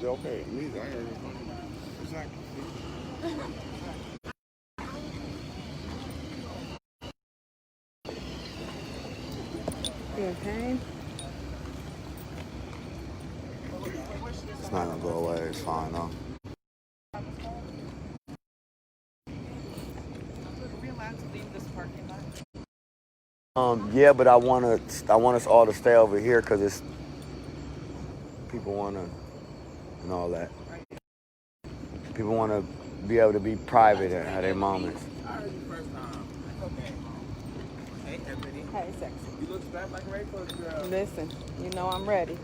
okay. Me, I heard it. Exactly. You in pain? It's not gonna go away. It's fine though. Are we allowed to leave this parking lot? Yeah, but I want us all to stay over here because it's people want to and all that. People want to be able to be private at their moments. I heard you first time. Okay. Hey, Ebony. Hey, sexy. You look strapped like a raincoat girl. Listen, you know I'm ready.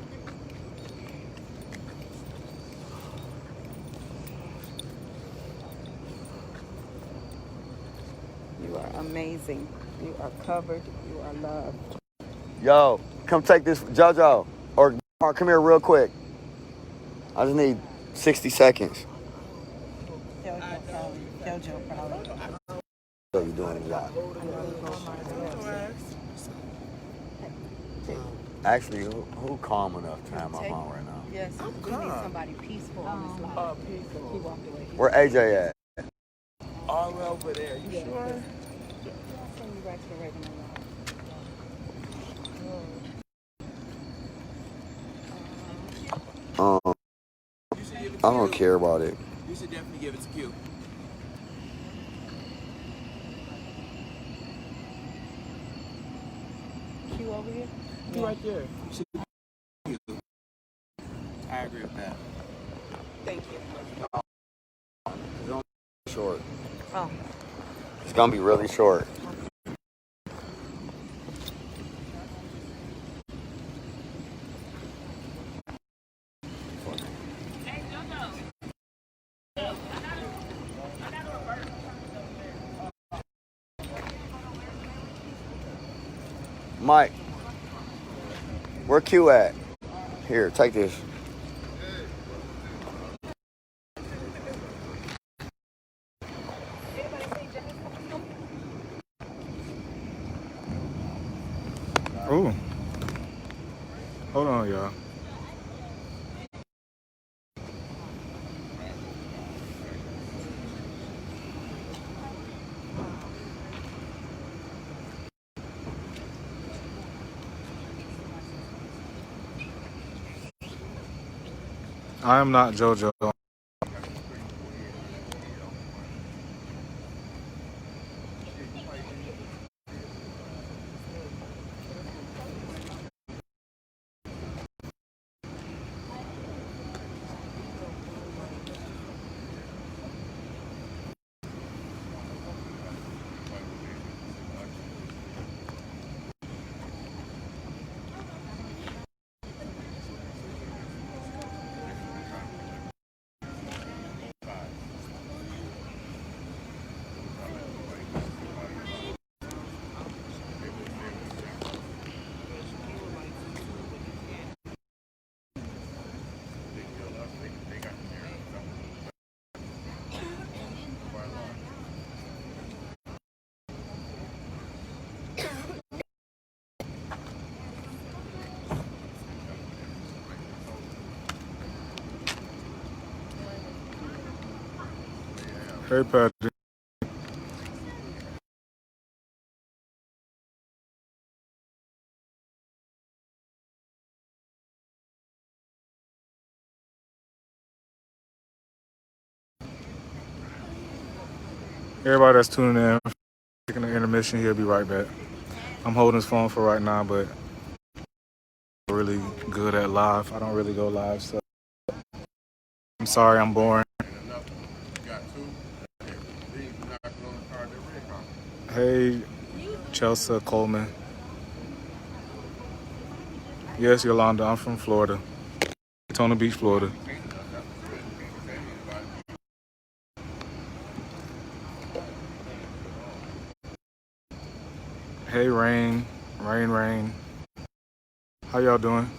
You are amazing. You are covered. You are loved. Yo, come take this, JoJo, or come here real quick. I just need 60 seconds. JoJo probably. So you're doing a lot. Actually, who calm enough to have my phone right now? Yes, we need somebody peaceful on this line. Oh, peaceful. He walked away. Where AJ at? All the way over there. You sure? I'll send you back to the regular line. You should give it I to don't Q. care about it. You should definitely give it to Q. Q over here? Q right there. You should give it to Q. I agree with that. Thank you. It's gonna be short. Oh. It's gonna be really short. Mike, where Q at? Here, take this. Ooh. Hold on, y'all. I am not JoJo. Hey, Patrick. Everybody that's tuning in, taking the intermission, he'll be right back. I'm holding his phone for right now, but I'm really good at live. I don't really go live, so I'm sorry I'm boring. Hey, Chelsea Coleman. Yes, Yolanda, I'm from Florida. Daytona Beach, Florida. Hey, Rain. Rain. How y'all doing?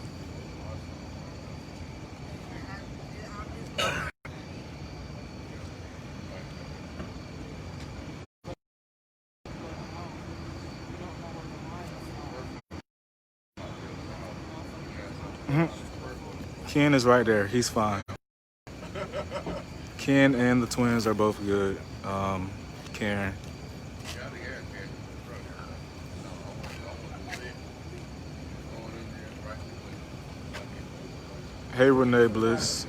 Ken is right there. He's fine. Ken and the twins are both good. Karen. Hey, Renee Bliss.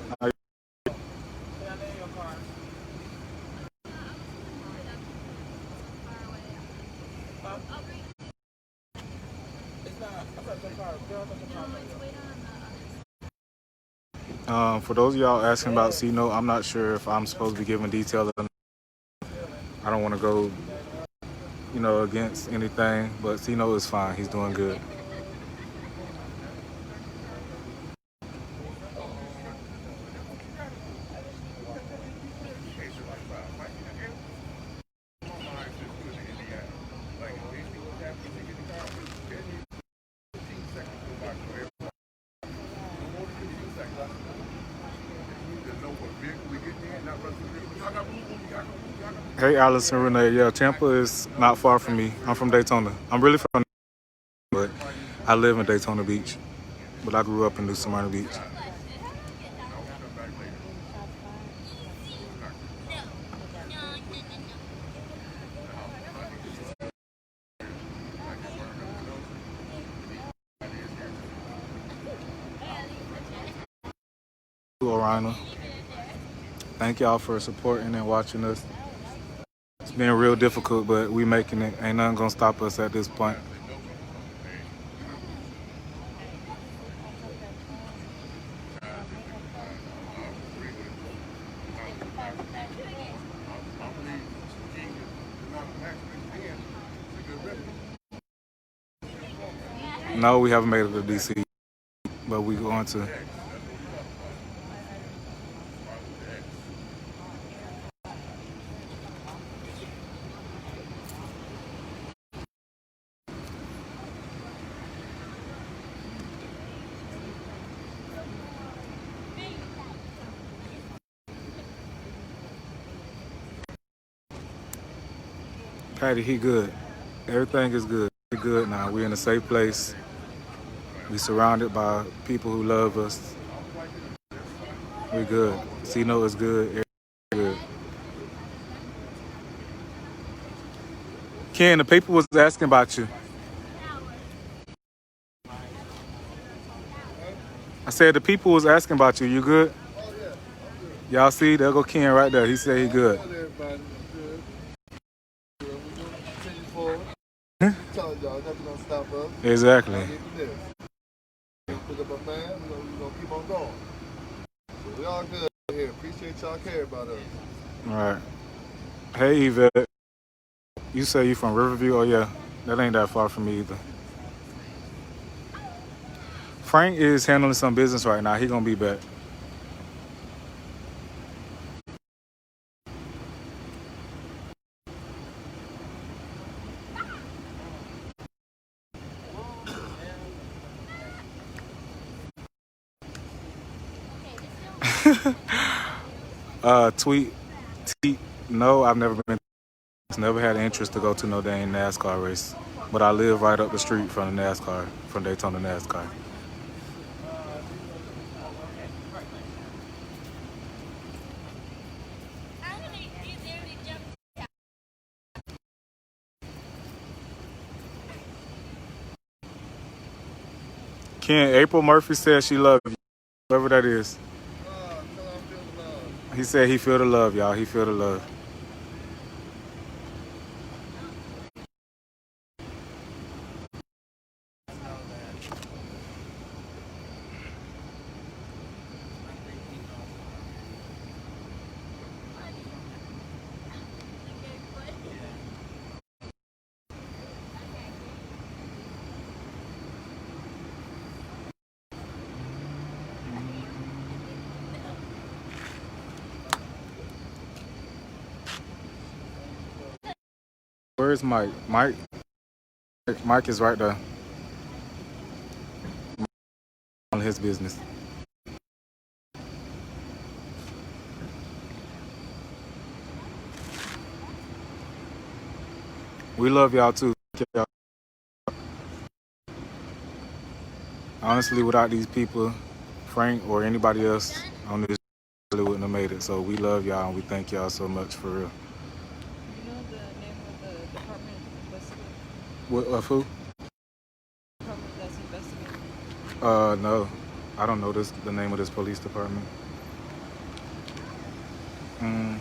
For those of y'all asking about C-Note, I'm not sure if I'm supposed to be giving detail. I don't want to go, against anything, but C-Note is fine. He's doing good. Hey, Allison Renee. Yeah, Tampa is not far from me. I'm from Daytona. I'm really from, but I live in Daytona Beach. But I grew up in New Smyrna Beach. Orina. Thank y'all for supporting and watching us. It's been real difficult, but we making it. Ain't nothing gonna stop us at this point. No, we haven't made it to DC, but we're going to. Patty, he good. Everything is good. We good now. We in a safe place. We surrounded by people who love us. We good. C-Note is good. Everything good. Ken, the people was asking about you. I said the people was asking about you. You good? Y'all see? There go Ken right there. He said he good. Told y'all nothing gonna stop us. Exactly. Put up a fan, we're gonna keep on going. So we all good here. Appreciate y'all care about us. All right. Hey, Yvette. You say you from Riverview? Oh, yeah. That ain't that far from me either. Frank is handling some business right now. He gonna be back. Tweet. No, I've never been. Never had an interest to go to no dang NASCAR race. But I live right up the street from the NASCAR, from Daytona NASCAR. Ken, April Murphy said she loved you. Whoever that is. He said he feel the love, y'all. He feel the love. Where's Mike? Mike is right there. On his business. We love y'all too. Honestly, without these people, Frank or anybody else on this probably wouldn't have made it. So we love y'all and we thank y'all so much for real. You know the name of the department investigating? What, of who? Department that's investigating? No. I don't know the name of this police department. Mm,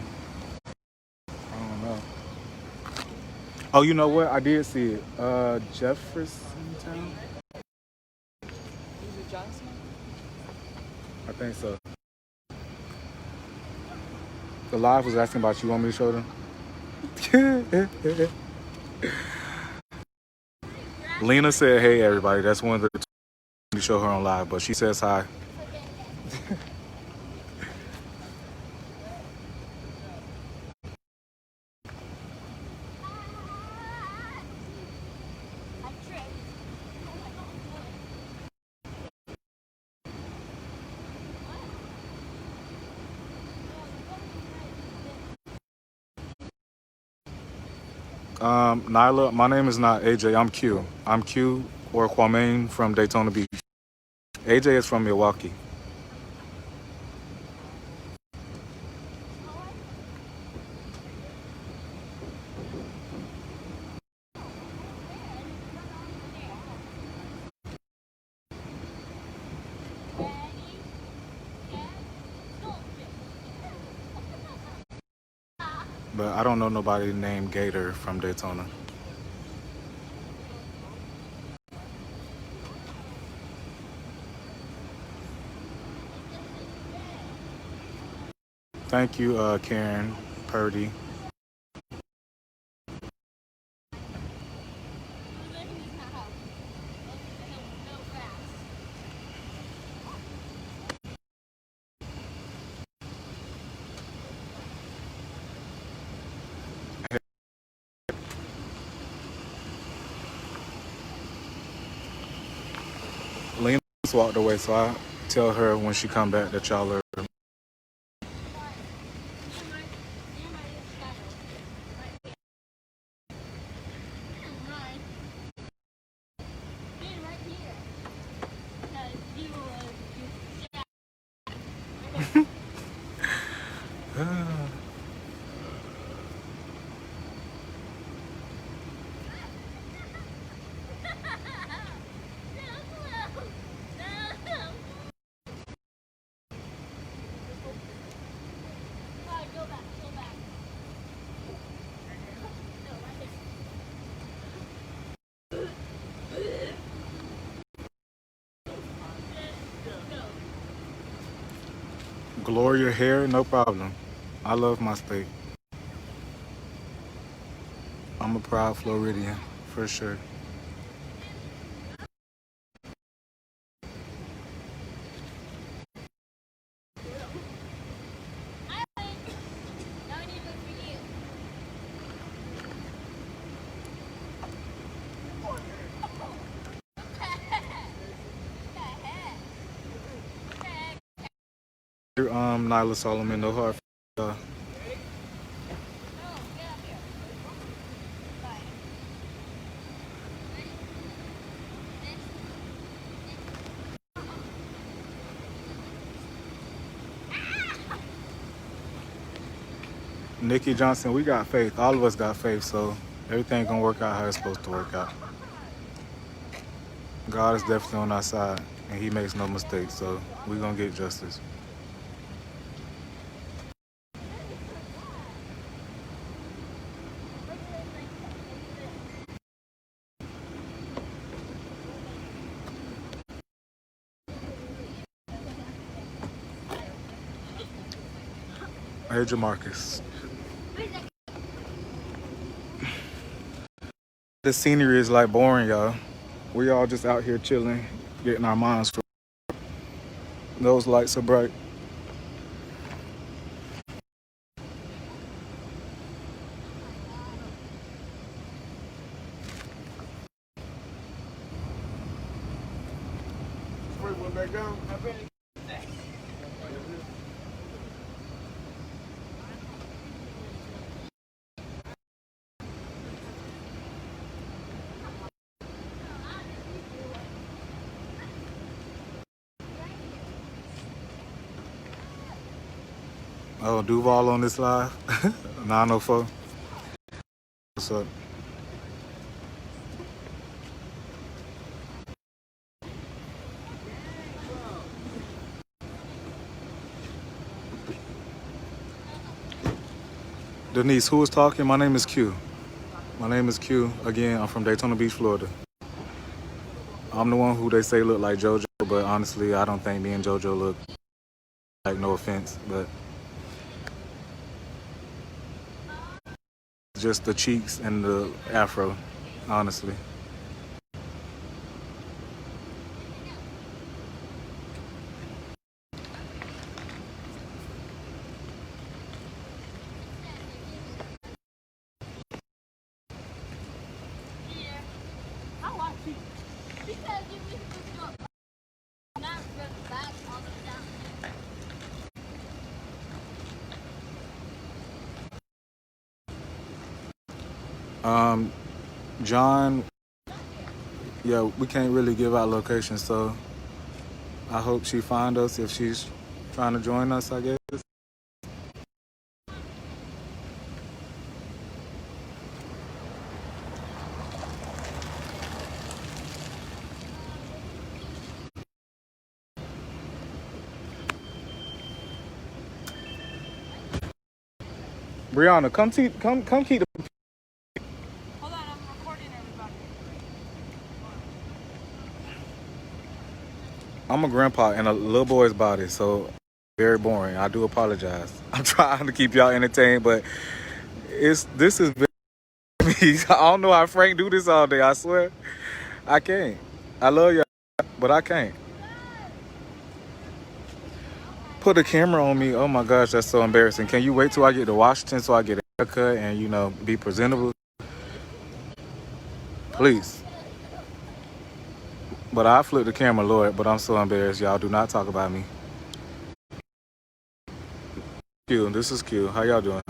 I don't know. Oh, you know what? I did see it. Jeffersontown? Is it Johnson? I think so. The live was asking about you. Want me to show them? Lena said, hey, everybody. That's one of the to show her on live, but she says hi. Nyla, my name is not AJ. I'm Q. I'm Q or Kwame from Daytona Beach. AJ is from Milwaukee. But I don't know nobody named Gator from Daytona. Thank you, Karen Purdy. Lena just walked away, so I tell her when she come back that y'all are. Gloria hair, no problem. I love my state. I'm a proud Floridian, for sure. Nyla Solomon, no hard. Nikki Johnson, we got faith. All of us got faith, so everything gonna work out how it's supposed to work out. God is definitely on our side, and He makes no mistakes, so we gonna get justice. Hey, Jamarcus. The scenery is like boring, y'all. We all just out here chilling, getting our minds free. Those lights are bright. Went back down. Oh, Duval on this live? 904. What's up? Denise, who is talking? My name is Q. My name is Q. Again, I'm from Daytona Beach, Florida. I'm the one who they say look like JoJo, but honestly, I don't think me and JoJo look like, no offense, but just the cheeks and the afro, honestly. John, yeah, we can't really give out locations, so I hope she find us if she's trying to join us, I guess. Brianna, come keep the. Hold on, I'm recording everybody. I'm a grandpa in a little boy's body, so very boring. I do apologize. I'm trying to keep y'all entertained, but this is very I don't know how Frank do this all day. I swear, I can't. I love y'all, but I can't. Put a camera on me. Oh my gosh, that's so embarrassing. Can you wait till I get to Washington so I get a haircut and be presentable, please? But I flip the camera, Lord. But I'm so embarrassed. Y'all do not talk about me. Q, this is Q. How y'all doing?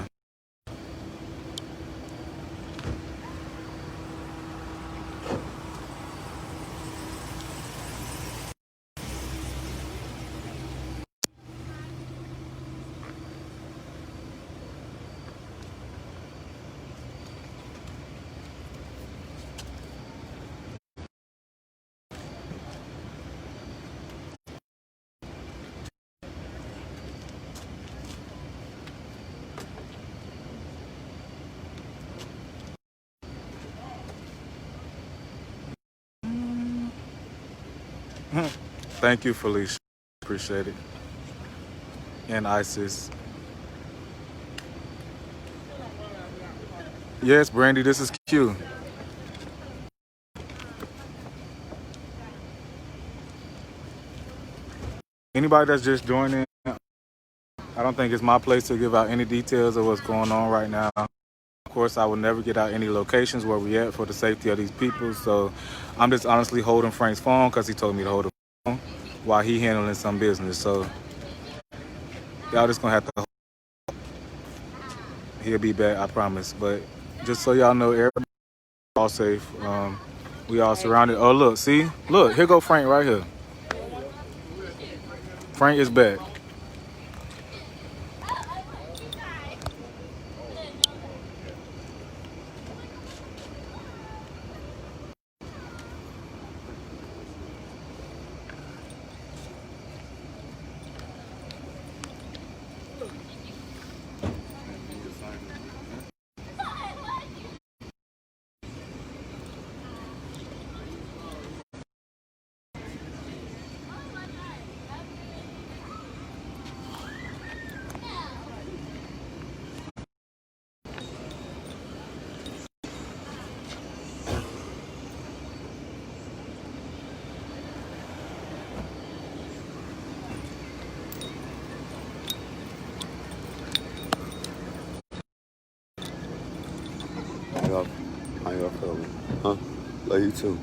Thank you, Felicia. Appreciate it. And Isis. Yes, Brandy, this is Q. Anybody that's just joining, I don't think it's my place to give out any details of what's going on right now. Of course, I will never get out any locations where we at for the safety of these people. So I'm just honestly holding Frank's phone because he told me to hold the phone while he handling some business. So y'all just gonna have to. He'll be back, I promise. But just so y'all know, everybody all safe. We all surrounded. Oh look, see, look, here go Frank right here. Frank is back. How y'all feeling? Huh? Love you too.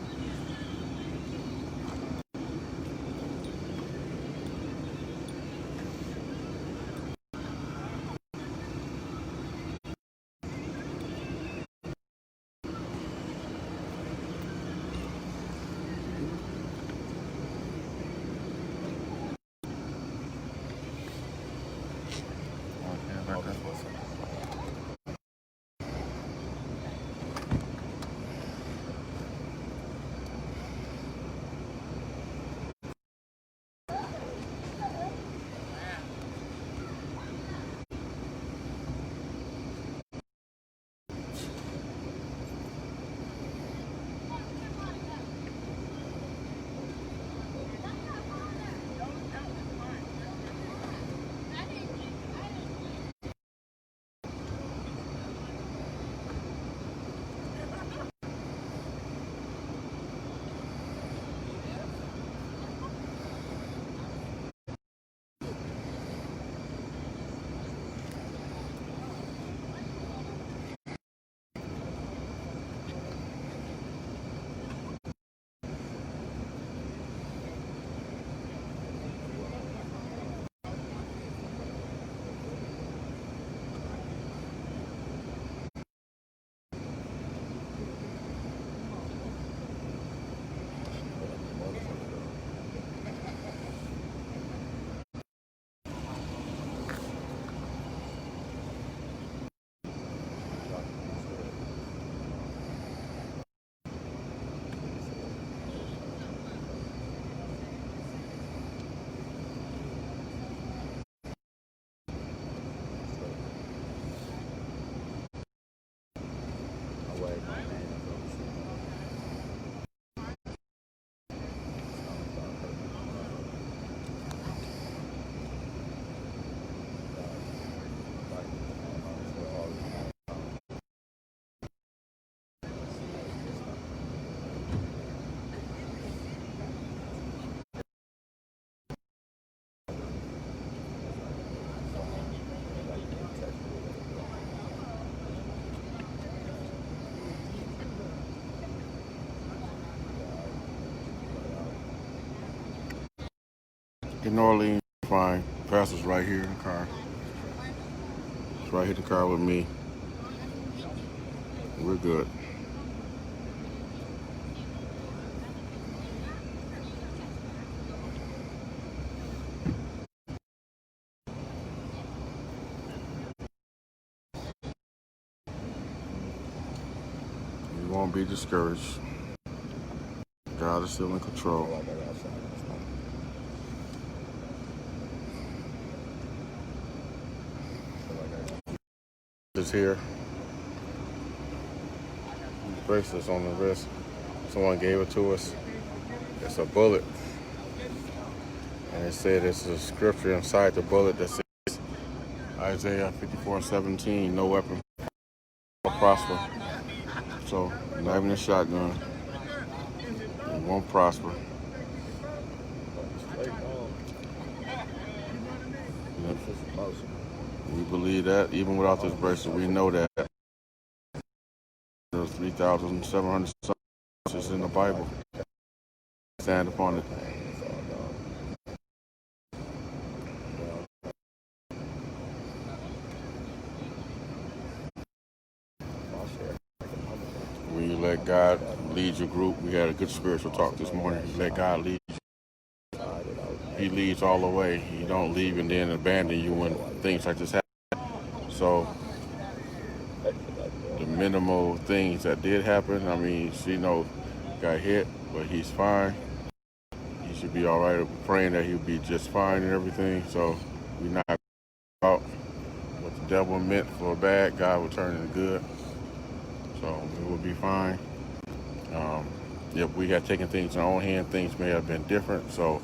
In Orleans, fine. Pastor's right here in the car. He's right here in the car with me. We're good. You won't be discouraged. God is still in control. Is here. Bracelets on the wrist. Someone gave it to us. It's a bullet. And it said it's a scripture inside the bullet that says Isaiah 54:17, no weapon will prosper. So not even a shotgun. It won't prosper. We believe that even without this bracelet, we know that there's 3,700 verses in the Bible. Stand upon it. When you let God lead your group, we had a good spiritual talk this morning. You let God lead you. He leads all the way. He don't leave and then abandon you when things like this happen. So the minimal things that did happen, I mean, got hit, but he's fine. He should be all right. We're praying that he'll be just fine and everything. So we're not out what the devil meant for bad, God will turn it good. So we will be fine. If we had taken things in our own hand, things may have been different. So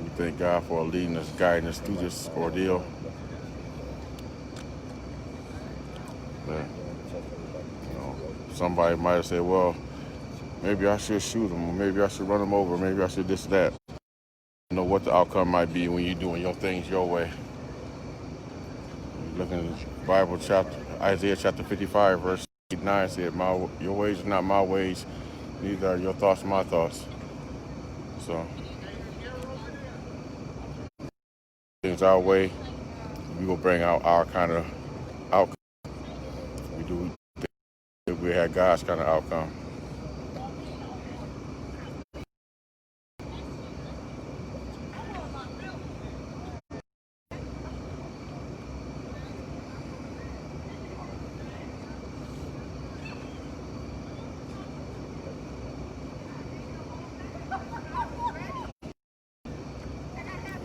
we thank God for leading us, guiding us through this ordeal. But, somebody might have said, well, maybe I should shoot him, or maybe I should run him over, maybe I should this, that. You know what the outcome might be when you're doing your things your way. Looking at the Bible chapter, Isaiah chapter 55, verse 9 said, your ways are not my ways, neither are your thoughts my thoughts. So, things our way, we will bring out our kind of outcome. We do think we had God's kind of outcome.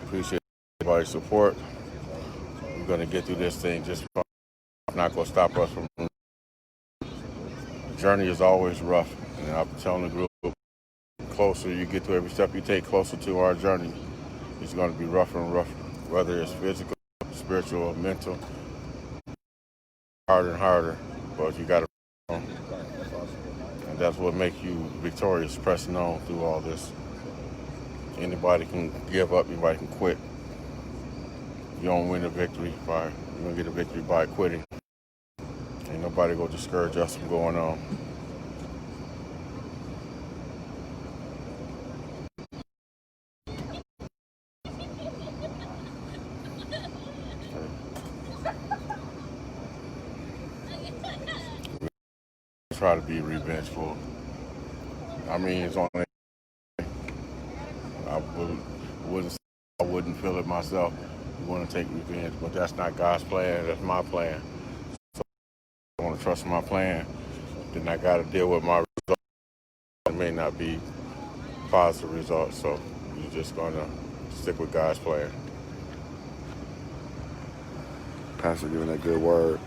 Appreciate everybody's support. We're going to get through this thing. Just not going to stop us from. The journey is always rough, and I'm telling the group, closer you get to every step you take closer to our journey, it's going to be rougher and rougher. Whether it's physical, spiritual, or mental, harder and harder. But you got to, and that's what makes you victorious, pressing on through all this. Anybody can give up, anybody can quit. You don't win a victory you're gonna get a victory by quitting. Ain't nobody gonna discourage us from going on. Try to be revengeful. I mean, it's only I wouldn't feel it myself. I want to take revenge, but that's not God's plan. That's my plan. So I want to trust my plan. Then I got to deal with my results. It may not be positive results, so you're just gonna stick with God's plan. Pastor giving that good word.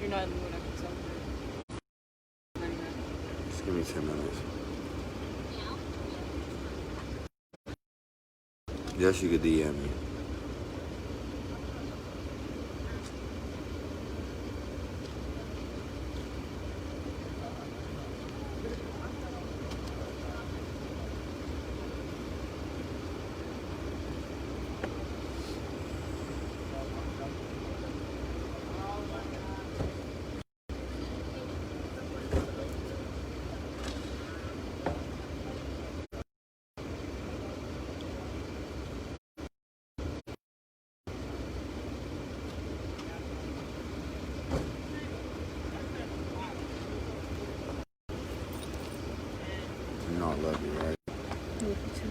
you're not in the mood, I can tell you. Just give me 10 minutes. Yes, you could DM me. You know I love you, right? Love you too.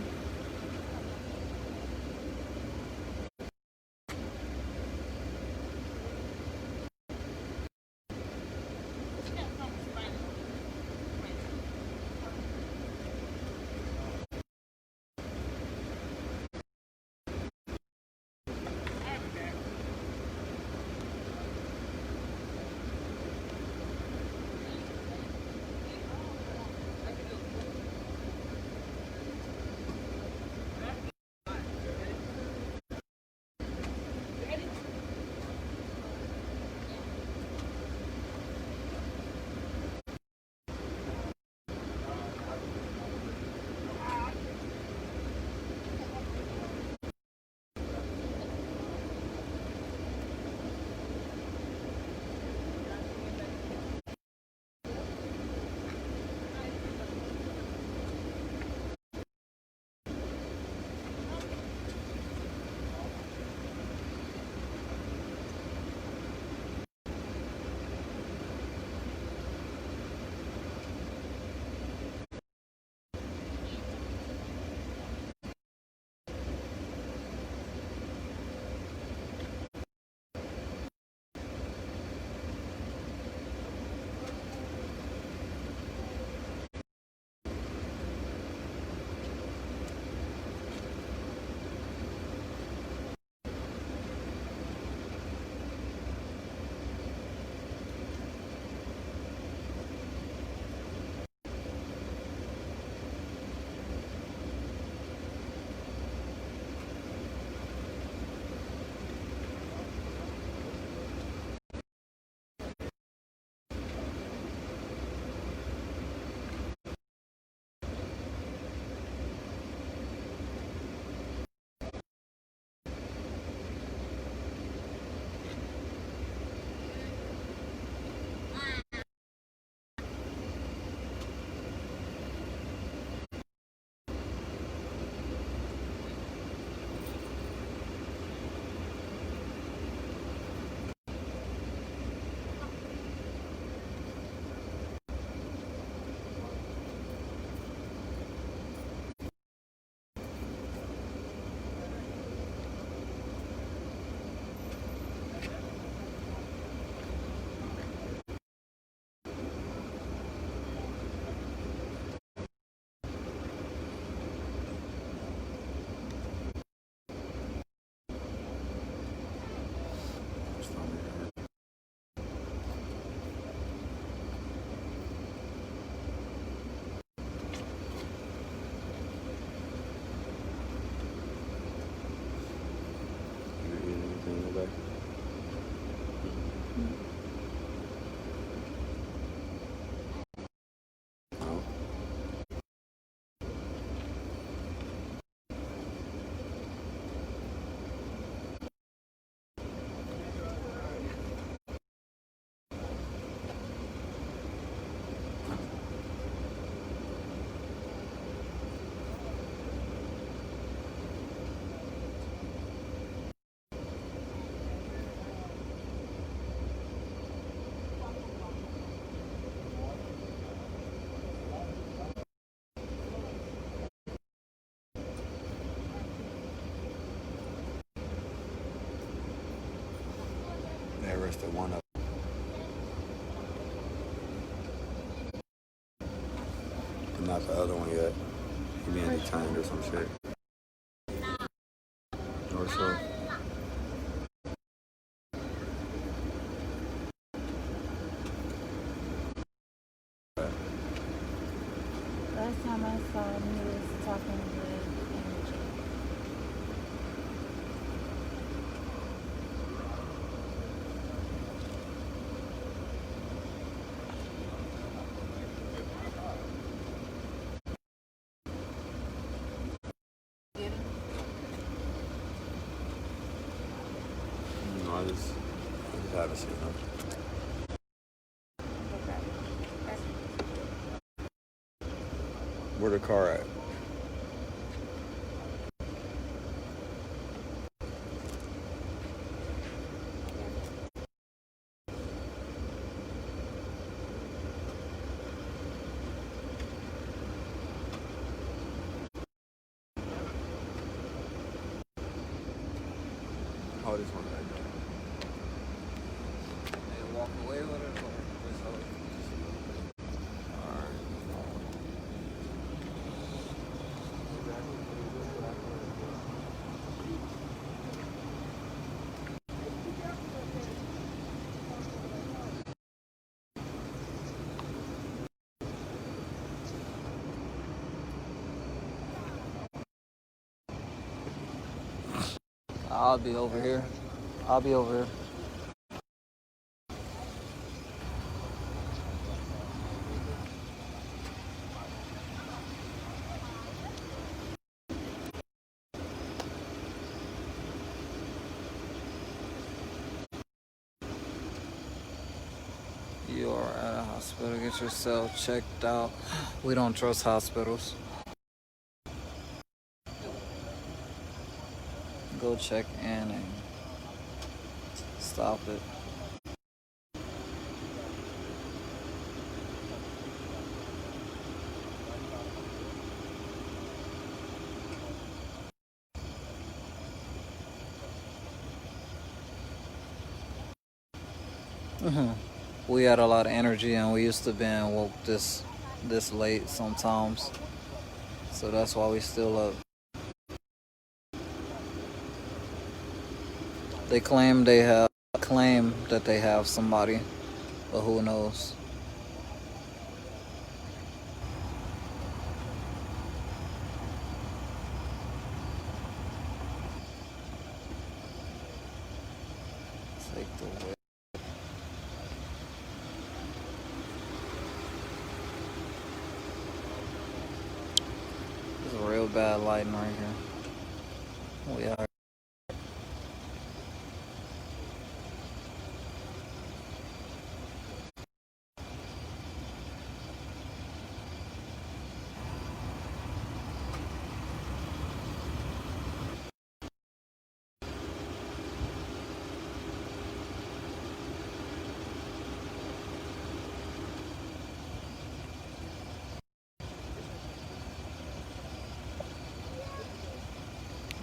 They arrested one of them. But not the other one yet. He being detained or some shit. Or so. last time I saw him, he was talking with energy. Get him? No, I just haven't seen them. Okay. Where the car at? Oh, this one right there. Walk away with it or just hold it? Alright. I'll be over here. I'll be over here. You are at a hospital. Get yourself checked out. We don't trust hospitals. Go check in and stop it. We had a lot of energy and we used to being woke this late sometimes. So that's why we still up. They claim that they have somebody, but who knows? Take the way. There's a real bad lighting right here. We are.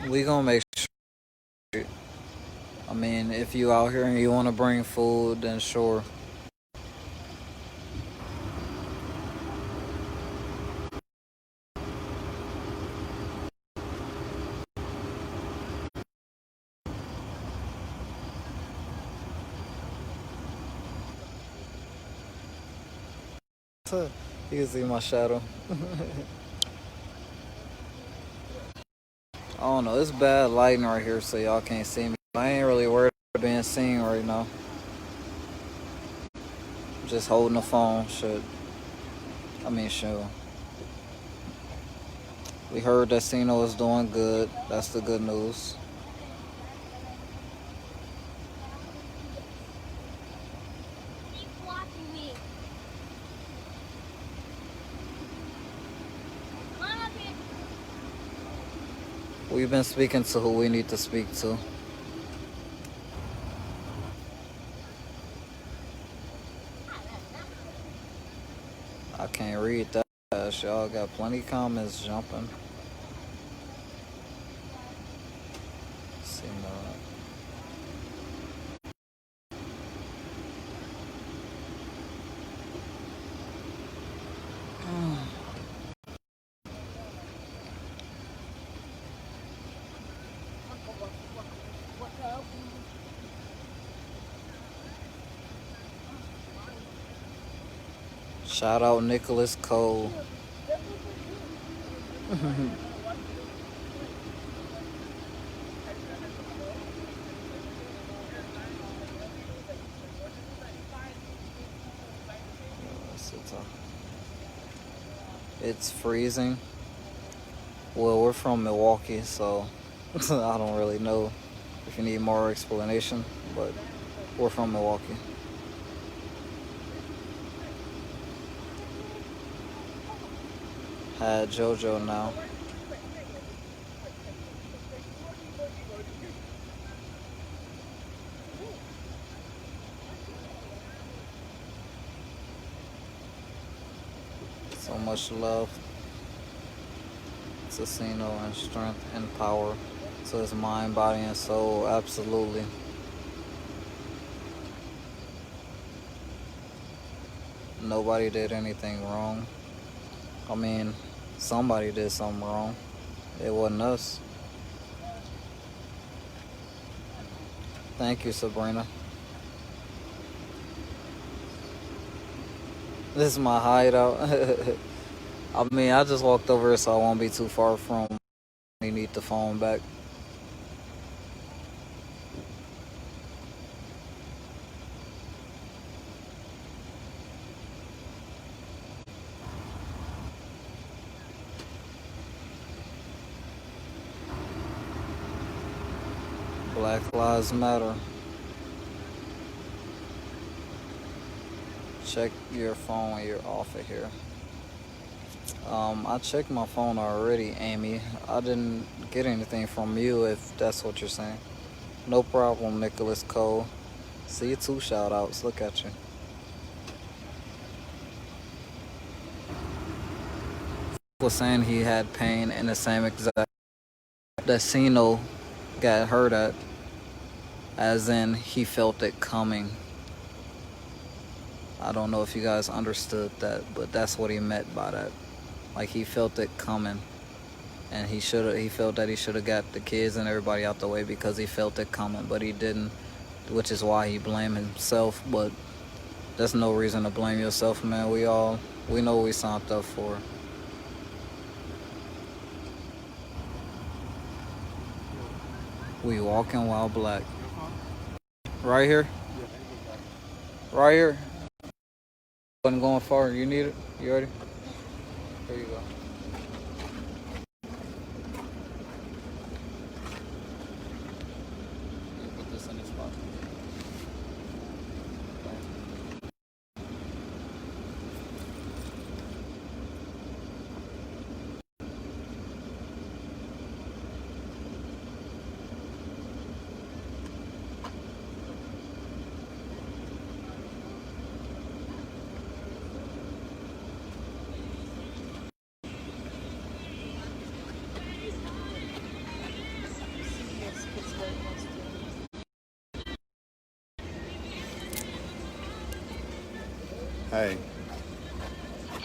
We gonna make sure. I mean, if you out here and you want to bring food, then sure. You can see my shadow. I don't know. It's bad lighting right here, so y'all can't see me. I ain't really worried about being seen right now. Just holding the phone. Shit. I mean, sure. We heard that Sino is doing good. That's the good news. Keep watching me. Come up here. We've been speaking to who we need to speak to. I can't read that. Y'all got plenty of comments jumping. See no. Shout out Nicholas Cole. It's freezing. Well, we're from Milwaukee, so I don't really know if you need more explanation, but we're from Milwaukee. Had JoJo now. So much love to Cino and strength and power to his mind, body, and soul. Absolutely. Nobody did anything wrong. I mean, somebody did something wrong. It wasn't us. Thank you, Sabrina. This is my hideout. I mean, I just walked over here so I won't be too far from. You need the phone back. Black Lives Matter. Check your phone when you're off of here. I checked my phone already, Amy. I didn't get anything from you, if that's what you're saying. No problem, Nicholas Cole. See you, 2 shout outs. Look at you. Was saying he had pain in the same exact that Cino got hurt at, as in he felt it coming. I don't know if you guys understood that, but that's what he meant by that. Like, he felt it coming, and he felt that he should have got the kids and everybody out the way because he felt it coming, but he didn't, which is why he blamed himself. But there's no reason to blame yourself, man. We know what we signed up for. We walking while black. Right here? Right here? Wasn't going far. You need it? You ready? Here you go. You put this in this spot. Hey.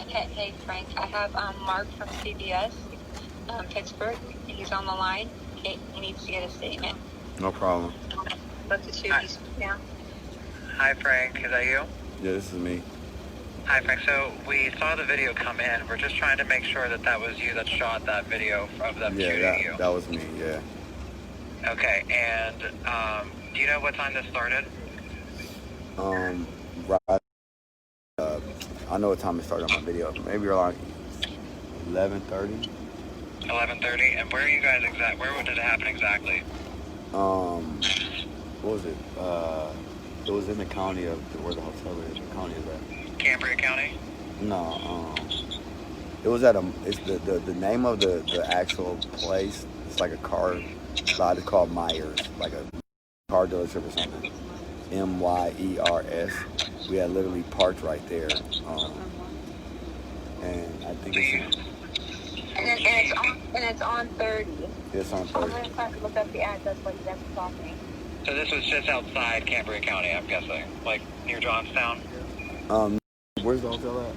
Hey, Frank. I have Mark from CBS, Pittsburgh. He's on the line. He needs to get a statement. No problem. Let the two now. Hi, Frank. Is that you? Yeah, this is me. Hi, Frank. So we saw the video come in. We're just trying to make sure that that was you that shot that video of them shooting you. Yeah, that was me, yeah. Okay, and do you know what time this started? Right. I know what time it started on my video. Maybe around 11:30. 11:30. And where are you guys where did it happen exactly? What was it? It was in the county of where the hotel is. What county is that? Cambria County? No, it was at it's the name of the actual place. It's like a car lot. It's called Myers, like a car dealership or something. Myers. We had literally parked right there, and I think it's. And it's on 30. It's on 30. I'm going to try to look up the address while you guys are talking. So this was just outside Cambria County, I'm guessing, like near Johnstown. Where's the hotel at?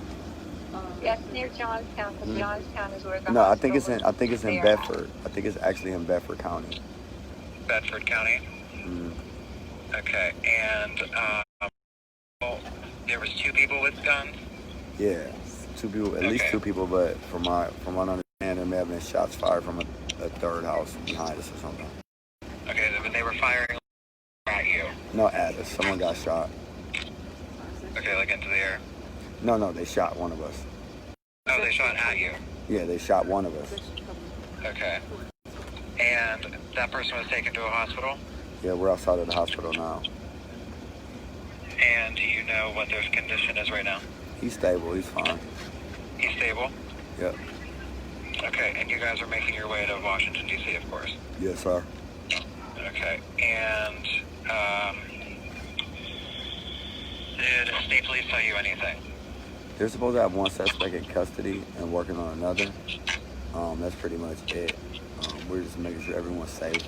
Yes, near Johnstown, because Johnstown is where the No, I hospital think it's in is. Bedford. I think it's actually in Bedford County. Bedford County. Mm. Okay, and there was 2 people with guns. Yeah, 2 people, at least 2 people, but from my understanding, And there may have been shots fired from a third house behind us or something. Okay, but they were firing at you. No, at us. Someone got shot. Okay, like into the air. No, they shot one of us. Oh, they shot at you. Yeah, they shot one of us. Okay. And that person was taken to a hospital? Yeah, we're outside of the hospital now. And do you know what their condition is right now? He's stable. He's fine. He's stable? Yep. Okay, and you guys are making your way to Washington, D.C., of course? Yes, sir. Okay, and did state police tell you anything? They're supposed to have one suspect in custody and working on another. That's pretty much it. We're just making sure everyone's safe.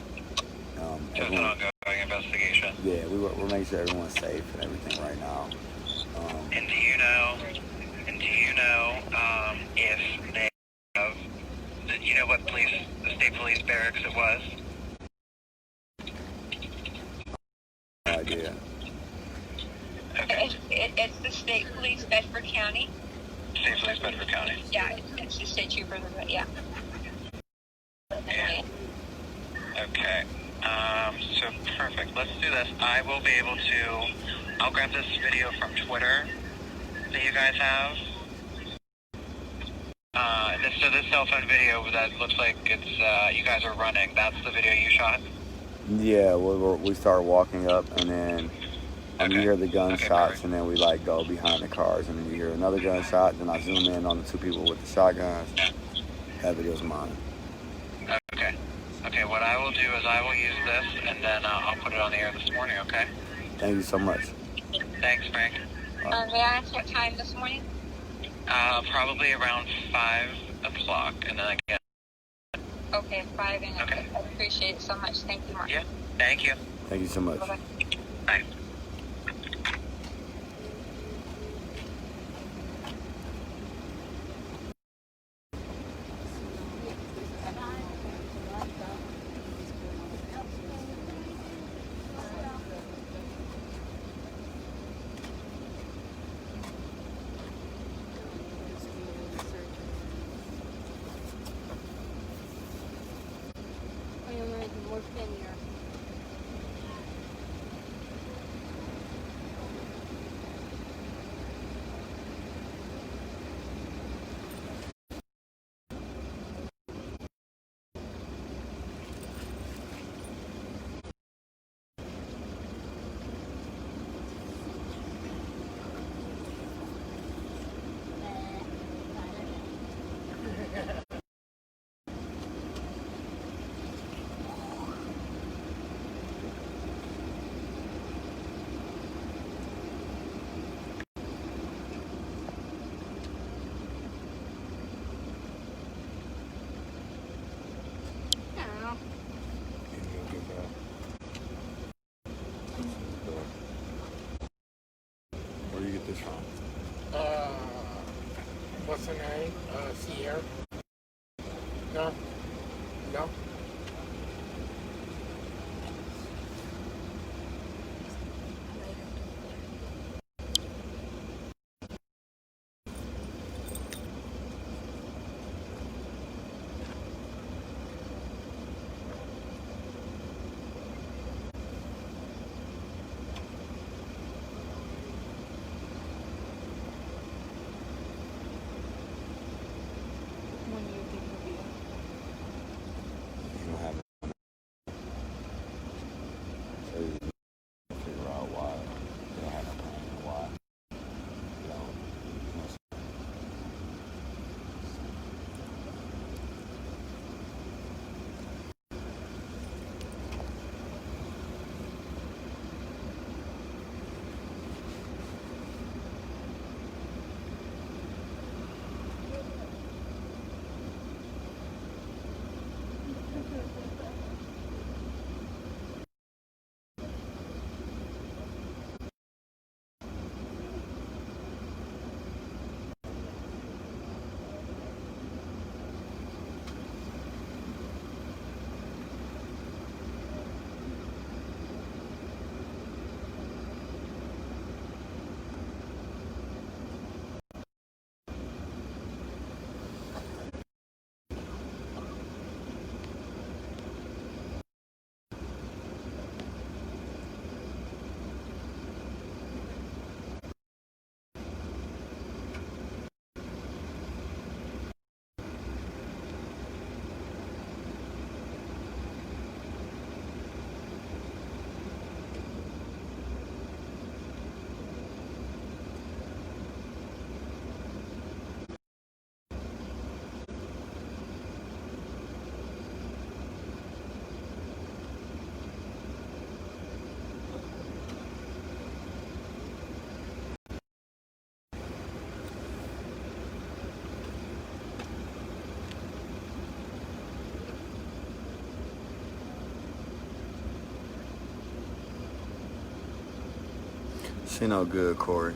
Just an ongoing investigation? Yeah, we're making sure everyone's safe and everything right now. And do you know if they have, you know what the state police barracks it was? No idea. Okay. It's the state police, Bedford County. State police, Bedford County. Yeah, it's the state trooper, but yeah. Yeah. Okay. So perfect. Let's do this. I will be able to, I'll grab this video from Twitter that you guys have. So this cell phone video that looks like it's, you guys are running, that's the video you shot? Yeah, we start walking up and then you hear the gunshots and then we like go behind the cars and then you hear another gunshot. Then I zoom in on the two people with the shotguns. That video's mine. Okay. Okay, what I will do is I will use this and then I'll put it on the air this morning, okay? Thank you so much. Thanks, Frank. May I ask what time this morning? Probably around 5 o'clock, and then I get... Okay, 5 and okay. I appreciate it so much. Thank you, Mark. Yeah, thank you. Thank you so much. Bye-bye. Bye. More skinnier. Where do you get this from? What's her name? Sierra? No? No? She no good, Corey.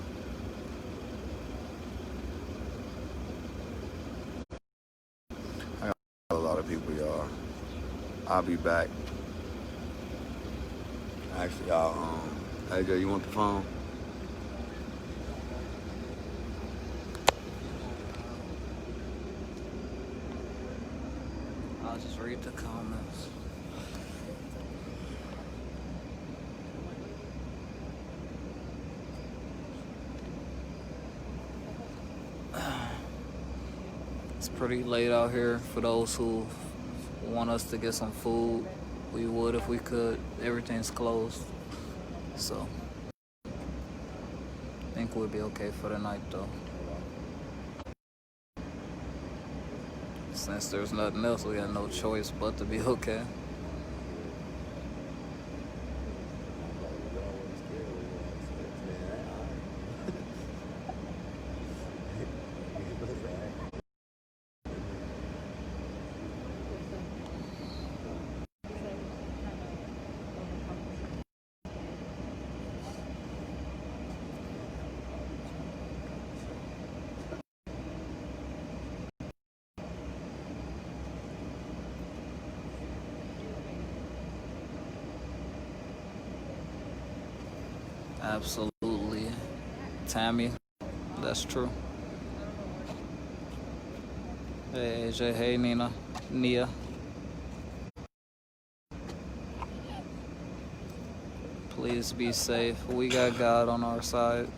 I got a lot of people, y'all. I'll be back. Actually, y'all, AJ, you want the phone? I'll just read the comments. It's pretty late out here. For those who want us to get some food, we would if we could. Everything's closed. So, I think we'll be okay for the night though. Since there's nothing else, we got no choice but to be okay. Absolutely. Tammy, that's true. Hey AJ, hey Nia. Please be safe. We got God on our side.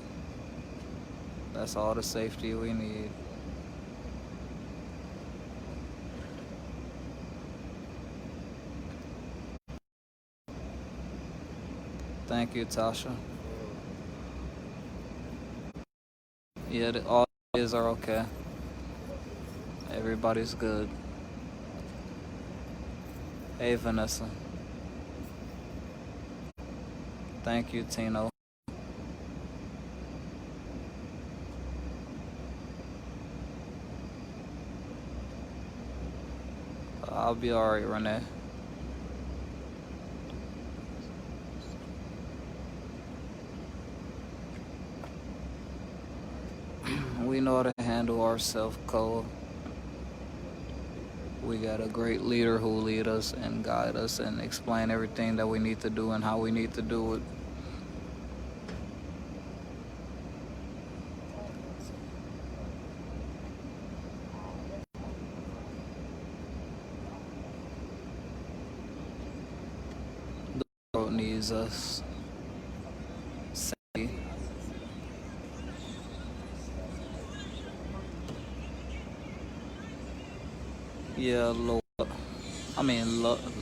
That's all the safety we need. Thank you, Tasha. Yeah, all the kids are okay. Everybody's good. Hey, Vanessa. Thank you, Tino. I'll be alright, Renee. We know how to handle ourselves, Cole. We got a great leader who will lead us and guide us and explain everything that we need to do and how we need to do it. The world needs us. Sandy. Yeah,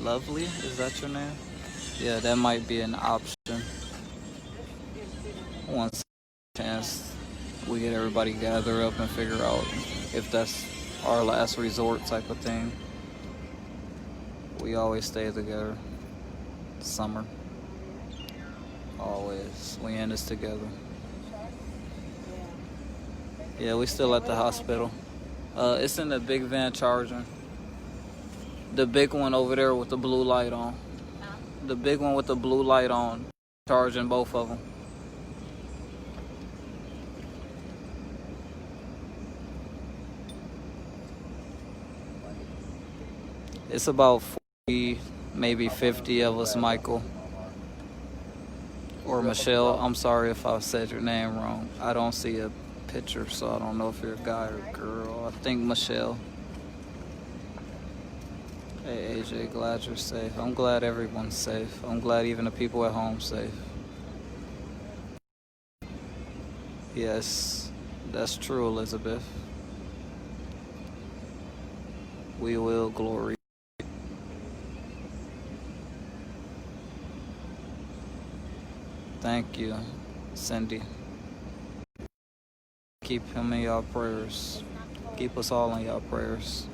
Lovely, is that your name? Yeah, that might be an option. Once chance we get everybody gather up and figure out if that's our last resort type of thing. We always stay together. Summer. Always. We end this together. Yeah, we still at the hospital. It's in the big van charging. The big one over there with the blue light on. The big one with the blue light on. Charging both of them. It's about 40, maybe 50 of us, Michael. Or Michelle. I'm sorry if I said your name wrong. I don't see a picture, so I don't know if you're a guy or a girl. I think Michelle. Hey AJ, glad you're safe. I'm glad everyone's safe. I'm glad even the people at home safe. Yes, that's true, Elizabeth. We will glory. Thank you, Cindy. Keep him in y'all prayers. Keep us all in y'all prayers.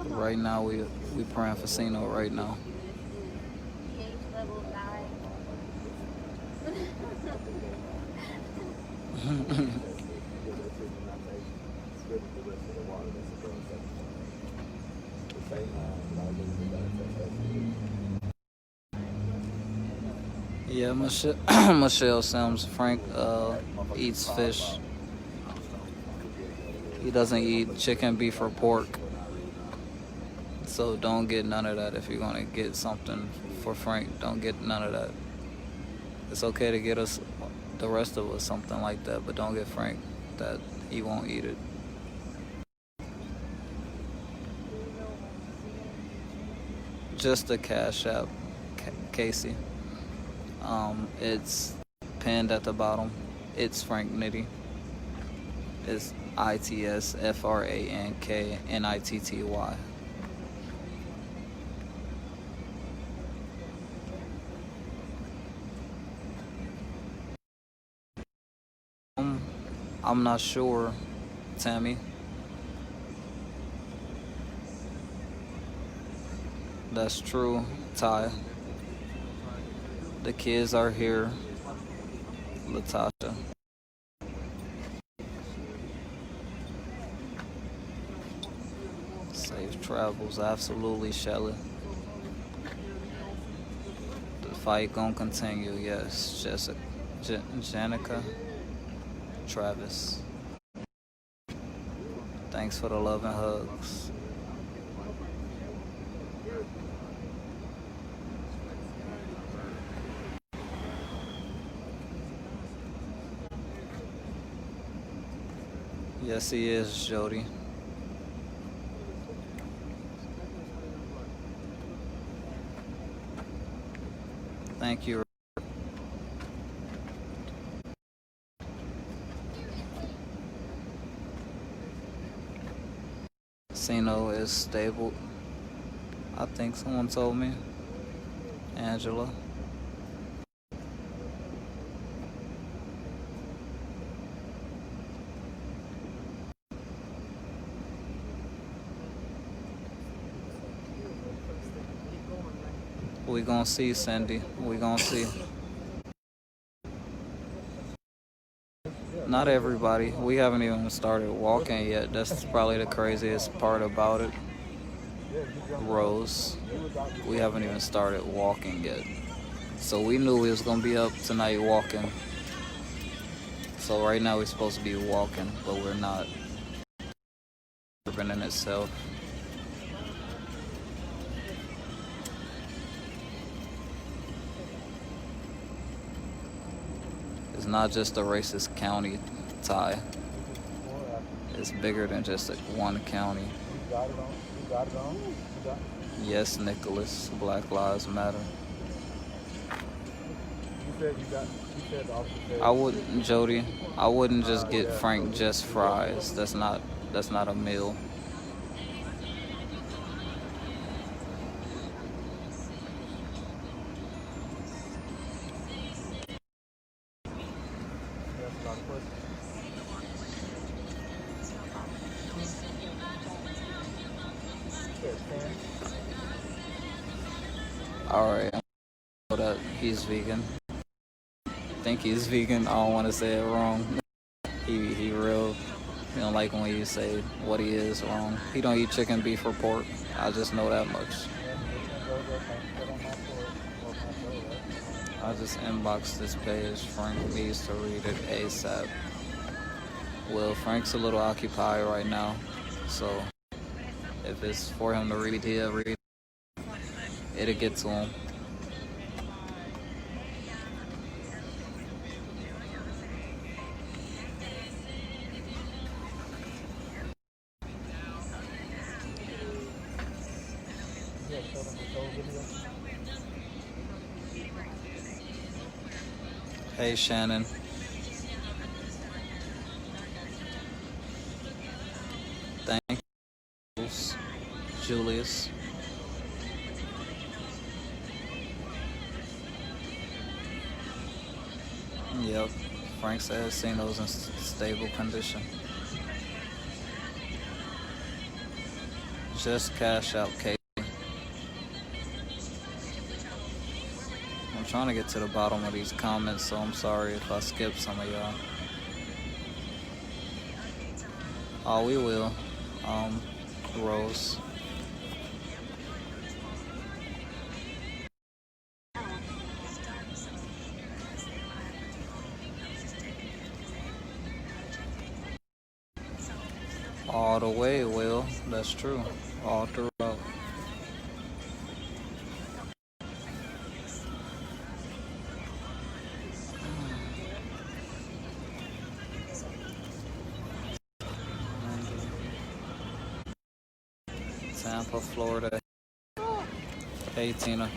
Right now, we praying for Sino right now. Yeah, Michelle, Michelle Sims. Frank eats fish. He doesn't eat chicken, beef, or pork. So don't get none of that. If you're gonna get something for Frank, don't get none of that. It's okay to get us, the rest of us, something like that, but don't get Frank that. He won't eat it. Just the Cash App, Casey. It's pinned at the bottom. It's Frank Nitty. It's ITSFRANKNITTY. I'm not sure, Tammy. That's true, Ty. The kids are here, Latasha. Safe travels, absolutely, Shelly. The fight gonna continue, yes. Jessica, Janica, Travis. Thanks for the love and hugs. Yes, he is, Jody. Thank you. Casino is stable. I think someone told me. Angela. We gonna see, Cindy. We gonna see. Not everybody. We haven't even started walking yet. That's probably the craziest part about it. Rose. We haven't even started walking yet. So we knew we was gonna be up tonight walking. So right now we're supposed to be walking, but we're not. In itself. It's not just a racist county, Ty. It's bigger than just one county. Yes, Nicholas. Black Lives Matter. I wouldn't, Jody. I wouldn't just get Frank just fries. That's not a meal. Alright, I know that he's vegan. I think he's vegan. I don't want to say it wrong. He real. He don't like when you say what he is wrong. He don't eat chicken, beef, or pork. I just know that much. I just inboxed this page. Frank needs to read it ASAP. Well, Frank's a little occupied right now, so if it's for him to read, he'll read. It'll get to him. Hey, Shannon. Thank you, Julius. Yep, Frank says Sino's in stable condition. Just cash out, Kate. I'm trying to get to the bottom of these comments, so I'm sorry if I skip some of y'all. Oh, we will. Rose. the way, Will. That's true. All throughout. Tampa, Florida. Hey, Tina.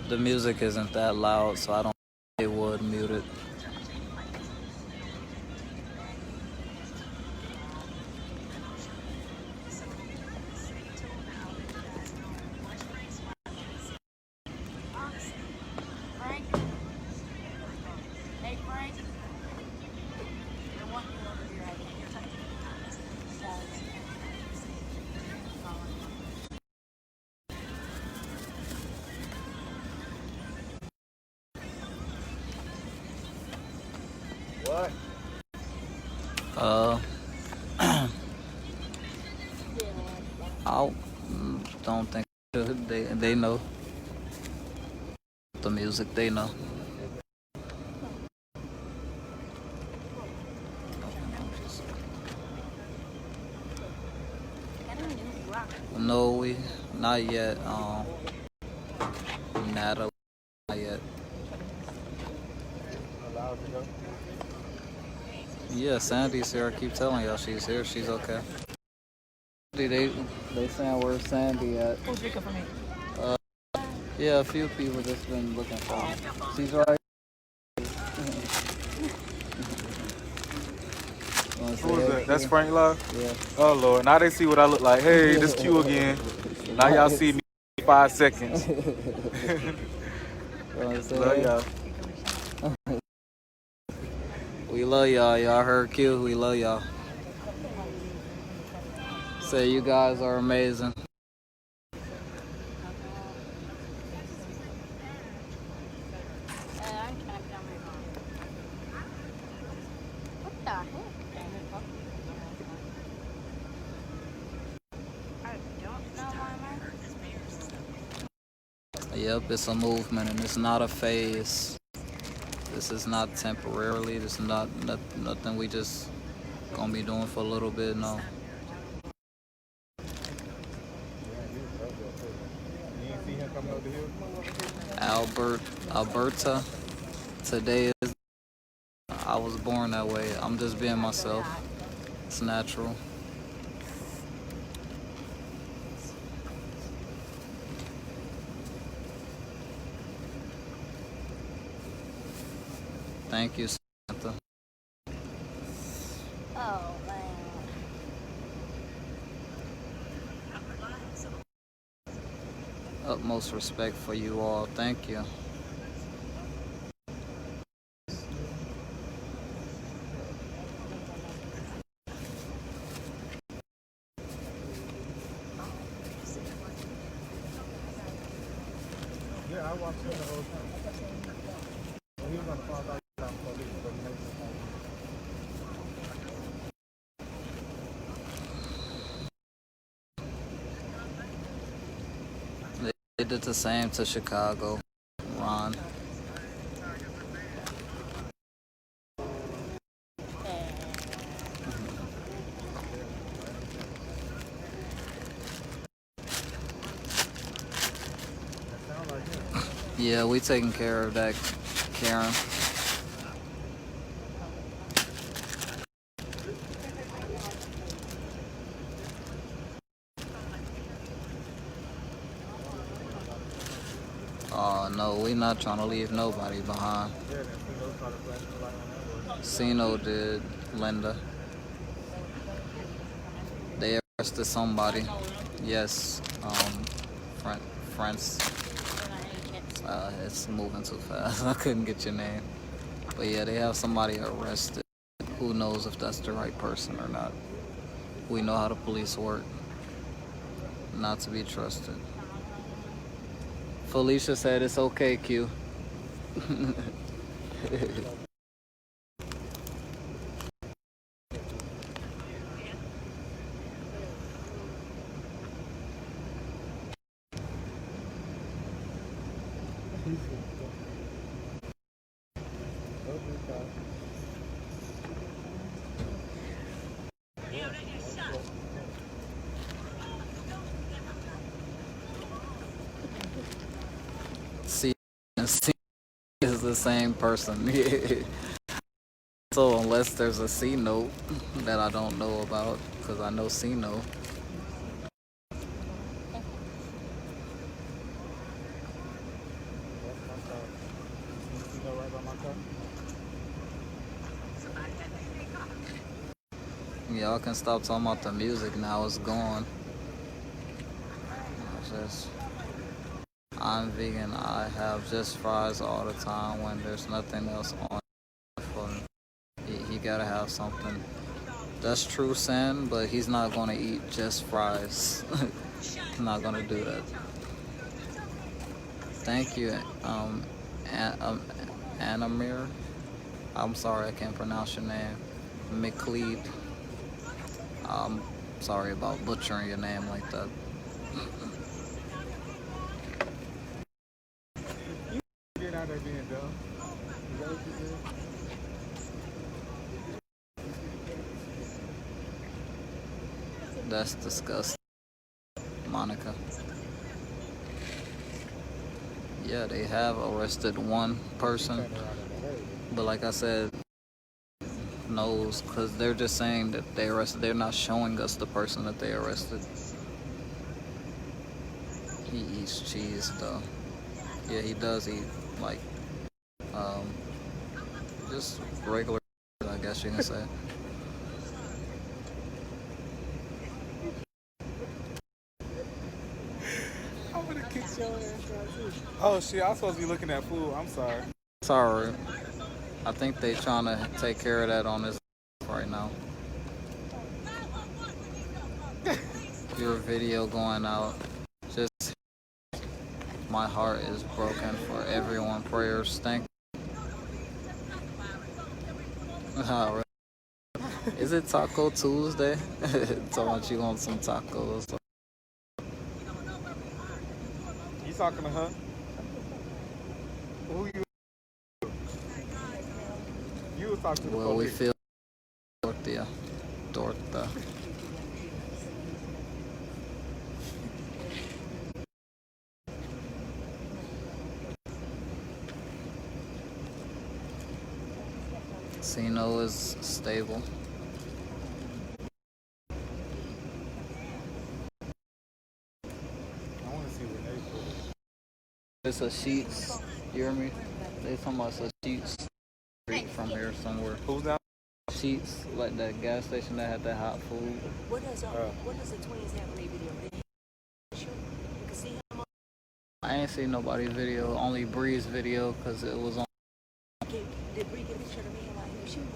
The music isn't that loud, so I don't think they would mute it. Frank? Hey, Frank? I want you over here. What? I don't think they know the music. They know. No, we not yet. Nada, not yet. Yeah, Sandy's here. I keep telling y'all she's here. She's okay. They saying where's Sandy at? Who's looking for me? Yeah, a few people just been looking for her. She's right. Who is that? That's Frank Love? Yeah. Oh, Lord. Now they see what I look like. Hey, this Q again. Now y'all see me 5 seconds. Love y'all. We love y'all. Y'all heard Q. We love y'all. Say you guys are amazing. What the heck? I don't know why Yep, it's a movement and it's not a phase. This is not temporarily. This is not nothing we just gonna be doing for a little bit. No. Alberta. Today is. I was born that way. I'm just being myself. It's natural. Thank you, Samantha. Oh, man. Utmost respect for you all. Thank you. Yeah, I watched him the whole time. He was on the phone about police, but he makes They did the same to Chicago, Ron. Yeah, we taking care of that, Karen. No, we not trying to leave nobody behind. Sino did, Linda. They arrested somebody. Yes, France. It's moving too fast. I couldn't get your name. But yeah, they have somebody arrested. Who knows if that's the right person or not. We know how the police work. Not to be trusted. Felicia said it's okay, Q. and C is the same person. So unless there's a C note that I don't know about, because I know C note. Y'all can stop talking about the music now. It's gone. It's just, I'm vegan. I have just fries all the time when there's nothing else on. He gotta have something. That's true, Sin, but he's not gonna eat just fries. He's not gonna do that. Thank you, Anamir. I'm sorry, I can't pronounce your name. McLeod. I'm sorry about butchering your name like that. Get out there being dumb. Is that what you said? That's disgusting, Monica. Yeah, they have arrested one person, but like I said, knows because they're just saying that they arrested. They're not showing us the person that they arrested. He eats cheese though. Yeah, he does eat like just regular, I guess you can say. I'm gonna kick your ass out too. Oh shit, I'm supposed to be looking at food. I'm sorry. Sorry. I think they trying to take care of that on this right now. Your video going out. Just my heart is broken for everyone. Prayers. Thank. Oh, really? Is it Taco Tuesday? Talking about you want some tacos. You talking to her? Who you? You was talking to the Well, we police. feel torta. Sino is stable. I want to see what they put. It's a Sheets. You hear me? They talking about a Sheets street from here somewhere. Who's down? Sheets, like that gas station that had that hot food. What does the twins have in their video? You can see him. I ain't seen nobody's video, only Bree's video, because it was on. Did Bree get a picture of the man while he was shooting?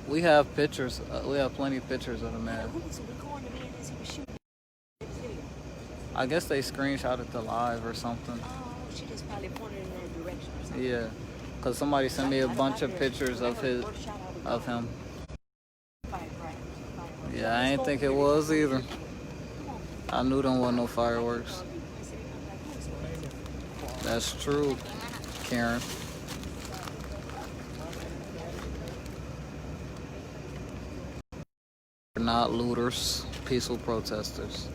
We have pictures. We have plenty of pictures of the man. Who was recording the man as he was shooting his video? I guess they screenshotted the live or something. Oh, she just probably pointed in their direction or something. Yeah, because somebody sent me a bunch of pictures of him. Yeah, I ain't think it was either. I knew there wasn't no fireworks. That's true, Karen. We're not looters, peaceful protesters.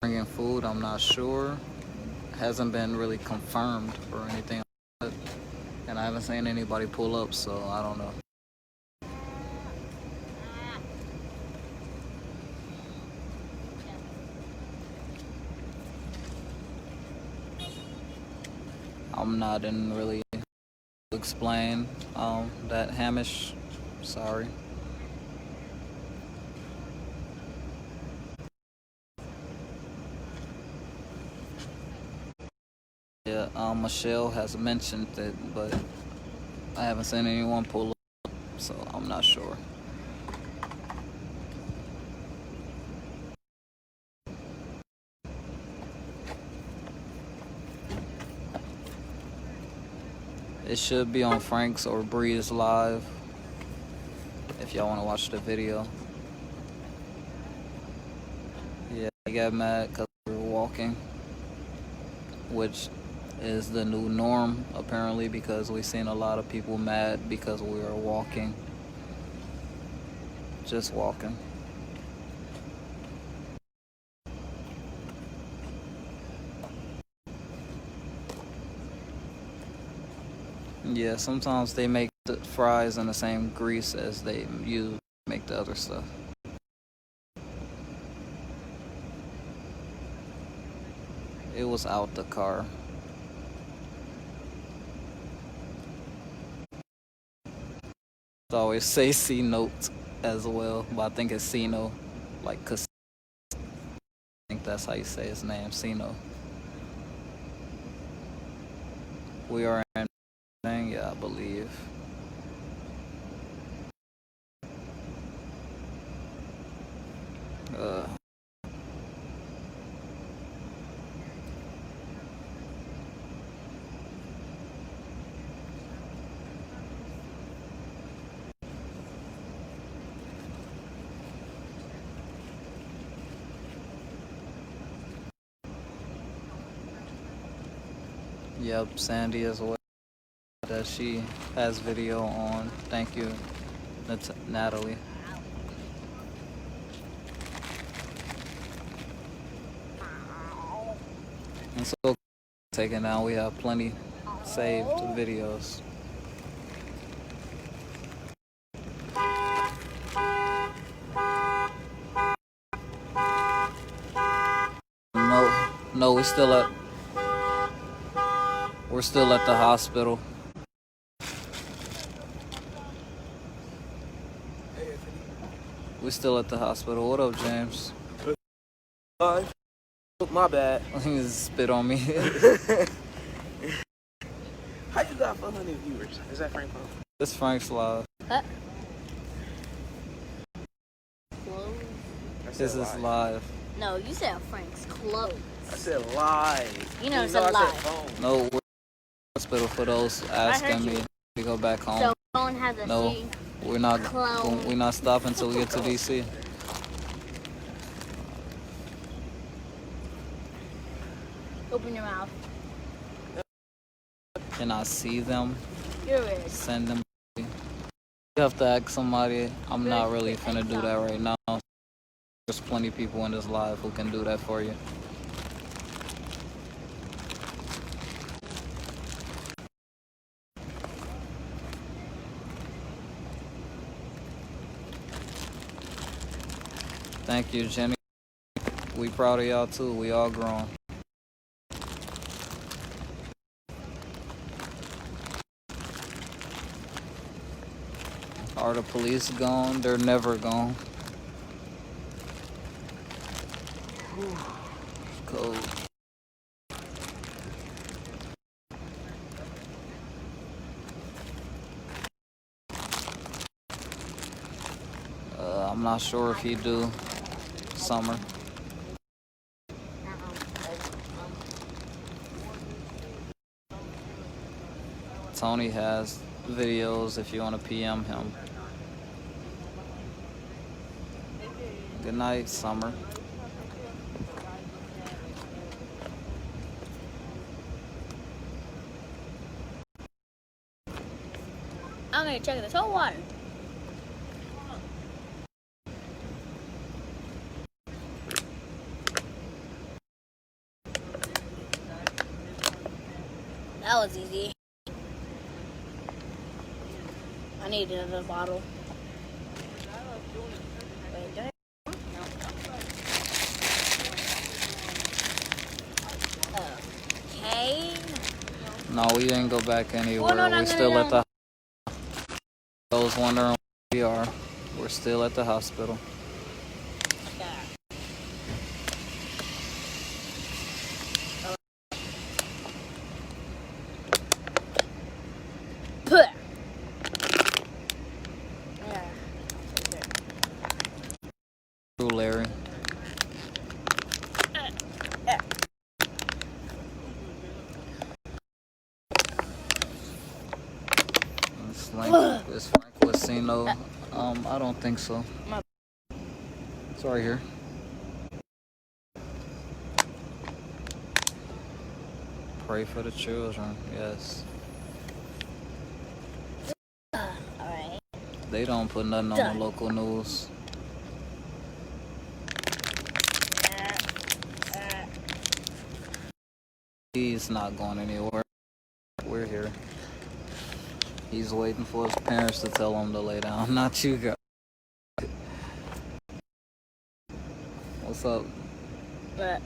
Bringing food, I'm not sure. Hasn't been really confirmed or anything like that. And I haven't seen anybody pull up, so I don't know. I'm not in really explain that Hamish. Sorry. Yeah, Michelle has mentioned it, but I haven't seen anyone pull up, so I'm not sure. It should be on Frank's or Bree's live if y'all want to watch the video. Yeah, I got mad because we were walking, which is the new norm apparently, because we've seen a lot of people mad because we were walking. Just walking. Yeah, sometimes they make the fries in the same grease as they use to make the other stuff. It was out the car. I always say C note as well, but I think it's Cino, like I think that's how you say his name, Cino. We are in, yeah, I believe. Yep, Sandy as well. That she has video on. Thank you, Natalie. And so taken down, we have plenty saved videos. No, we're still at the hospital. We're still at the hospital. What up, James? My bad. He just spit on me. How you got 400 viewers? Is that Frank Paul? It's Frank's live. This is live. No, you said Frank's clothes. I said live. You know, it's a live. No, we're at the hospital for those asking me to go back home. So phone has a No, C. we're not. Clone. We're not stopping until we get to DC. Open your mouth. Can I see them? You're rich. Send them. You have to ask somebody. I'm not really finna do that right now. There's plenty of people in this live who can do that for you. Thank you, Jenny. We proud of y'all too. We all grown. Are the police gone? They're never gone. Cold. I'm not sure if he do. Summer. Tony has videos if you want to PM him. Good night, Summer. I'm gonna check the salt water. That was easy. I need another bottle. Wait, did Okay. No, we didn't go back anywhere. Oh, no, We're still at the. Those wondering where we are. We're still at the hospital. Larry. Is Frank Lucino? I don't think so. It's right here. Pray for the children, yes. Alright. They don't put nothing on the local news. He's not going anywhere. We're here. He's waiting for his parents to tell him to lay down, not you guys. What's up? But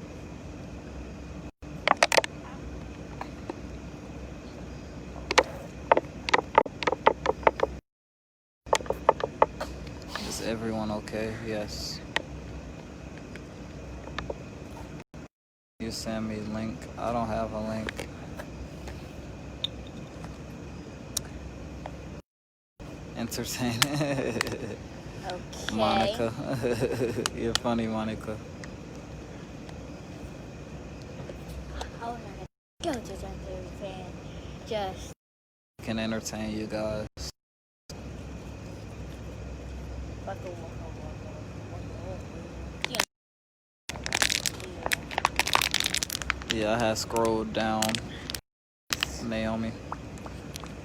Is everyone okay? Yes. You send me link. I don't have a link. Entertain. okay. Monica. You're funny, Monica. I was not gonna go to entertain. Just Can entertain you guys. fuck a Yeah, I had scrolled down, Naomi.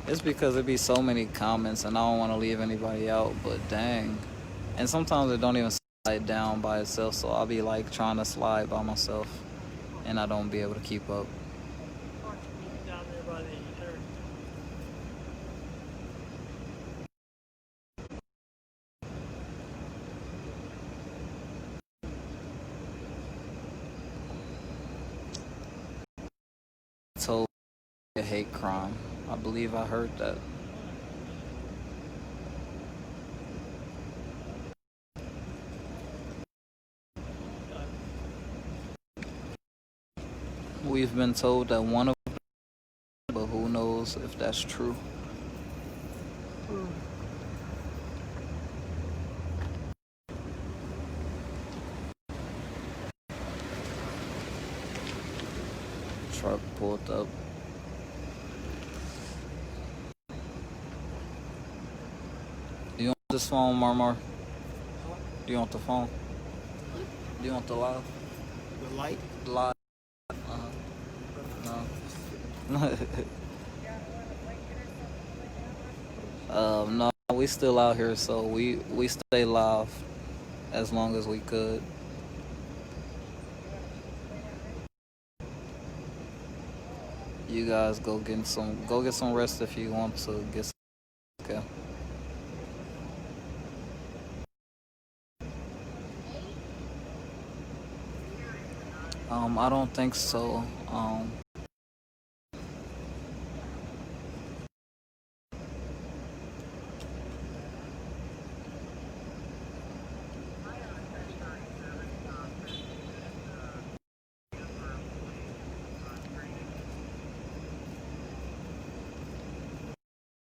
It's because it be so many comments and I don't want to leave anybody out, but dang. And sometimes it don't even slide down by itself, so I'll be like trying to slide by myself and I don't be able to keep up. Told a hate crime. I believe I heard that. We've been told that one of them, but who knows if that's true. Truck pulled up. Do you want this phone, Marmar? Do you want the phone? Do you want the live? The light? Live. No. No, we still out here, so we stay live as long as we could. You guys go get some rest if you want to get some. Okay. I don't think so.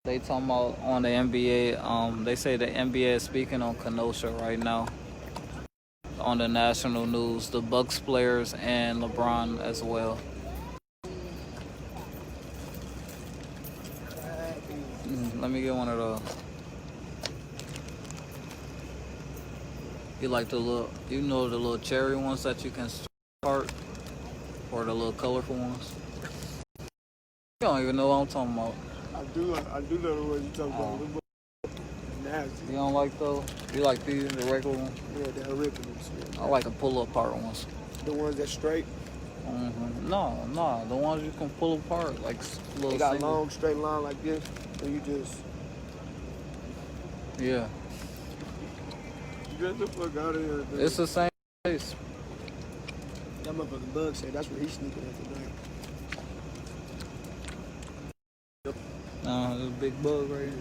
They talking about on the NBA. They say the NBA is speaking on Kenosha right now. On the national news, the Bucks players and LeBron as well. Let me get one of those. You like the little, the little cherry ones that you can strip apart, or the little colorful ones? You don't even know what I'm talking about. I do know the ones you talking about. Nasty. You don't like those? You like these, the regular ones? Yeah, they're ripping them. I like the pull apart ones. The ones that straight? No, the ones you can pull apart, like little. They got single. long, straight line like this, and you just. Yeah. Get the fuck out of here, dude. It's the same place. That motherfucking Bug said that's where he's sneaking at tonight. There's a big bug right here.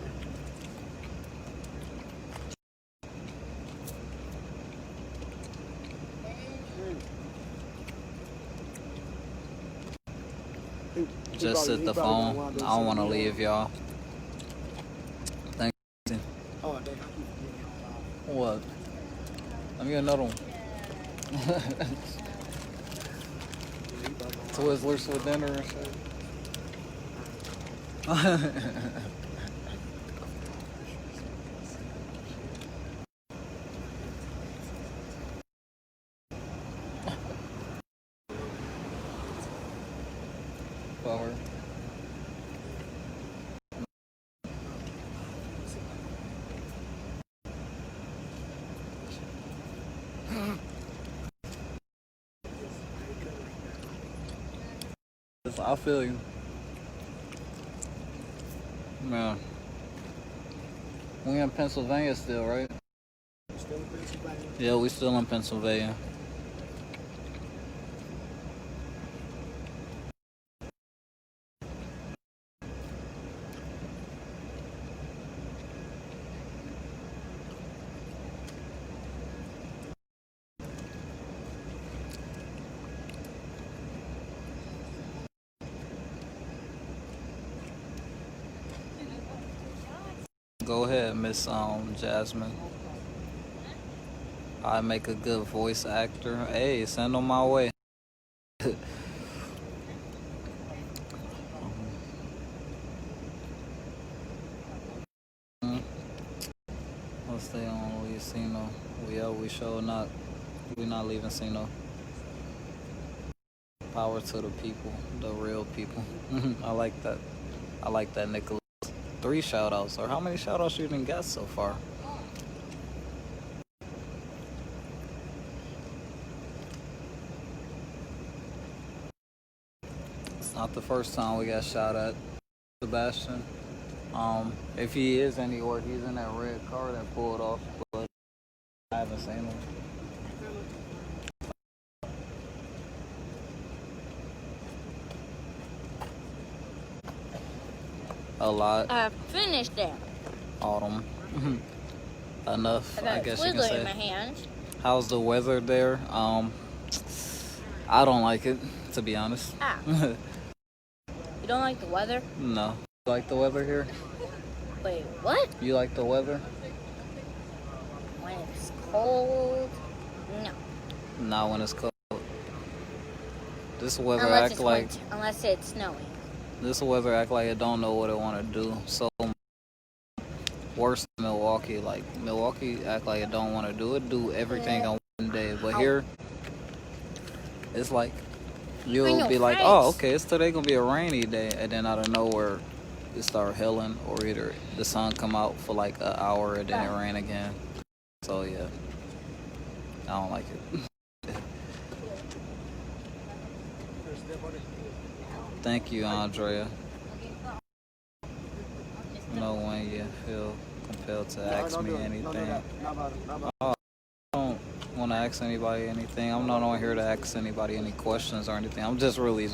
Just hit the phone. I don't want to leave y'all. Thank you. Oh, damn. What? Let me get another one. Twizzlers for dinner and shit. Power. I feel you. Man. We in Pennsylvania still, right? Still in Pennsylvania. Yeah, we still in Pennsylvania. Go ahead, Miss Jasmine. I make a good voice actor. Hey, send them my way. Let's stay on leave Sino. We sure not. We not leaving Sino. Power to the people, the real people. I like that. I like that, Nicholas. 3 shout outs. Or how many shout outs you didn't get so far? It's not the first time we got shot at, Sebastian. If he is anywhere, he's in that red car that pulled off, but I haven't seen him. A lot. I finished it. Autumn. Enough, I got I a guess you can Twizzler say. in my hands. How's the weather there? I don't like it, to be honest. Ah. You don't like the weather? No. You like the weather here? Wait, what? You like the weather? When it's cold? No. Not when it's cold. This weather Unless act like unless it's snowing. this weather act like it don't know what it want to do. So worse than Milwaukee. Like Milwaukee act like it don't want to do it. Do everything on one day. But here, it's like you'll be like, oh, okay, it's today gonna be a rainy day, and then out of nowhere, it start hailing, or either the sun come out for like an hour and then it rain again. So yeah, I don't like it. Thank you, Andrea. Know when you feel compelled to ask me anything. I don't want to ask anybody anything. I'm not on here to ask anybody any questions or anything. I'm just really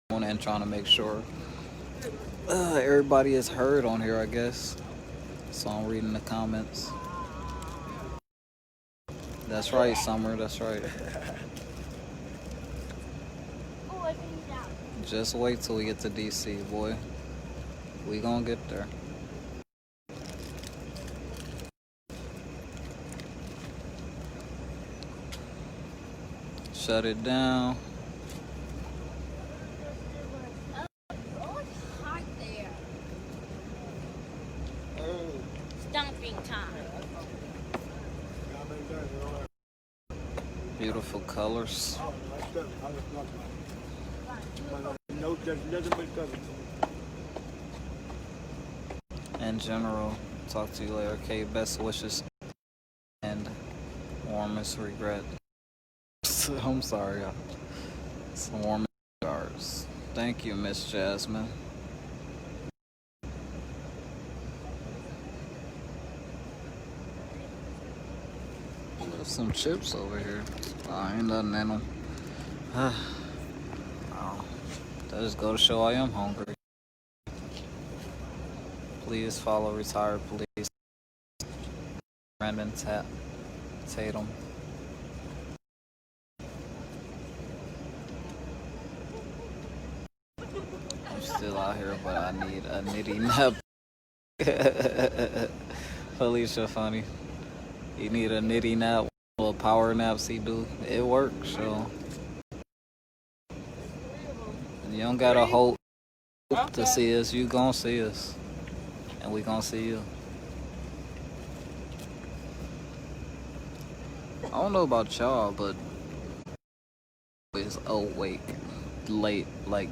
on and trying to make sure everybody is heard on here, I guess. So I'm reading the comments. That's right, Summer. That's right. Just wait till we get to DC, boy. We gonna get there. Shut it down. It's hot there. Stomping time. Beautiful colors. No, there's nothing but colors. In general, talk to you later. Okay, best wishes and warmest regret. I'm sorry. Some warmest regards. Thank you, Miss Jasmine. There's some chips over here. Ain't nothing in them. Oh, that just go to show I am hungry. Please follow Retired Police. Brandon Tatum. I'm still out here, but I need a nitty nap. Felicia, funny. You need a nitty nap. Little power naps he do. It works, so. You don't gotta hope to see us. You gon' see us. And we gonna see you. I don't know about y'all, but it's awake late, like,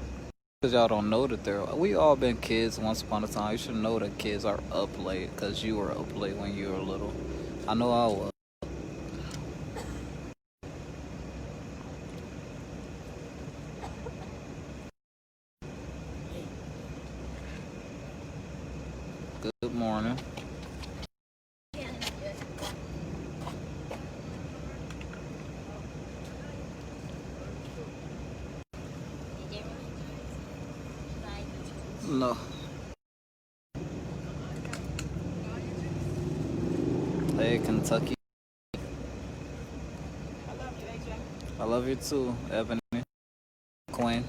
because y'all don't know that we all been kids once upon a time. You should know that kids are up late because you were up late when you were little. I know I was. Good morning. No. Hey, Kentucky. I love you too, Ebony. Queen.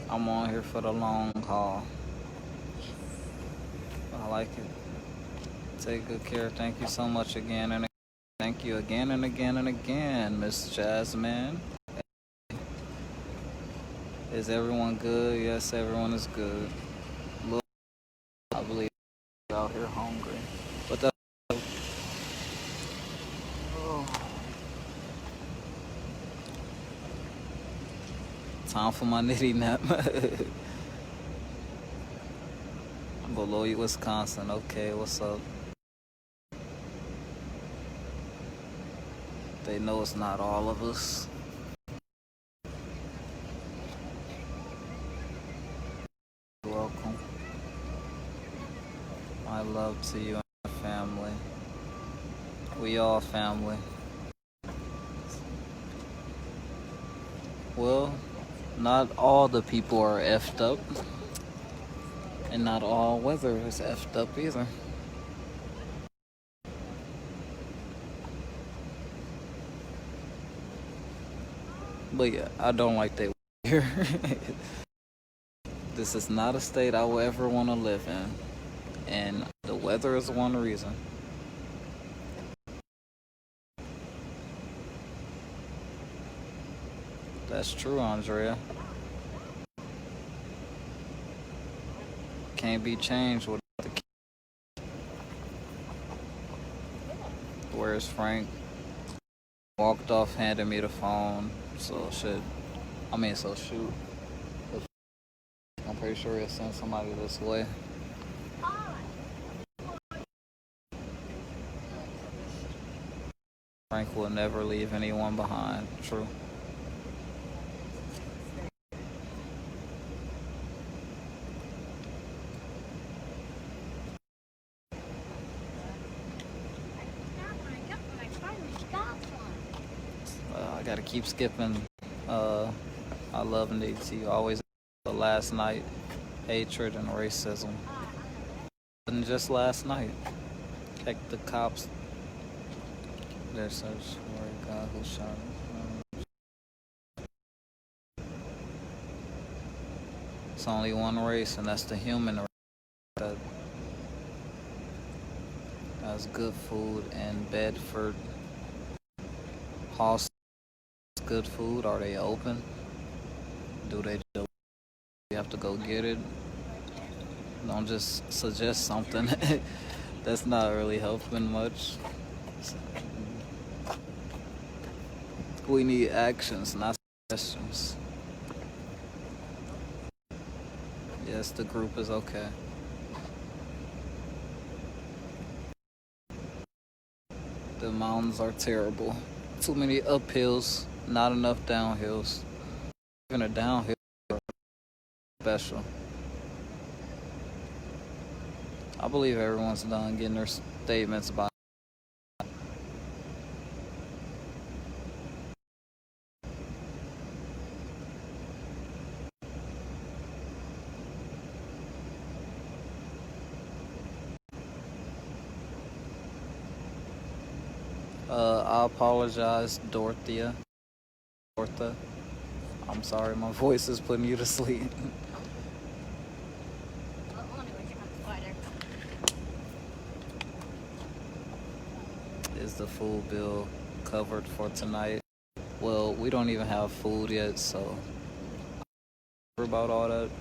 I'm on here for the long haul. I like it. Take good care. Thank you so much again and again. Thank you again and again and again, Miss Jasmine. Is everyone good? Yes, everyone is good. Look, I believe you're out here hungry. But that's time for my nitty nap. Below Wisconsin. Okay, what's up? They know it's not all of us. You're welcome. My love to you and your family. We all family. Well, not all the people are effed up. And not all weather is effed up either. But yeah, I don't like that here. This is not a state I will ever want to live in. And the weather is one reason. That's true, Andrea. Can't be changed with the key. Where's Frank? Walked off, handed me the phone. So shoot. I'm pretty sure he'll send somebody this way. Frank will never leave anyone behind. True. I gotta keep skipping. I love and need to you. Always the last night. Hatred and racism. And just last night. Heck, the cops. Their search for a guy who shot him. It's only one race, and that's the human race. That has good food in Bedford. Hostel. Good food. Are they open? Do you have to go get it? Don't just suggest something that's not really helping much. We need actions, not suggestions. Yes, the group is okay. The mountains are terrible. Too many uphills, not enough downhills. Even a downhill special. I believe everyone's done getting their statements about I apologize, Dorthia. I'm sorry, my voice is putting you to sleep. Is the food bill covered for tonight? Well, we don't even have food yet, so about all that.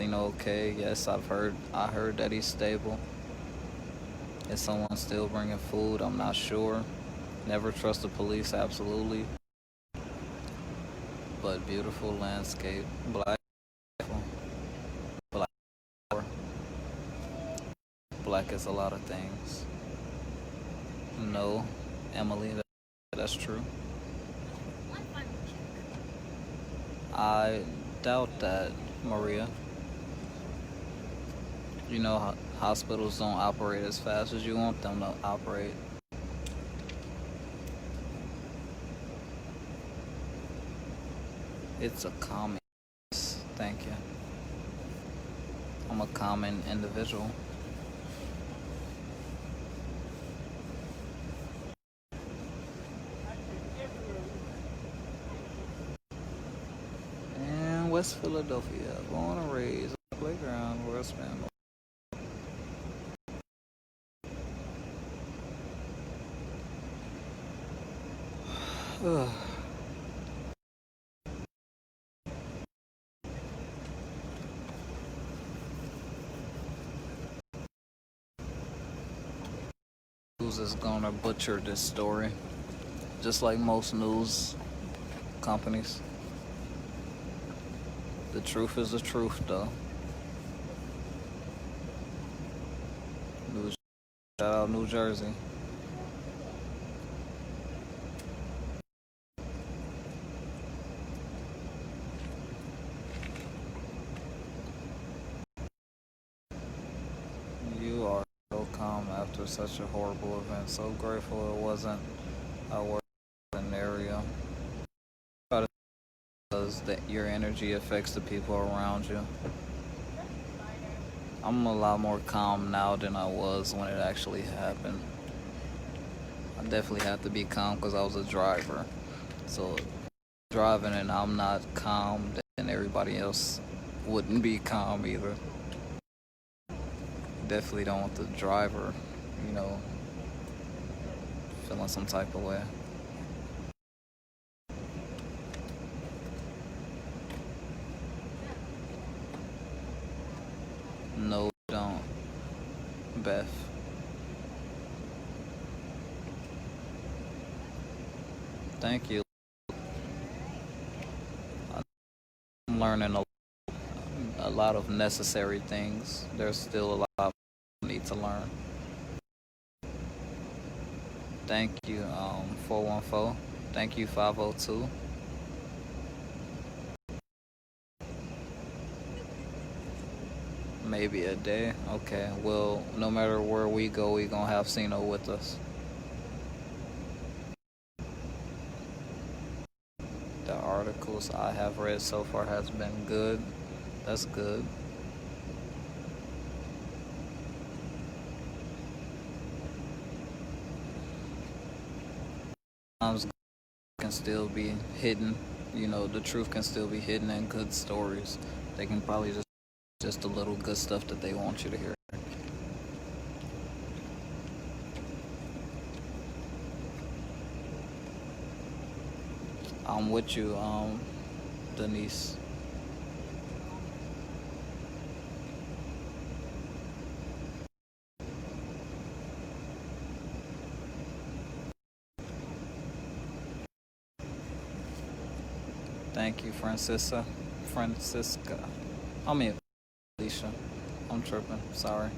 Okay, yes, I heard that he's stable. Is someone still bringing food? I'm not sure. Never trust the police, absolutely. But beautiful landscape. Black is a lot of things. No, Emily, that's true. I doubt that, Maria. You know, hospitals don't operate as fast as you want them to operate. It's a common. Thank you. I'm a common individual. And West Philadelphia, born and raised, playground where I spend most. News is gonna butcher this story, just like most news companies. The truth is the truth, though. Shout out New Jersey. You are so calm after such a horrible event. So grateful it wasn't a worst scenario. Because that your energy affects the people around you. I'm a lot more calm now than I was when it actually happened. I definitely have to be calm because I was a driver. So driving and I'm not calm, then everybody else wouldn't be calm either. Definitely don't want the driver, feeling some type of way. No, don't. Beth. Thank you. I'm learning a lot of necessary things. There's still a lot I need to learn. Thank you, 414. Thank you, 502. Maybe a day. Okay. Well, no matter where we go, we gonna have Sino with us. The articles I have read so far has been good. That's good. Sometimes can still be hidden. The truth can still be hidden in good stories. They can probably just a little good stuff that they want you to hear. I'm with you, Denise. Thank you, Francisca. I mean, Alicia. I'm tripping. Sorry.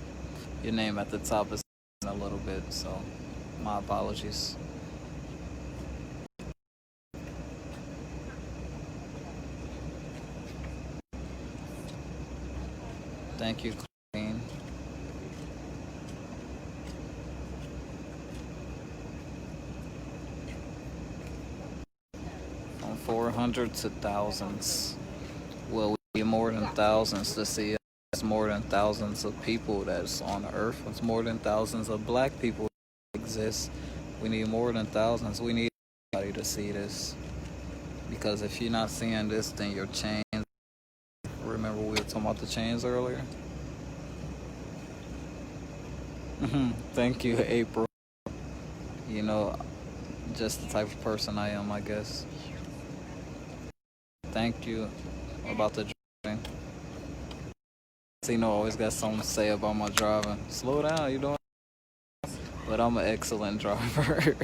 Your name at the top is a little bit, so my apologies. Thank you, Queen. From 400 to thousands. Well, we need more than thousands to see it. It's more than thousands of people that's on the earth. It's more than thousands of black people that exist. We need more than thousands. We need everybody to see this. Because if you're not seeing this, then your chains. Remember we were talking about the chains earlier? Thank you, April. Just the type of person I am, I guess. Thank you about the driving. Tino always got something to say about my driving. Slow down, you doing? But I'm an excellent driver.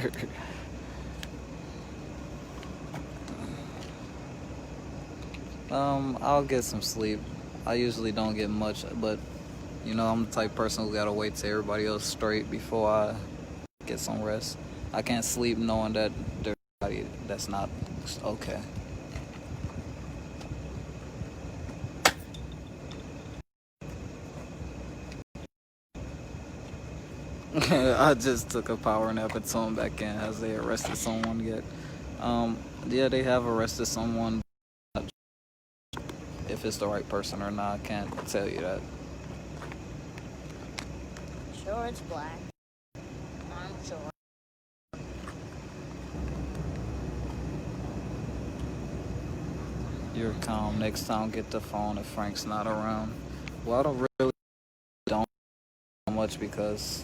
I'll get some sleep. I usually don't get much, but I'm the type of person who gotta wait till everybody else straight before I get some rest. I can't sleep knowing that there's somebody that's not okay. I just took a power nap and turned back in. Has they arrested someone yet? Yeah, they have arrested someone. if it's the right person or not. I can't tell you that. Sure, it's black. I'm sure. You're calm. Next time, get the phone if Frank's not around. Well, I don't really don't much because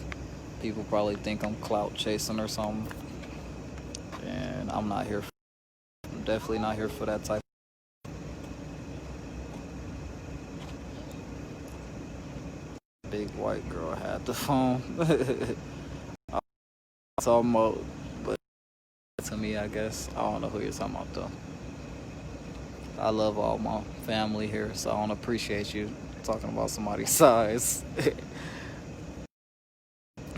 people probably think I'm clout chasing or something, and I'm not here. I'm definitely not here for that type. Big white girl had the phone. I'm talking about, but to me, I guess I don't know who you're talking about though. I love all my family here, so I don't appreciate you talking about somebody's size.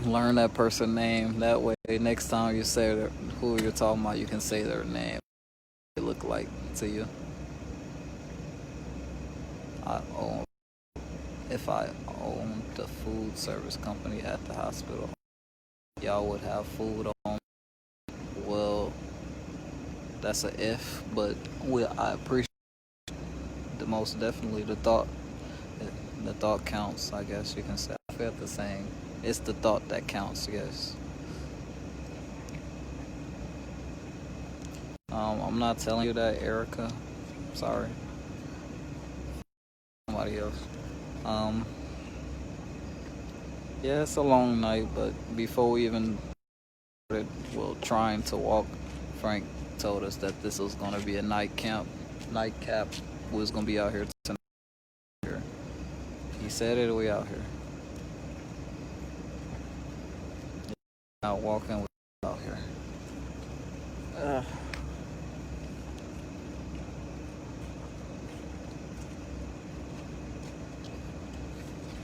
Learn that person's name. That way, next time you say who you're talking about, you can say their name. What they look like to you. If I owned the food service company at the hospital, y'all would have food on. Well, that's a if, but I appreciate the most definitely the thought. The thought counts, I guess you can say. I forget the saying. It's the thought that counts, yes. I'm not telling you that, Erica. Sorry. Somebody else. Yeah, it's a long night, but before we even started, trying to walk, Frank told us that this was going to be a nightcap. We was going to be out here tonight. He said it, we out here. Out walking, we out here.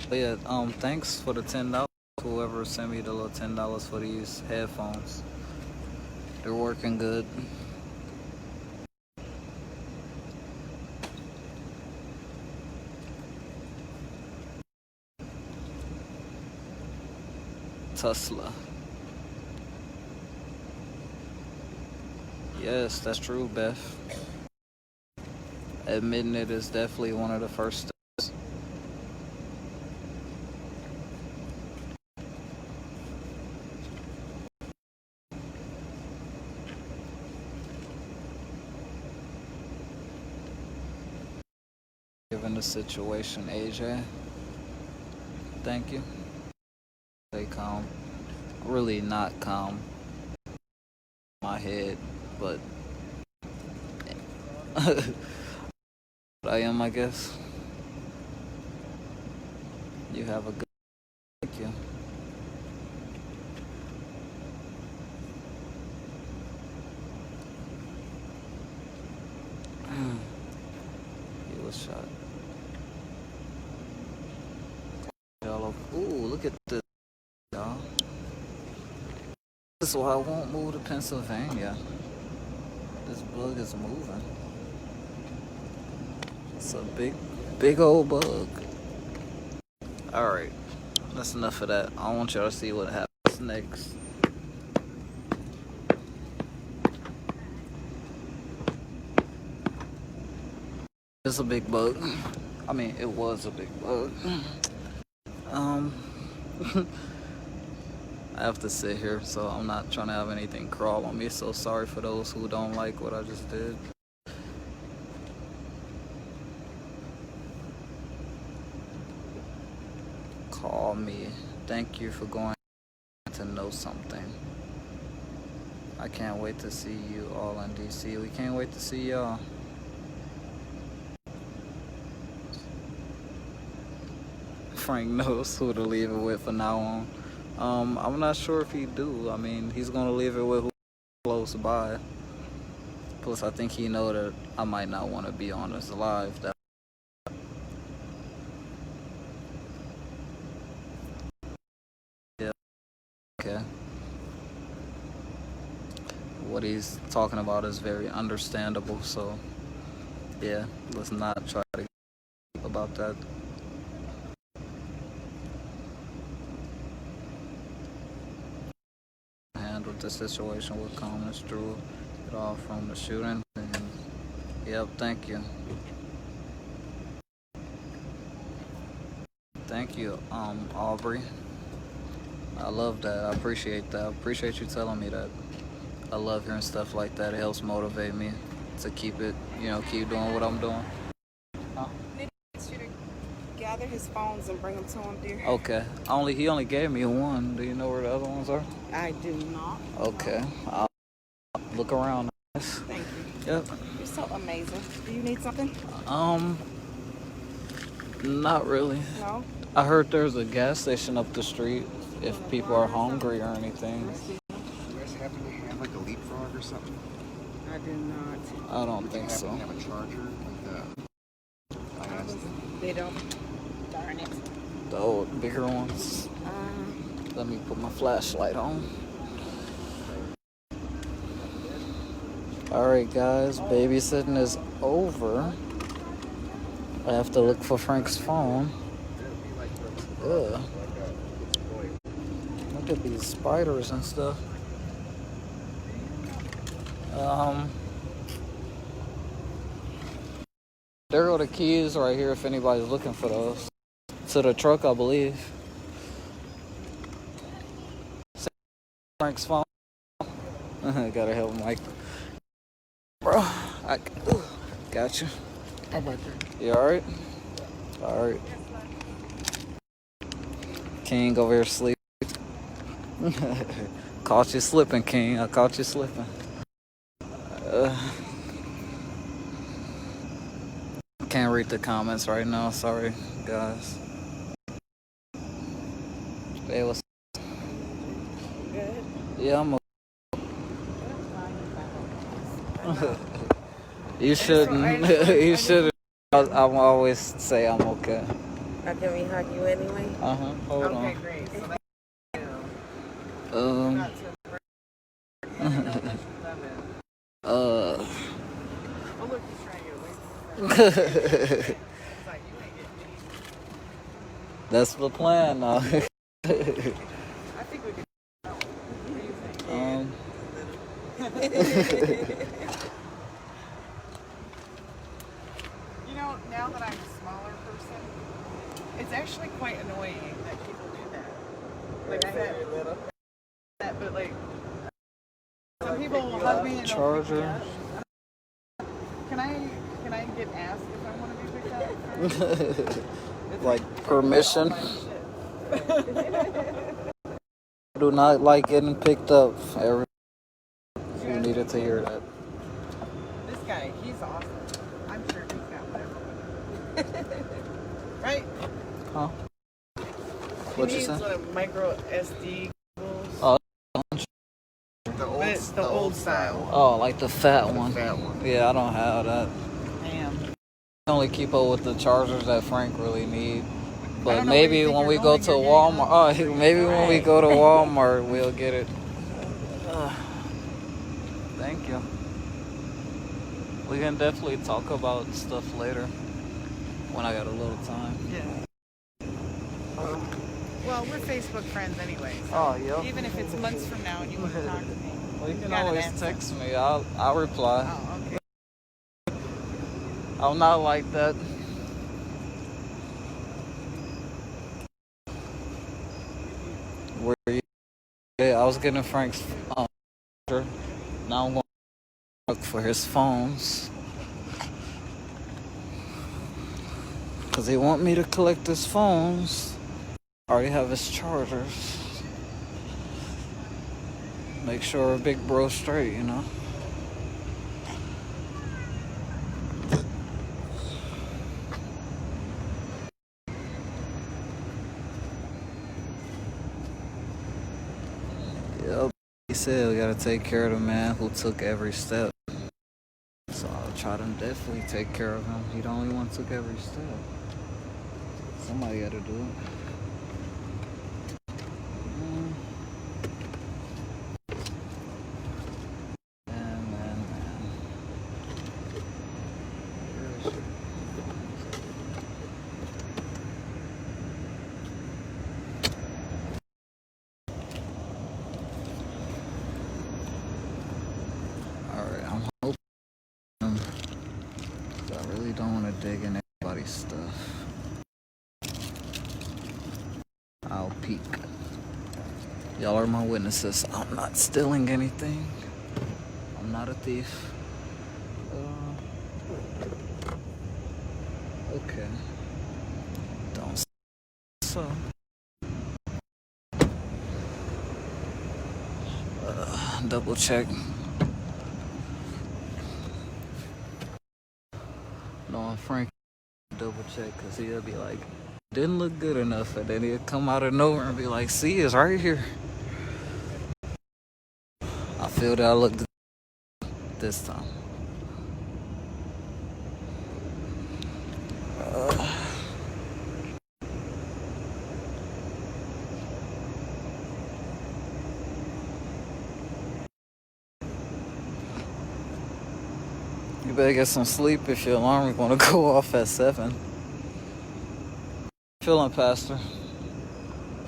But yeah, thanks for the $10. Whoever sent me the little $10 for these headphones. They're working good. Tesla. Yes, that's true, Beth. Admitting it is definitely one of the first steps. Given the situation, AJ. Thank you. Stay calm. Really not calm. My head, but I am, I guess. You have a good. Thank you. He was shot. Ooh, look at this, y'all. This is why I won't move to Pennsylvania. This bug is moving. It's a big old bug. Alright, that's enough of that. I want y'all to see what happens next. It's a big bug. I mean, it was a big bug. I have to sit here, so I'm not trying to have anything crawl on me. So sorry for those who don't like what I just did. Call me. Thank you for going to know something. I can't wait to see you all in DC. We can't wait to see y'all. Frank knows who to leave it with from now on. I'm not sure if he do. I mean, he's gonna leave it with who's close by. Plus, I think he know that I might not want to be on this live. Yeah. Okay. What he's talking about is very understandable. So, yeah, let's not try to about that. Handled the situation with calmness, drew it off from the shooting. And, yep, thank you. Thank you, Aubrey. I love that. I appreciate that. I appreciate you telling me that. I love hearing stuff like that. It helps motivate me to keep it, keep doing what I'm doing. Nick needs you to gather his phones and bring them to him, dear. Okay. He only gave me one. Do you know where the other ones are? I do not. Okay. I'll look around. Thank you. Yep. You're so amazing. Do you need something? Not really. No? I heard there's a gas station up the street if people are hungry or anything. You guys happen to have like a leapfrog or something? I do not. I don't Would you think happen so. to have a charger like They don't. Darn it. The old, bigger ones. Let me put my flashlight on. Alright guys, babysitting is over. I have to look for Frank's phone. Ugh. Look at these spiders and stuff. There go the keys right here if anybody's looking for those. To the truck, I believe. Frank's phone. Gotta help Mike. Bro, got you. How about that? You alright? Alright. King over here sleeping. Caught you slipping, King. I caught you slipping. Can't read the comments right now. Sorry, guys. Hey, what's Good. Yeah, I'm You shouldn't. You shouldn't. I'm always say I'm okay. Can we hug you anyway? Hold on. Okay, great. That's the plan now. I think we You know, now that I'm a smaller person, it's actually quite annoying that people do that. Like I said, but like some people will hug me and they'll pick me Charger. up. Can I get asked if I want to be picked up? Like permission. Do not like getting picked up. You needed to hear that. This guy, he's awesome. I'm sure he's got whatever. Right? Huh? What you say? One of micro SD cables. Oh, But it's the old style. oh, like the fat one. That one. Yeah, I don't have that. Damn. I only keep up with the chargers that Frank really need. I But don't know where maybe you think when you're we go going, to you're getting Walmart, maybe when we go to Walmart, we'll get it. Thank you. We can definitely talk about stuff later when I got a little time. Yeah. Well, we're Facebook friends anyway. So Oh, yeah. even if it's months from now and you want to talk to me, Well, you can got an always answer. text me. I'll reply. Oh, okay. I'm not like that. Where you? Yeah, I was getting Frank's phone. Now I'm going to look for his phones. Because they want me to collect his phones. I already have his chargers. Make sure big bro's straight, you know. Yep. He said we gotta take care of the man who took every step. So I'll try to definitely take care of him. He the only one who took every step. Somebody gotta do it. Man. Where is she? Alright, I'm hoping. I really don't want to dig in anybody's stuff. Y'all are my witnesses. I'm not stealing anything. I'm not a thief. Okay. Don't say so. Double check. No, Frank, double check, because he'll be like, didn't look good enough, and then he'll come out of nowhere and be like, see, it's right here. I feel that I looked this time. You better get some sleep if your alarm is going to go off at 7. Feeling, Pastor?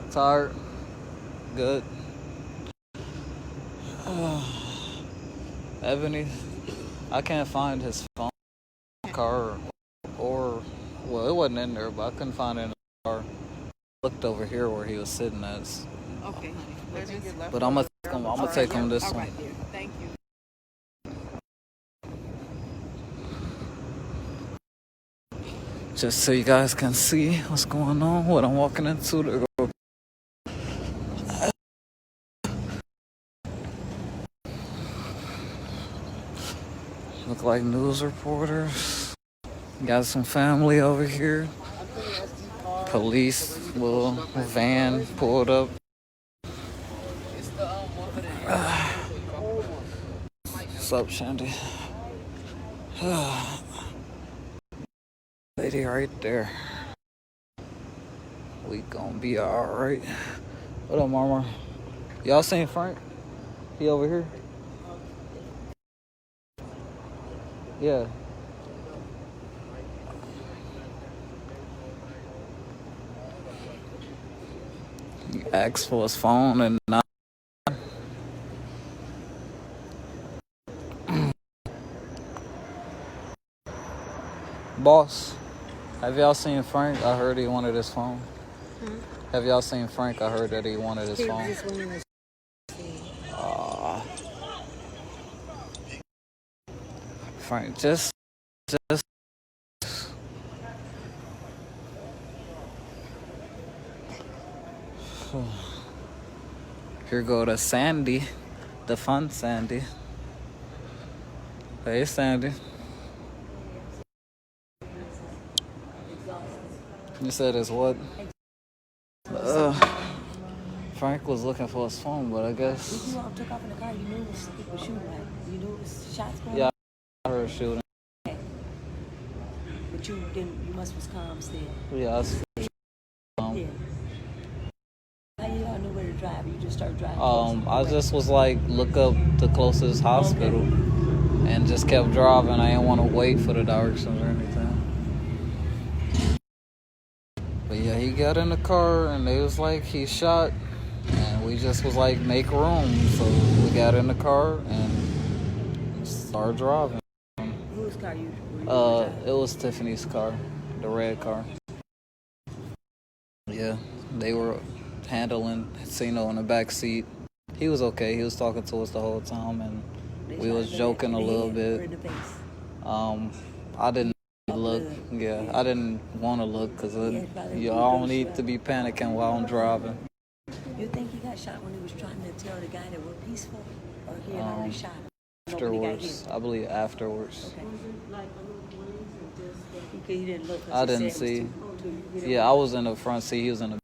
Tired? Good? Ebony, I can't find his phone, car, or well, it wasn't in there, but I couldn't find it in the car. Looked over here where he was sitting at. Okay, honey. But I'm gonna take him this All one. right, dear. Thank you. Just so you guys can see what's going on, what I'm walking into. To go. Look like news reporters. Got some family over here. Police little van pulled up. What's up, Shandy? Lady right there. We gonna be alright. What up, Mama? Y'all seen Frank? He over here? Yeah. He asked for his phone and not. Boss, have y'all seen Frank? I heard he wanted his phone. Have y'all seen Frank? I heard that he wanted his phone. Frank, just. Here go to Sandy, the fun Sandy. Hey, Sandy. You said it's what? Frank was looking for his phone, but I guess. You all took off in the car. You knew it was shooting, right? You knew it was shots going. Yeah, I heard shooting. Okay. But you didn't. You must was calm still. Yeah, I was. Yeah. How you all knew where to drive? You just started driving. I just was like, look up the closest hospital, and just kept driving. I didn't want to wait for the directions or anything. But yeah, he got in the car, and they was like, he shot, and we just was like, make room. So we got in the car and started driving. Whose car you? It was Tiffany's car, the red car. Yeah, they were handling Cino in the back seat. He was okay. He was talking to us the whole time, and we was joking a little bit. I didn't look. Yeah, I didn't want to look because I don't need to be panicking while I'm driving. You think he got shot when he was trying to tell the guy that we're peaceful, or he had already shot him? Afterwards, I believe afterwards. Okay. He didn't look. I didn't see. Yeah, I was in the front seat. He was in the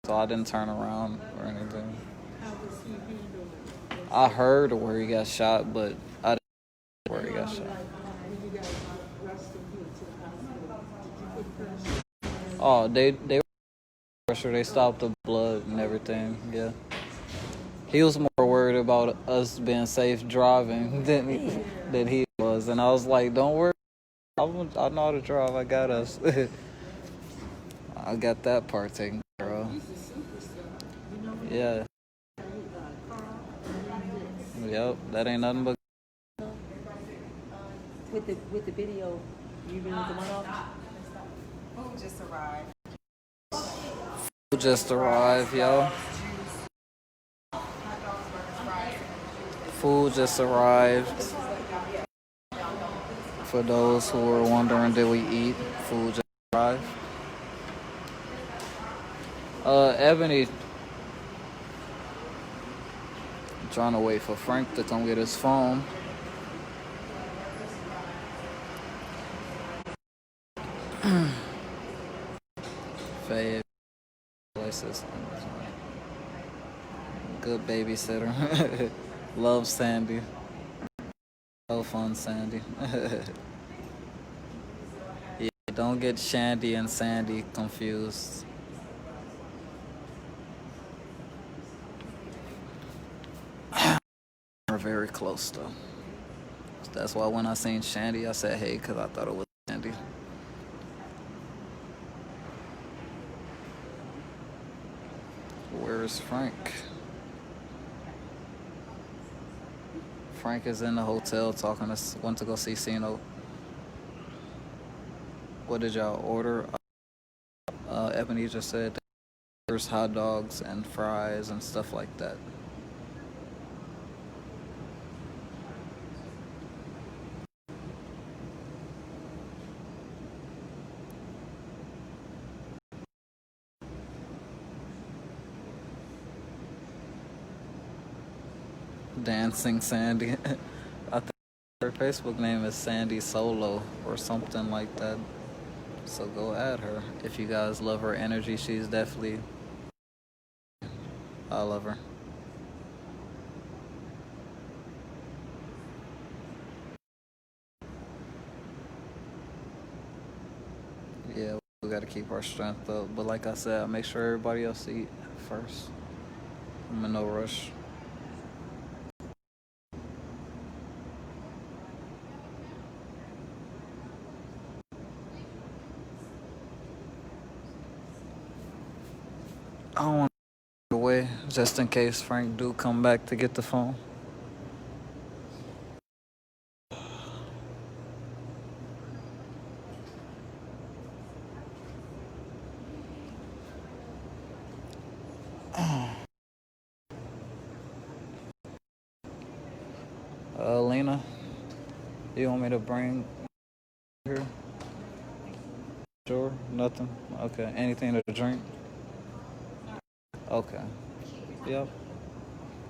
so I didn't turn around or anything. I heard where he got shot, but I didn't know where he got shot. Oh, they were pressure. They stopped the blood and everything. Yeah. He was more worried about us being safe driving than he was, and I was like, "Don't worry, I know how to drive. I got us. I got that part taken care of." Yeah. Yep, that ain't nothing but. With the video, you been with the one off? Who just arrived? Just arrived, yo. Food just arrived. For those who were wondering, did we eat? Food just arrived. Ebony, trying to wait for Frank to come get his phone. Favorite places. Good babysitter. Love Sandy. So fun, Sandy. Yeah, don't get Shandy and Sandy confused. We're very close though. That's why when I seen Shandy, I said hey, because I thought it was Sandy. Where's Frank? Frank is in the hotel talking to, went to go see Sino. What did y'all order? Ebony just said there's hot dogs and fries and stuff like that. Dancing Sandy. I think her Facebook name is Sandy Solo or something like that. So go add her. If you guys love her energy, she's definitely... I love her. Yeah, we gotta keep our strength up. But like I said, I make sure everybody else eat first. I'm in no rush. I don't want to get away just in case Frank do come back to get the phone. Lena, you want me to bring here? Sure, nothing. Okay, anything to drink? Okay. Yep.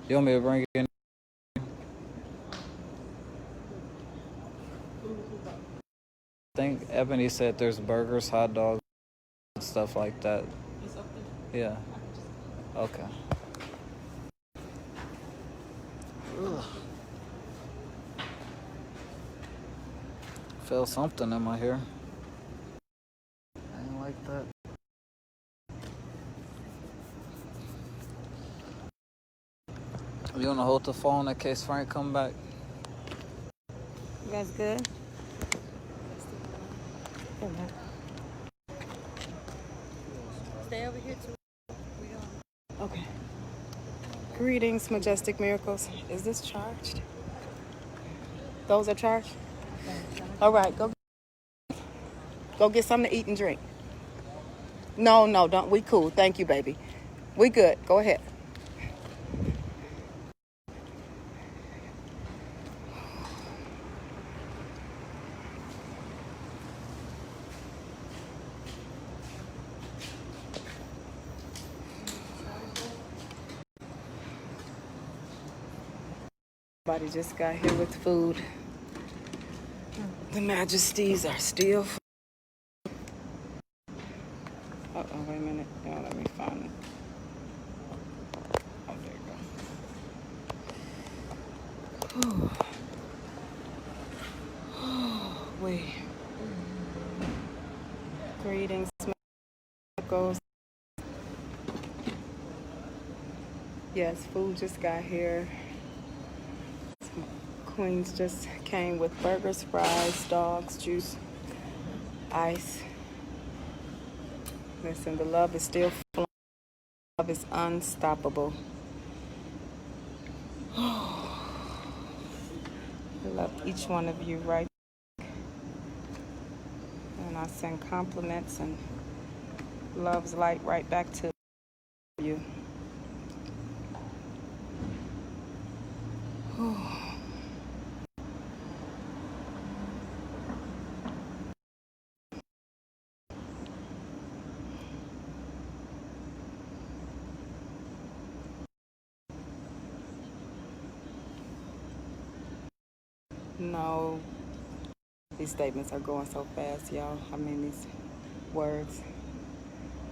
You want me to bring it in? I think Ebony said there's burgers, hot dogs, and stuff like that. Yeah. Okay. Ugh. Feel something in my hair. I ain't like that. You wanna hold the phone in case Frank come back? You guys good? Stay over here too. Okay. Greetings, Majestic Miracles. Is this charged? Those are charged? All right, go get something to eat and drink. No, don't. We cool. Thank you, baby. We good. Go ahead. Everybody just got here with food. The Majesties are still. Oh, wait a minute. Oh, let me find it. Oh, there you go. Wait. Greetings, miracles. Yes, food just got here. Queens just came with burgers, fries, dogs, juice, ice. Listen, the love is still flowing. Love is unstoppable. I love each one of you right. And I send compliments and love's light right back to you. No, these statements are going so fast, y'all. I mean, these words.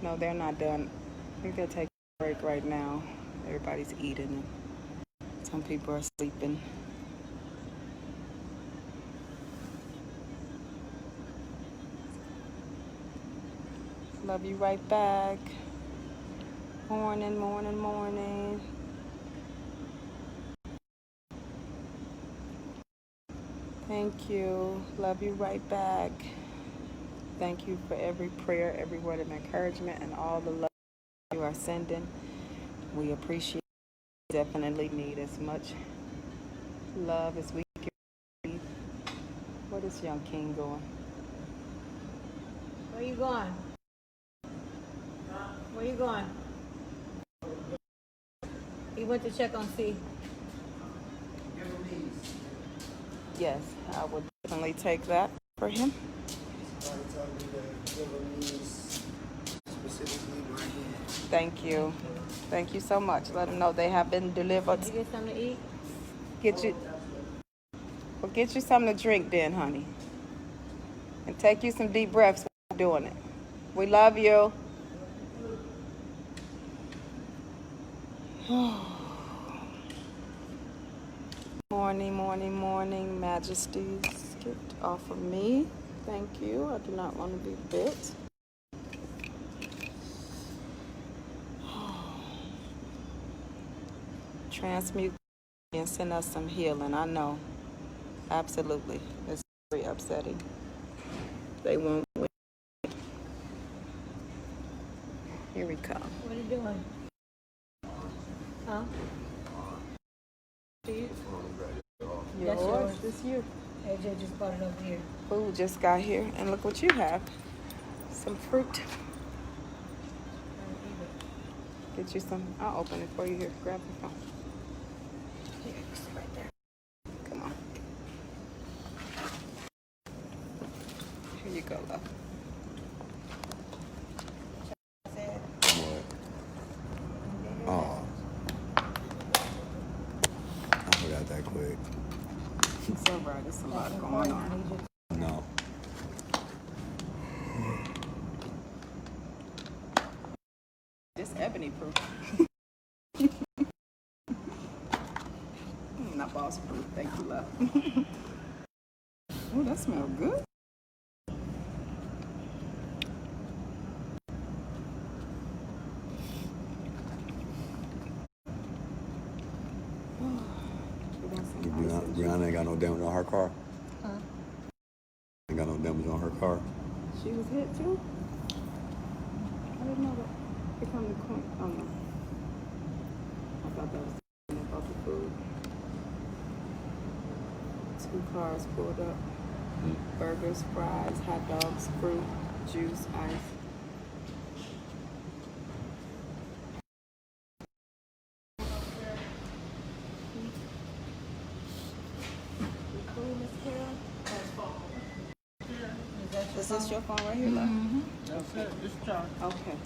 No, they're not done. I think they're taking a break right now. Everybody's eating and some people are sleeping. Love you right back. Morning, morning, morning. Thank you. Love you right back. Thank you for every prayer, every word of encouragement, and all the love you are sending. We appreciate it. Definitely need as much love as we can receive. Where is young King going? Where you going? Where you going? He went to check on C. Yes, I would definitely take that for him. Thank you. Thank you so much. Let them know they have been delivered. Did you get something to eat? Get you something to drink then, honey. And take you some deep breaths while you're doing it. We love you. Morning, morning, morning, majesties. Get off of me. Thank you. I do not want to be bit. Transmute and send us some healing. I know. Absolutely. It's very upsetting. They won't win. Here we come. What are you doing? Huh? That's yours. This you. AJ just brought it over here. Food just got here, and look what you have. Some fruit. Get you some. I'll open it for you here. Grab the phone. Here, it's right there. Come on. Here you go, love. What? Oh. I forgot that quick. It's all right. There's a lot going on. No. This ebony proof. Not boss proof. Thank you, love. Oh, that smells good. Brianna ain't got no damage on her car. Huh? Ain't got no damage on her car. She was hit too? I didn't know that. Here come the coin. Oh no. I thought that was about the food. 2 cars pulled up. Burgers, fries, hot dogs, fruit, juice, ice. Is this your phone right here, love? Mm-hmm. That's it. It's charged. Okay.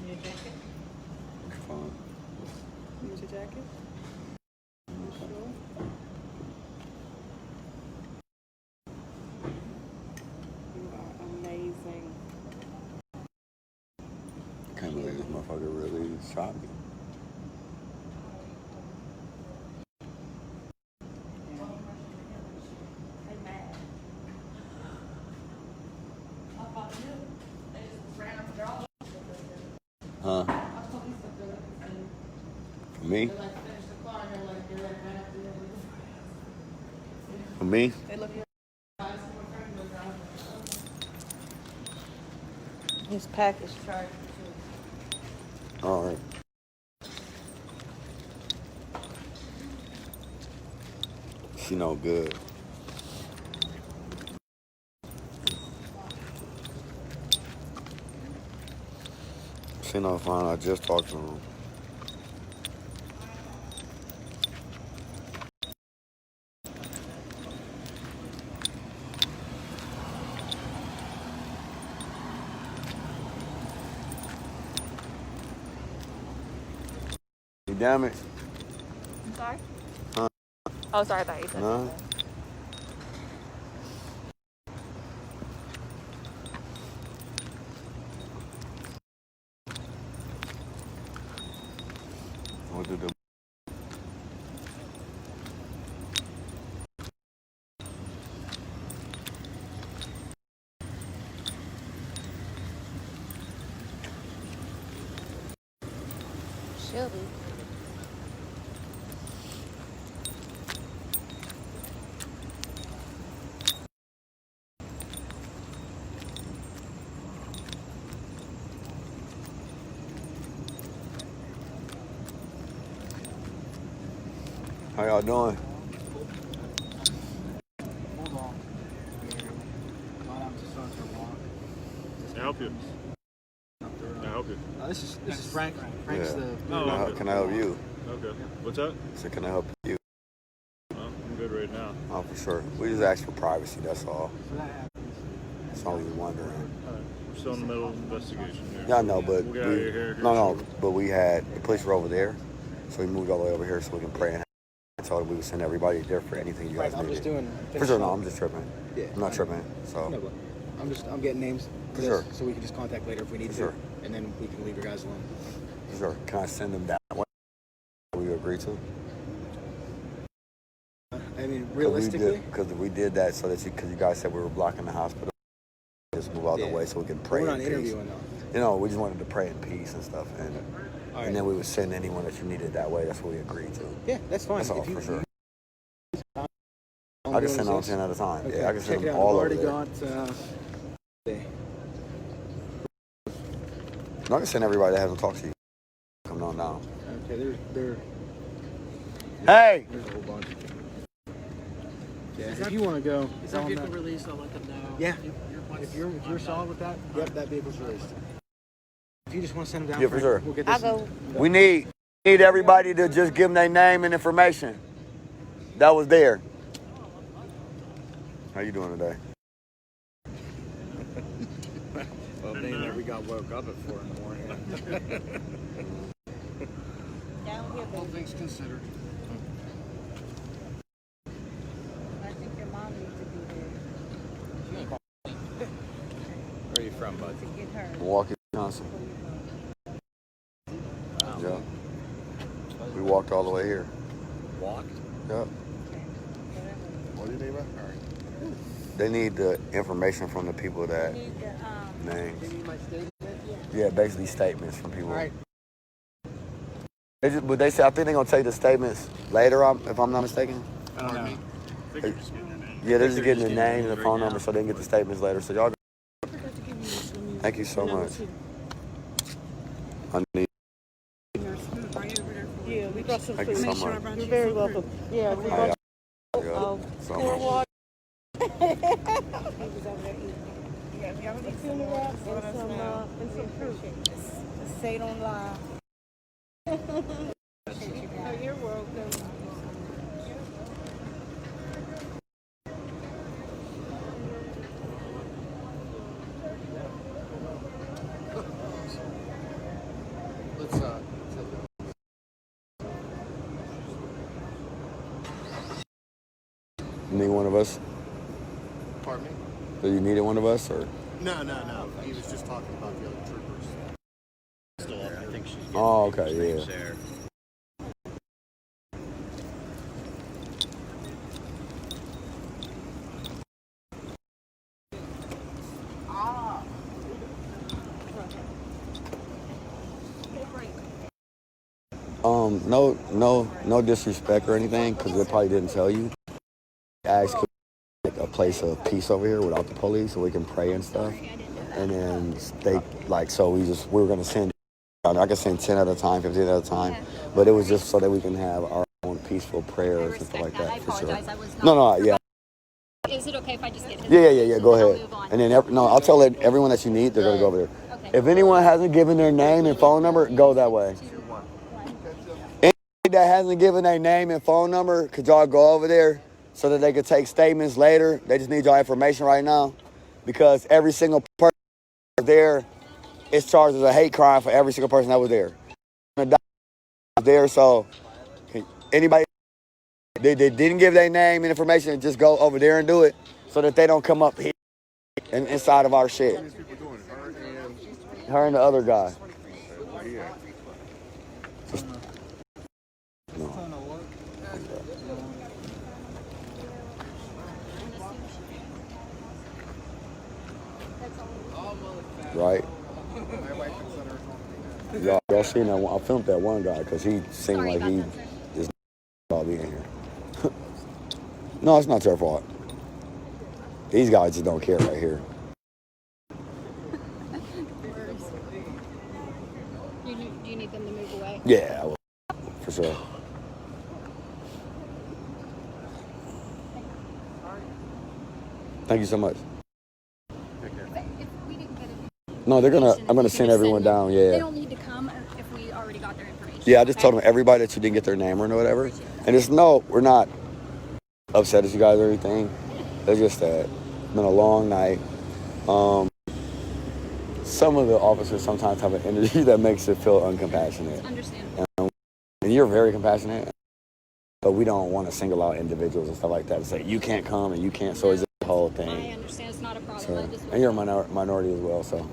Your jacket? Phone. Use your jacket. You are amazing. I can't believe this motherfucker really shot me. Huh? For me? For me? His package charged. All right. She no good. She no fine. I just talked to him. damage? I'm sorry? Huh? Oh, sorry, I thought you said No. What did the Shelby. How y'all doing? Hold on. Not out to start the walk. Can I help you? Can I help you? This is Frank. Frank's Yeah. the. Can I help you? Okay. What's that? So can I help you? I'm good right now. Oh, for sure. We just ask for privacy. That's all. So that happens. That's all we were wondering. All right. We're still in the middle of investigation here. Yeah, I know, but We'll get out of here. no, but we had the police were over there, so we moved all the way over here so we can pray and told them we would send everybody there for anything you guys I'm needed. just doing. For sure, no, I'm just tripping. Yeah. I'm not tripping. So No, but I'm getting names. For sure. So we can just contact later if we need to. Sure. And then we can leave your guys alone. for sure. Can I send them that way? Will you agree to? I mean, realistically. Because we did that so that because you guys said we were blocking the hospital. Just move out of the way so we can pray We're in not peace. interviewing though. You know, we just wanted to pray in peace and stuff, and All and then we would send anyone that you needed that way. That's what we agreed to. Yeah, that's fine. That's all If you- for sure. I'm I can doing send them this. 10 at a time. Okay, Yeah, I can check send it them out. all I've over already there. got. I can send everybody that hasn't talked to you. Come on down. Okay, Hey! There's a whole bunch. Yeah, if you want to go. Is that vehicle released? I'll let them know. Yeah. If you're solid with that, yep, that vehicle's released. If you just want to send them down, Yeah, for sure. We'll get this. We need everybody to just give them their name and information. That was there. How you doing today? Well, being that we got woke up at 4 in the morning. All things considered. I think your mom needs to be there Where are you from, bud? to get her. Milwaukee, Wisconsin. Yeah. We walked all the way here. Walked? Yep. What do you think about? All right. They need the information from the people that Need the names. You need my statement? Yeah, basically statements from people. All right. But they say I think they're gonna take the statements later. If I'm not mistaken. I don't know. I think you're just getting your name. Yeah, they're just getting the name and the right phone now. number so they can get the statements later. So y'all. Thank you so much. I need. Yeah, we got some Thank you so much. You're very welcome. Yeah, we Hi, got y'all. So cool much. water. He was over there eating. Tuna wraps and some fruit. Say it on live. You're welcome. Let's You need one of us? Pardon me? So you needed one of us, or? No. He was just talking about the other troopers. Still up there. I think she's getting Oh, okay, yeah. there. No disrespect or anything, because they probably didn't tell you. Ask like a place of peace over here without the police, so we can pray and stuff. And then they so we were gonna send. I could send 10 at a time, 15 at a time, but it was just so that we can have our own peaceful prayers and stuff like that. For sure. No, yeah. Is it okay if I just get his Yeah. Go ahead. And then I'll tell everyone that you need. They're gonna go over there. Okay. If anyone hasn't given their name and phone number, go that way. Anybody that hasn't given their name and phone number, could y'all go over there so that they could take statements later? They just need y'all information right now, because every single person there is charged as a hate crime for every single person that was there. there, so anybody they didn't give their name and information, just go over there and do it so that they don't come up here and inside of our shit. Her and the other guy. No. Right? Y'all seen that one? I filmed that one guy because he seemed like he is all being here. No, it's not their fault. These guys just don't care right here. Do you need them to move away? Yeah, I will, for sure. Thank you so much. No, I'm gonna send everyone down, yeah. They don't need to come if we already got their information. Yeah, I just told them everybody that you didn't get their name or whatever. And it's we're not upset at you guys or anything. It's just that it's been a long night. Some of the officers sometimes have an energy that makes it feel uncompassionate. Understandable. And you're very compassionate, but we don't want to single out individuals and stuff like that and say, you can't come and you can't, so it's just the whole thing. I understand, it's not a problem. So, I just and you're a minority as well, so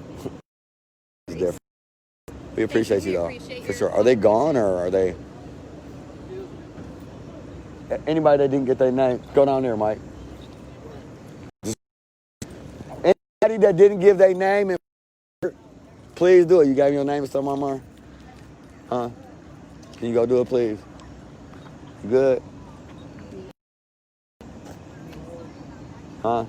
it's different. We appreciate you, though, for sure. Are they gone or are they? Anybody that didn't get their name, go down there, Mike. Anybody that didn't give their name, and please do it. You gave your name and stuff, Mama? Huh? Can you go do it, please? You good? Huh?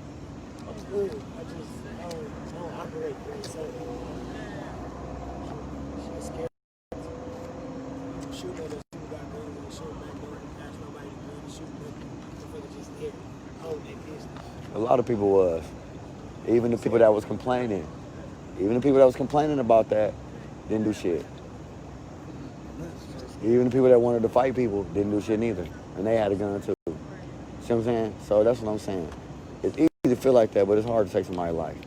A lot of people was. Even the people that was complaining. Even the people that was complaining about that didn't do shit. Even the people that wanted to fight people didn't do shit neither. And they had a gun too. See what I'm saying? So that's what I'm saying. It's easy to feel like that, but it's hard to take somebody's life.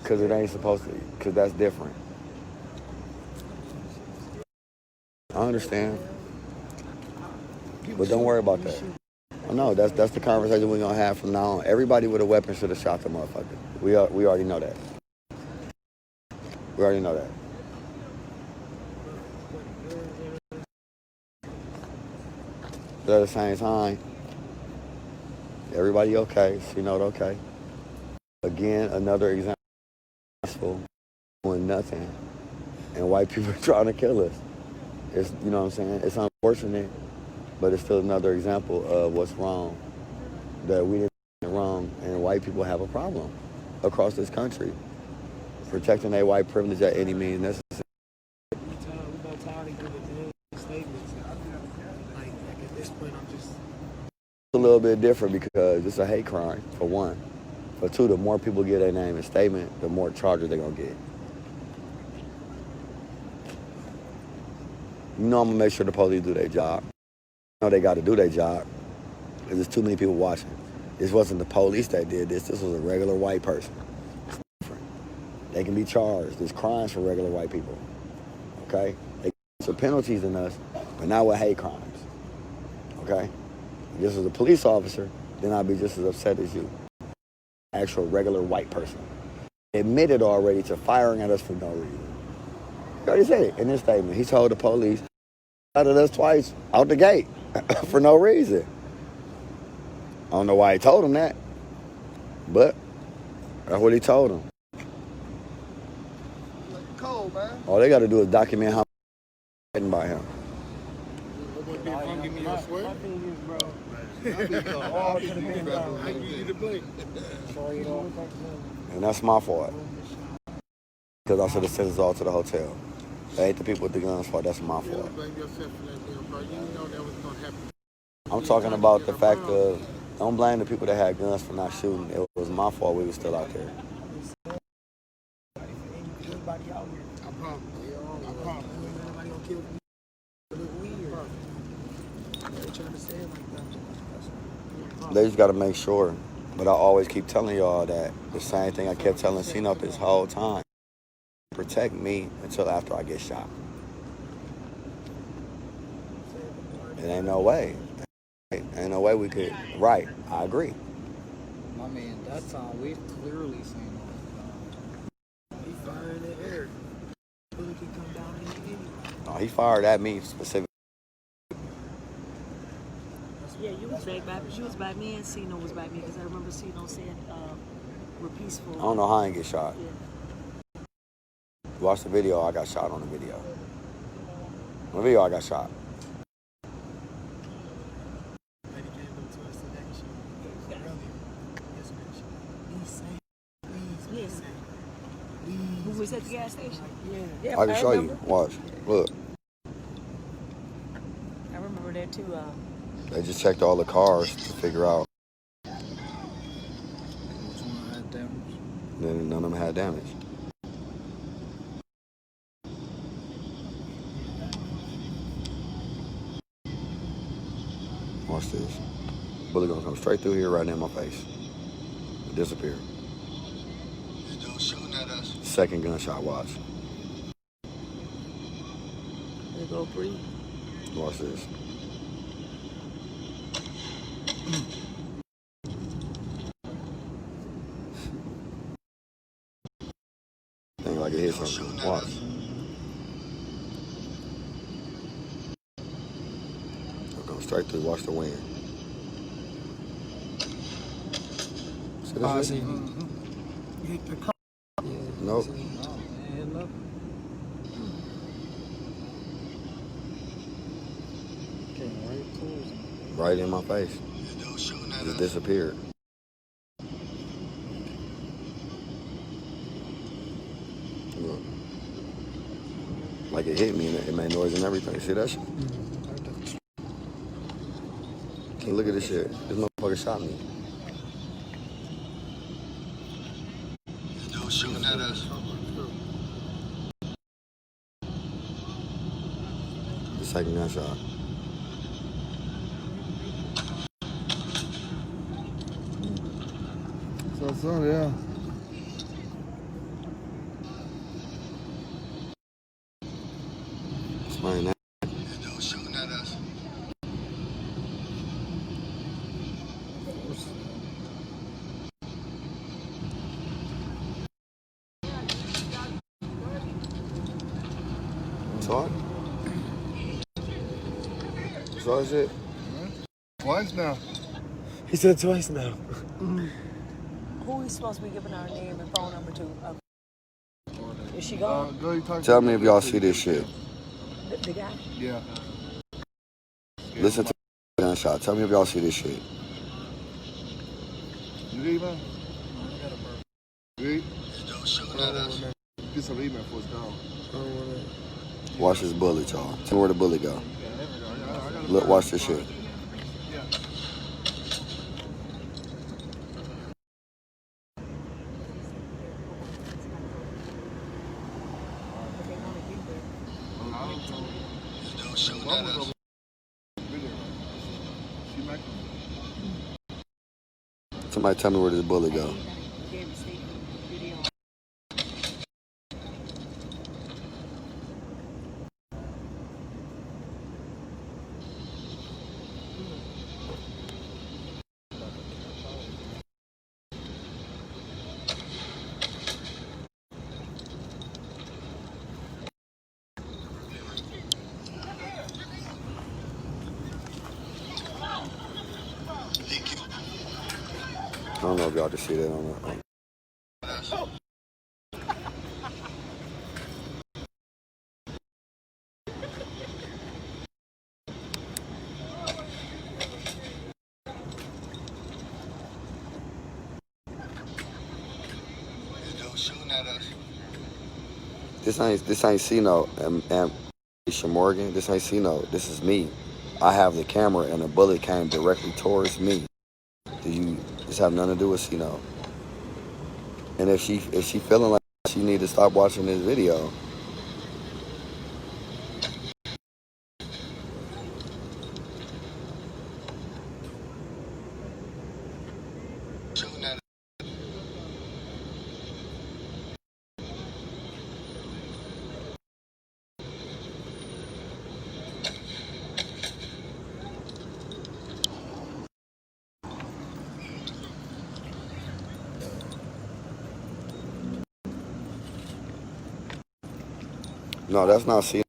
Because it ain't supposed to, because that's different. I understand. But don't worry about that. No, that's the conversation we're going to have from now on. Everybody with a weapon should have shot the motherfucker. We already know that. We already know that. But at the same time, everybody okay. She know it okay. Again, another example doing nothing. And white people are trying to kill us. It's, you know what I'm saying? It's unfortunate, but it's still another example of what's wrong. That we didn't get it wrong, and white people have a problem across this country. Protecting their white privilege at any means necessary. It's a little bit different because it's a hate crime, for one. For two, the more people get their name and statement, the more charges they're going to get. You know I'm going to make sure the police do their job. You know they got to do their job because there's too many people watching. This wasn't the police that did this. This was a regular white person. It's different. They can be charged. There's crimes for regular white people. Okay? They get some penalties than us, but not with hate crimes. Okay? If this was a police officer, then I'd be just as upset as you. Actual regular white person. Admitted already to firing at us for no reason. He already said it in his statement. He told the police, shot at us twice out the gate for no reason. I don't know why he told him that, but that's what he told him. Cold, man. All they got to do is document how threatened by him. And that's my fault. Because I should have sent us all to the hotel. That ain't the people with the guns fault, that's my fault. I'm talking about the fact of, don't blame the people that had guns for not shooting. It was my fault we were still out there. They just got to make sure But I always keep telling y'all that the same thing I kept telling Cino this whole time. Protect me until after I get shot. It ain't no way. Ain't no way we could. Right, I agree. I mean, that time we've clearly seen He fired in the air. Bullet can come down in the anyway. No, he fired at me specifically. Yeah, you was back by, you was by me and Cino was by me because I remember Cino saying, we're peaceful. I don't know how I didn't get shot. Yeah. Watch the video, I got shot on the video. On the video, I got shot. Who was at the gas station? Yeah. I can show you. Watch. Look. I remember that too. They just checked all the cars to figure out. which one had damage. Then none of them had damage. Watch this. Bullet gonna come straight through here right in my face. Disappear. Second gunshot, watch. They go free. Watch this. Think like it hit something. Watch. It'll go straight through. Watch the wind. See this shit? Hit the car. Nope. Right in my face. Just disappeared. Look. Like it hit me and it made noise and everything. See that shit? Hey, look at this shit. This motherfucker shot me. Shooting at us. The second gunshot. So, yeah. Explain that. Shooting at us. Talk? Saw that shit? Twice now. He said twice now. Who is supposed to be giving our name and phone number to? Is she gone? Tell me if y'all see this shit. The guy? Yeah. Listen to the gunshot. Tell me if y'all see this shit. You read, man? Read? Get some email before it's gone. Watch this bullet, y'all. Tell me where the bullet go. Look, watch this shit. Somebody tell me where this bullet go. I don't know if y'all can see that on the. This ain't Cino and Morgan. This ain't Cino. This is me. I have the camera and the bullet came directly towards me. This have nothing to do with Cino. And if she feeling like she need to stop watching this video, No, that's not C.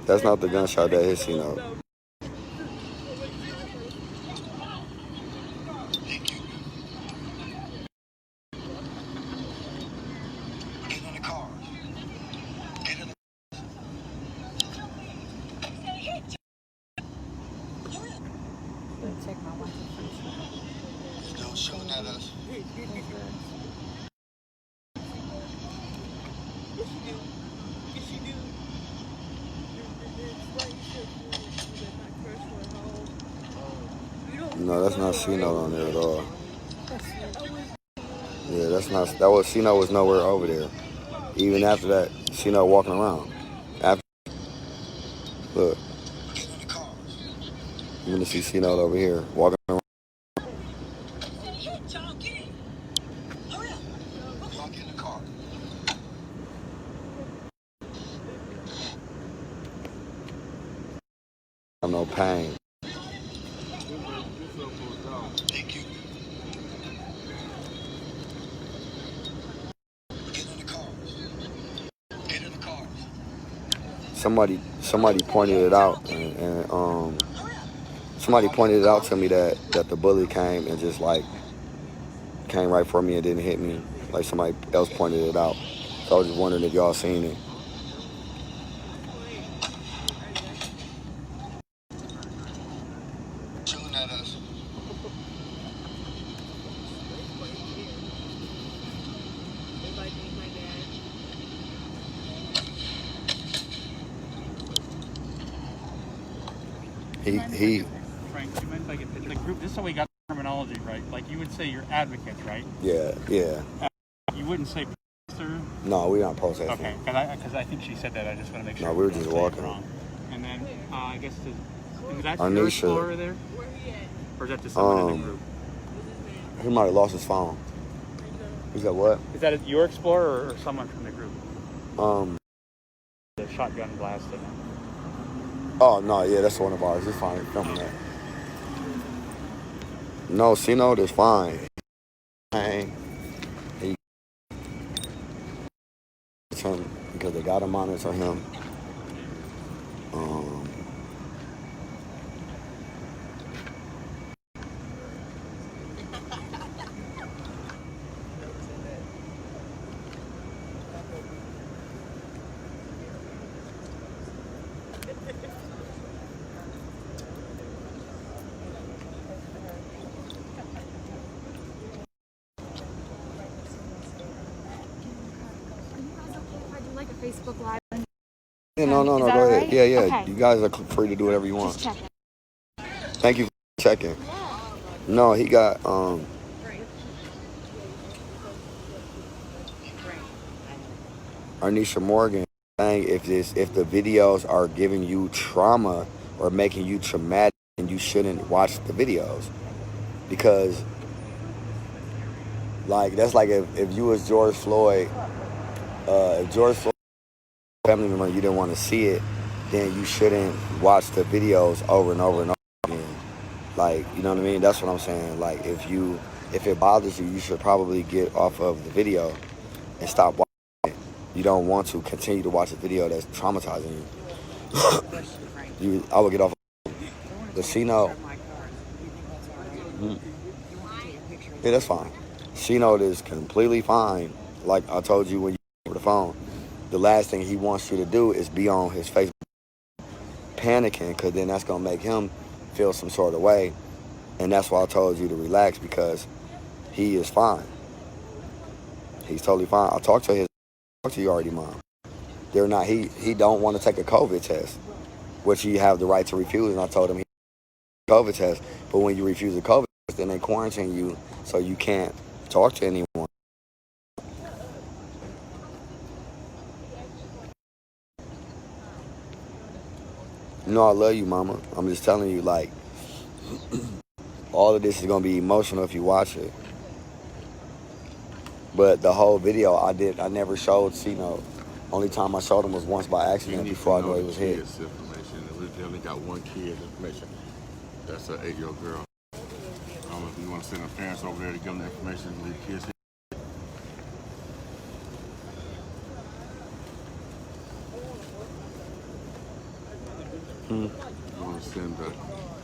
That's not the gunshot that hit C-Note. Check my watch. Still shooting at us. No, that's not C-Note on there at all. Yeah, that's not. That was C-Note was nowhere over there. Even after that, C-Note walking around. After, look, you're gonna see C-Note over here walking around. I'm no pain. Somebody pointed it out, and somebody pointed it out to me that the bully came and just like came right for me and didn't hit me. Like somebody else pointed it out. So I was just wondering if y'all seen it. He Frank, you meant like in the group, just so we got the terminology right. Like you would say you're advocates, right? yeah. You wouldn't say protester. No, we're not protesting. Okay, because I think she said that. I just want to make sure. No, we were don't just say it walking. wrong. And then I guess is that Anisha. your explorer there, or is that just someone in the group? He might have lost his phone. He said what? Is that your explorer or someone from the group? The shotgun blasted. Oh no, yeah, that's one of ours. It's fine. Filming that. No, C-Note is fine. Because they gotta monitor him. Facebook Live. Yeah, no, Is go that ahead. right? Yeah. Okay. You guys are free to do whatever you want. Just checking. Thank you for checking. No, he got Arnisha Morgan saying if the videos are giving you trauma or making you traumatic, then you shouldn't watch the videos. Because like that's like if you was George Floyd, if George Floyd family member, you didn't want to see it, then you shouldn't watch the videos over and over and over again. Like, you know what I mean? That's what I'm saying. Like, if it bothers you, you should probably get off of the video and stop watching it. You don't want to continue to watch a video that's traumatizing you. I would get off the C-Note. Yeah, that's fine. C-Note is completely fine. Like I told you when you were over the phone. The last thing he wants you to do is be on his Facebook panicking, because then that's going to make him feel some sort of way. And that's why I told you to relax, because he is fine. He's totally fine. I talked to you already, Mom. They're not, he don't want to take a COVID test, which you have the right to refuse. And I told him he COVID test, but when you refuse a COVID test, then they quarantine you so you can't talk to anyone. You know I love you, Mama. I'm just telling you, like, all of this is going to be emotional if you watch it. But the whole video, I never showed C-Note. Only time I showed him was once by accident before I knew he was hit. We only got one kid information. That's an 8-year-old girl. I don't know if you want to send her parents over there to give them the information, leave kids here.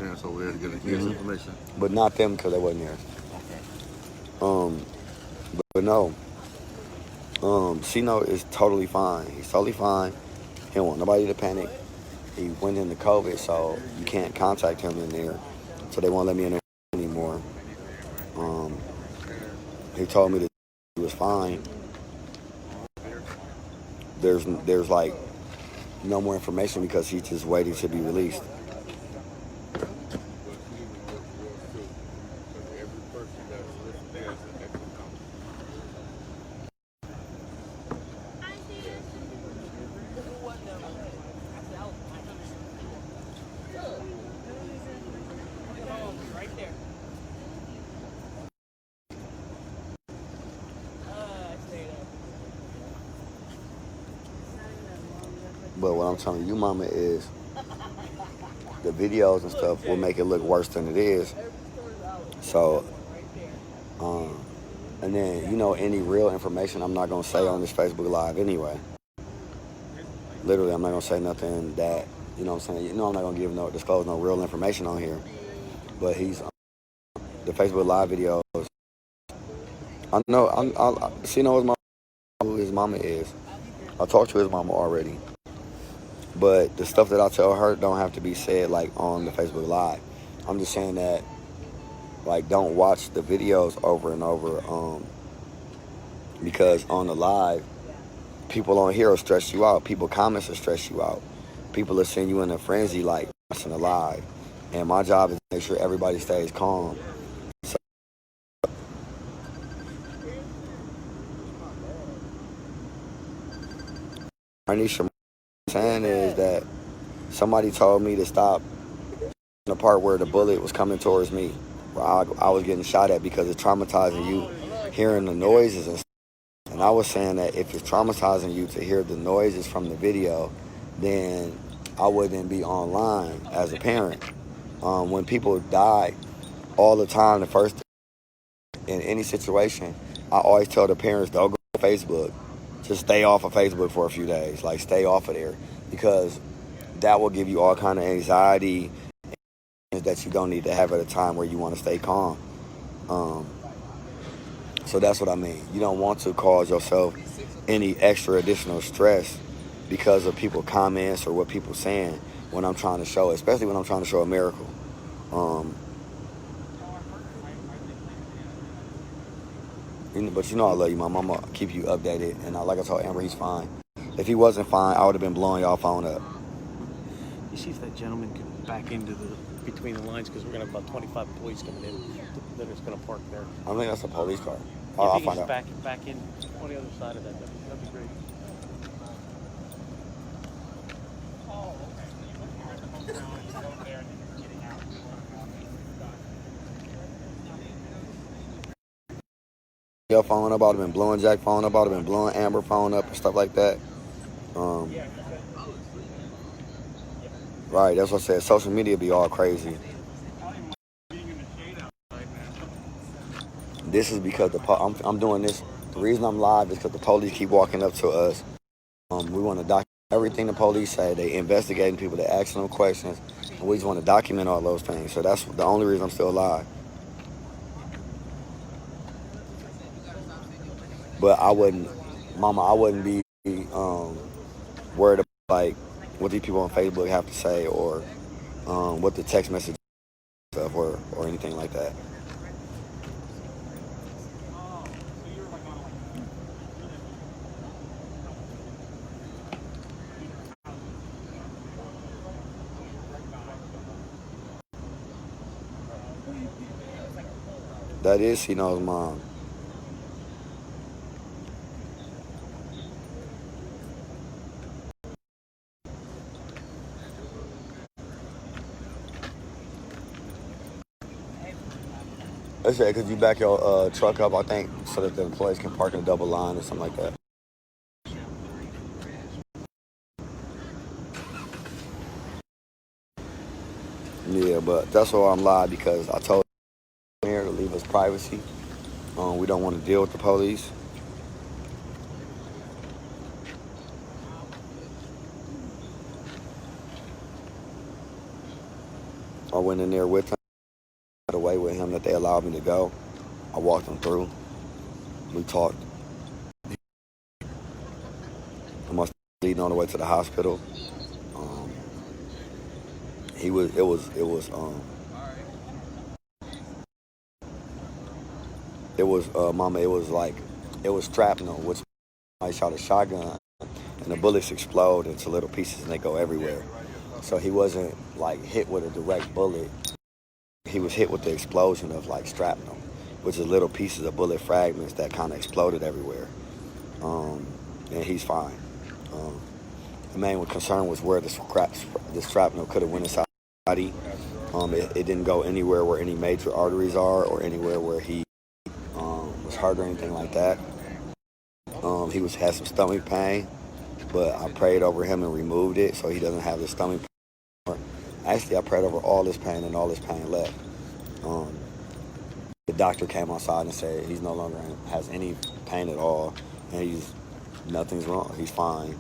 parents over there to get his information. But not them because they wasn't there. Okay. But no. Sino is totally fine. He's totally fine. He don't want nobody to panic. He went into COVID, so you can't contact him in there. So they won't let me in there anymore. He told me that he was fine. There's like no more information because he's just waiting to be released. But what I'm telling you, mama, is the videos and stuff will make it look worse than it is. So, and then, you know, any real information I'm not going to say on this Facebook Live anyway. Literally, I'm not going to say nothing that, you know what I'm saying? You know, I'm not going to disclose no real information on here. But the Facebook Live videos, I know, who his mama is. I talked to his mama already. But the stuff that I tell her don't have to be said, like, on the Facebook Live. I'm just saying that, like, don't watch the videos over and over, because on the live, people on here will stress you out. People comments will stress you out. People will send you in a frenzy, like, watching the live. And my job is to make sure everybody stays calm. So, Arnisha, saying is that somebody told me to stop the part where the bullet was coming towards me, where I was getting shot at, because it's traumatizing you hearing the noises and stuff. And I was saying that if it's traumatizing you to hear the noises from the video, then I wouldn't be online as a parent. When people die all the time, the first in any situation, I always tell the parents, don't go to Facebook. Just stay off of Facebook for a few days. Like, stay off of there, because that will give you all kind of anxiety that you don't need to have at a time where you want to stay calm. So that's what I mean. You don't want to cause yourself any extra additional stress because of people comments or what people saying when I'm trying to show, especially when I'm trying to show a miracle. But you know I love you, Mom. I'm going to keep you updated. And like I told Amber, he's fine. If he wasn't fine, I would have been blowing y'all phone up. You see if that gentleman can back into between the lines, because we're going to have about 25 police coming in that are going to park there. I think that's a police car. I'll find out. Back in on the other side of that. That'd be great. Your phone up, I would have been blowing Jack phone up, I would have been blowing Amber phone up and stuff like that. Right, that's what I said. Social media be all crazy. This is because I'm doing this. The reason I'm live is because the police keep walking up to us. We want to document everything the police say. They investigating people. They asking them questions. And we just want to document all those things. So that's the only reason I'm still alive. But I wouldn't be worried about, like, what these people on Facebook have to say, or what the text message stuff, or anything like that. That is Sino's mom. Let's say, could you back your truck up, I think, so that the employees can park in a double line or something like that. Yeah, but that's why I'm live, because I told him here to leave us privacy. We don't want to deal with the police. I went in there with him, got away with him that they allowed me to go. I walked him through. We talked. I must be leading on the way to the hospital. Mama, it was shrapnel, which I shot a shotgun, and the bullets explode into little pieces and they go everywhere. So he wasn't like hit with a direct bullet. He was hit with the explosion of like shrapnel, which is little pieces of bullet fragments that kind of exploded everywhere. And he's fine. The main concern was where the shrapnel could have went inside his body. It didn't go anywhere where any major arteries are or anywhere where he was hurt or anything like that. He had some stomach pain, but I prayed over him and removed it so he doesn't have the stomach pain. Actually, I prayed over all this pain and all this pain left. The doctor came outside and said he's no longer has any pain at all, and nothing's wrong. He's fine.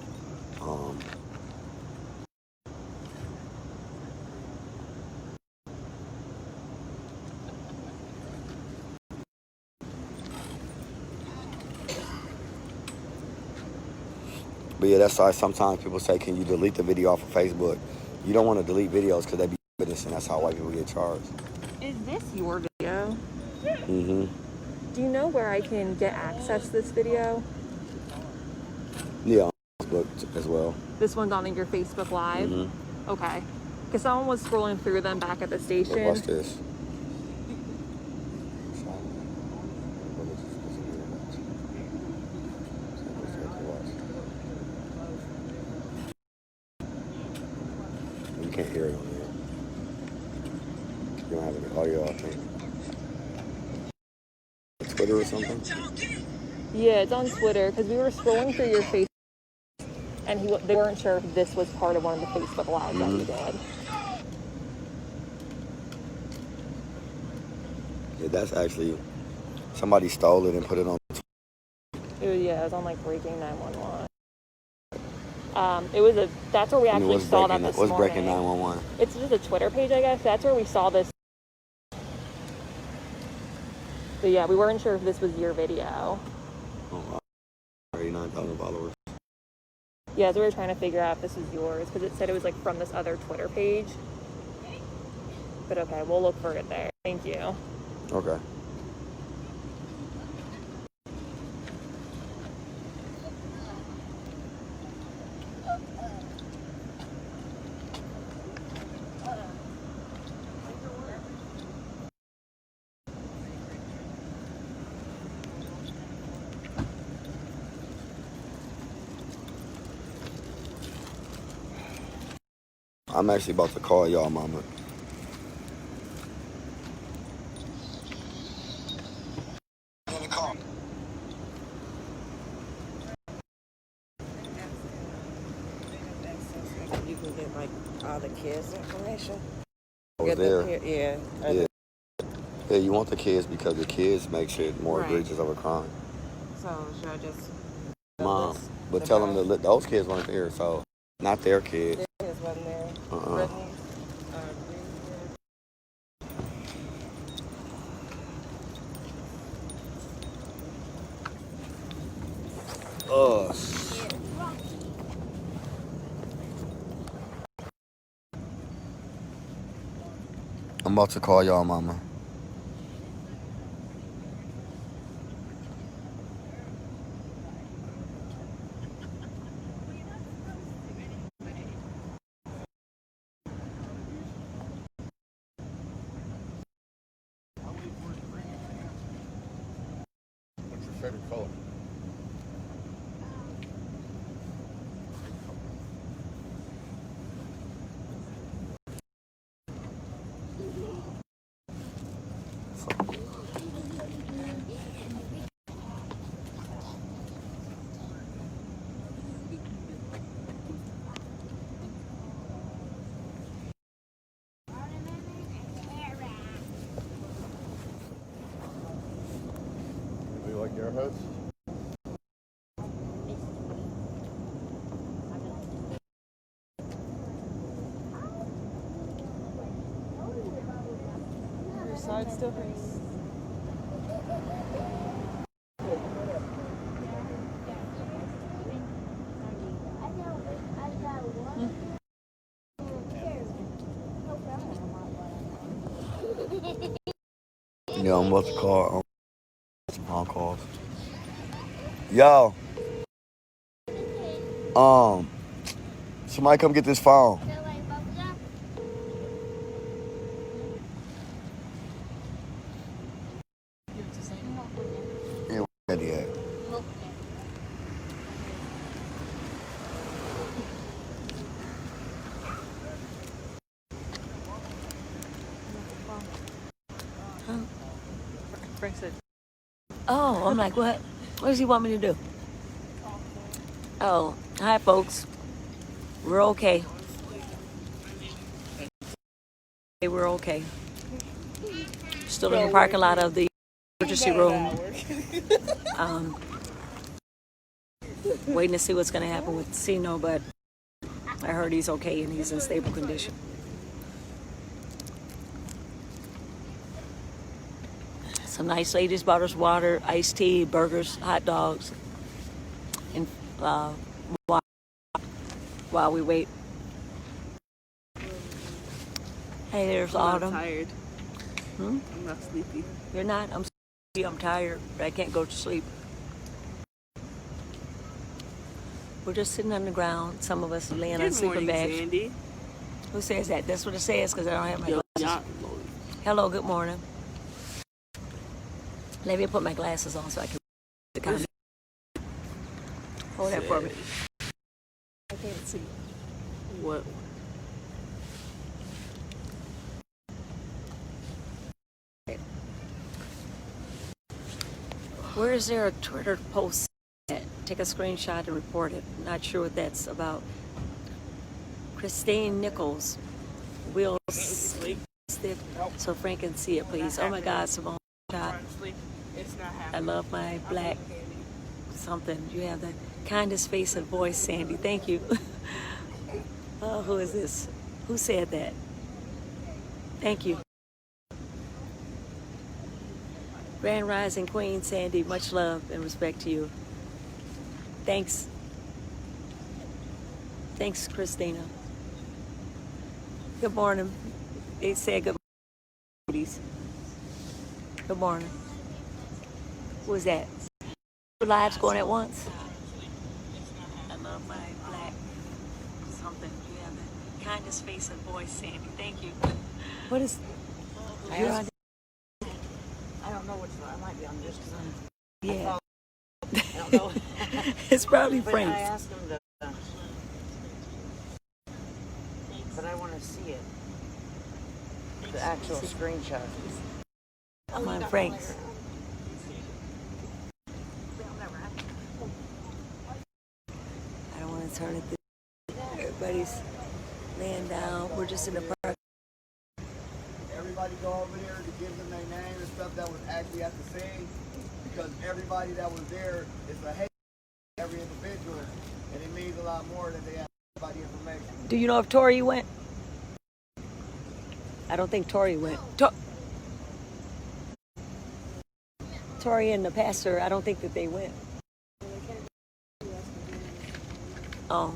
But yeah, that's why sometimes people say, can you delete the video off of Facebook? You don't want to delete videos because they be evidence, and that's how white people get charged. Is this your video? Mm-hmm. Do you know where I can get access to this video? Yeah, on Facebook as well. This one's on your Facebook Live? Mm-hmm. Okay. Because someone was scrolling through them back at the station. What's this? You can't hear it on there. You don't have any audio, I think. Twitter or something? Yeah, it's on Twitter because we were scrolling through your Facebook and they weren't sure if this was part of one of the Facebook Lives that you did. Yeah, that's actually, somebody stole it and put it on. Yeah, it was on like Breaking 911. That's where we actually saw that this morning. What's Breaking 911? It's just a Twitter page, I guess. That's where we saw this. But yeah, we weren't sure if this was your video. Oh, wow. 39,000 followers. Yeah, so we were trying to figure out if this was yours because it said it was like from this other Twitter page. But okay, we'll look for it there. Thank you. Okay. I'm actually about to call y'all, mama. You can get like all the kids' information. Over there. Yeah. Yeah, you want the kids because the kids makes it more Right. egregious of a crime. So should I just? Mom, but tell them that those kids weren't there, so not their kids. Their kids wasn't there. Brittany's, I'm about to call y'all, mama. What's your favorite color? Do you like airheads? side still hurts. Yeah, I'm about to call. Some phone calls. Yo. Somebody come get this phone. Yeah, where he at? Frank said, Oh, I'm like, what? What does he want me to do? Oh, hi, folks. We're okay. We're okay. Still in the parking lot of the emergency room. Waiting to see what's going to happen with Sino, but I heard he's okay and he's in stable condition. Some nice ladies brought us water, iced tea, burgers, hot dogs, and while we wait. Hey, there's Autumn. I'm tired. I'm not sleepy. You're not? I'm sleepy. I'm tired, but I can't go to sleep. We're just sitting on the ground. Some of us are laying on sleeping bags. Sandy. Who says that? That's what it says because I don't have my glasses. Hello, good morning. Let me put my glasses on so I can the comment. Hold that for me. I can't see. What? Where is there a Twitter post that? Take a screenshot and report it. Not sure what that's about. Christine Nichols will stick so Frank can see it, please. Oh my God, Simone. I love my black something. You have the kindest face and voice, Sandy. Thank you. Oh, who is this? Who said that? Thank you. Grand Rising Queen, Sandy. Much love and respect to you. Thanks. Thanks, Christina. Good morning. They said good morning. Good morning. Who is that? Two lives going at once? I love my black something. You have the kindest face and voice, Sandy. Thank you. What is... You're on... I don't know which one. I might be on this one. Yeah. I don't know. It's probably But Frank's. I asked him to... But I want to see it. The actual screenshot. I'm on Frank's. I don't want to turn it this. Everybody's laying down. We're just in the park. Everybody go over there to give them their name and stuff that was actually at the scene, because everybody that was there is a hate every individual, and it means a lot more that they have everybody information. Do you know if Tori went? I don't think Tori went. Tori and the pastor, I don't think that they went. Oh.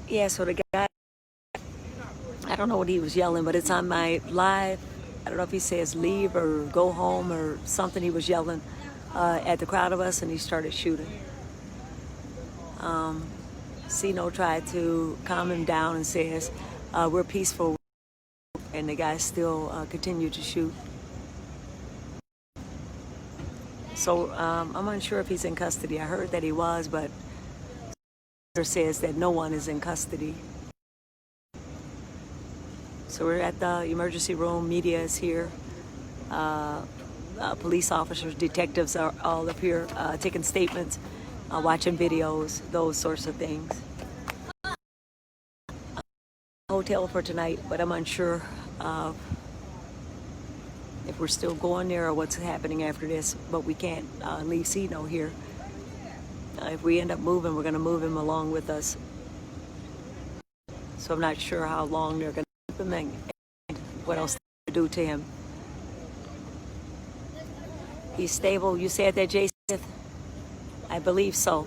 Yeah, so the guy, I don't know what he was yelling, but it's on my live. I don't know if he says leave or go home or something. He was yelling at the crowd of us, and he started shooting. Sino tried to calm him down and says, we're peaceful, and the guy still continued to shoot. So I'm unsure if he's in custody. I heard that he was, but it says that no one is in custody. So we're at the emergency room. Media is here. Police officers, detectives are all up here taking statements, watching videos, those sorts of things. Hotel for tonight, but I'm unsure if we're still going there or what's happening after this. But we can't leave Sino here. If we end up moving, we're going to move him along with us. So I'm not sure how long they're going to keep him what else to do to him. He's stable. You said that, Jay Smith? I believe so.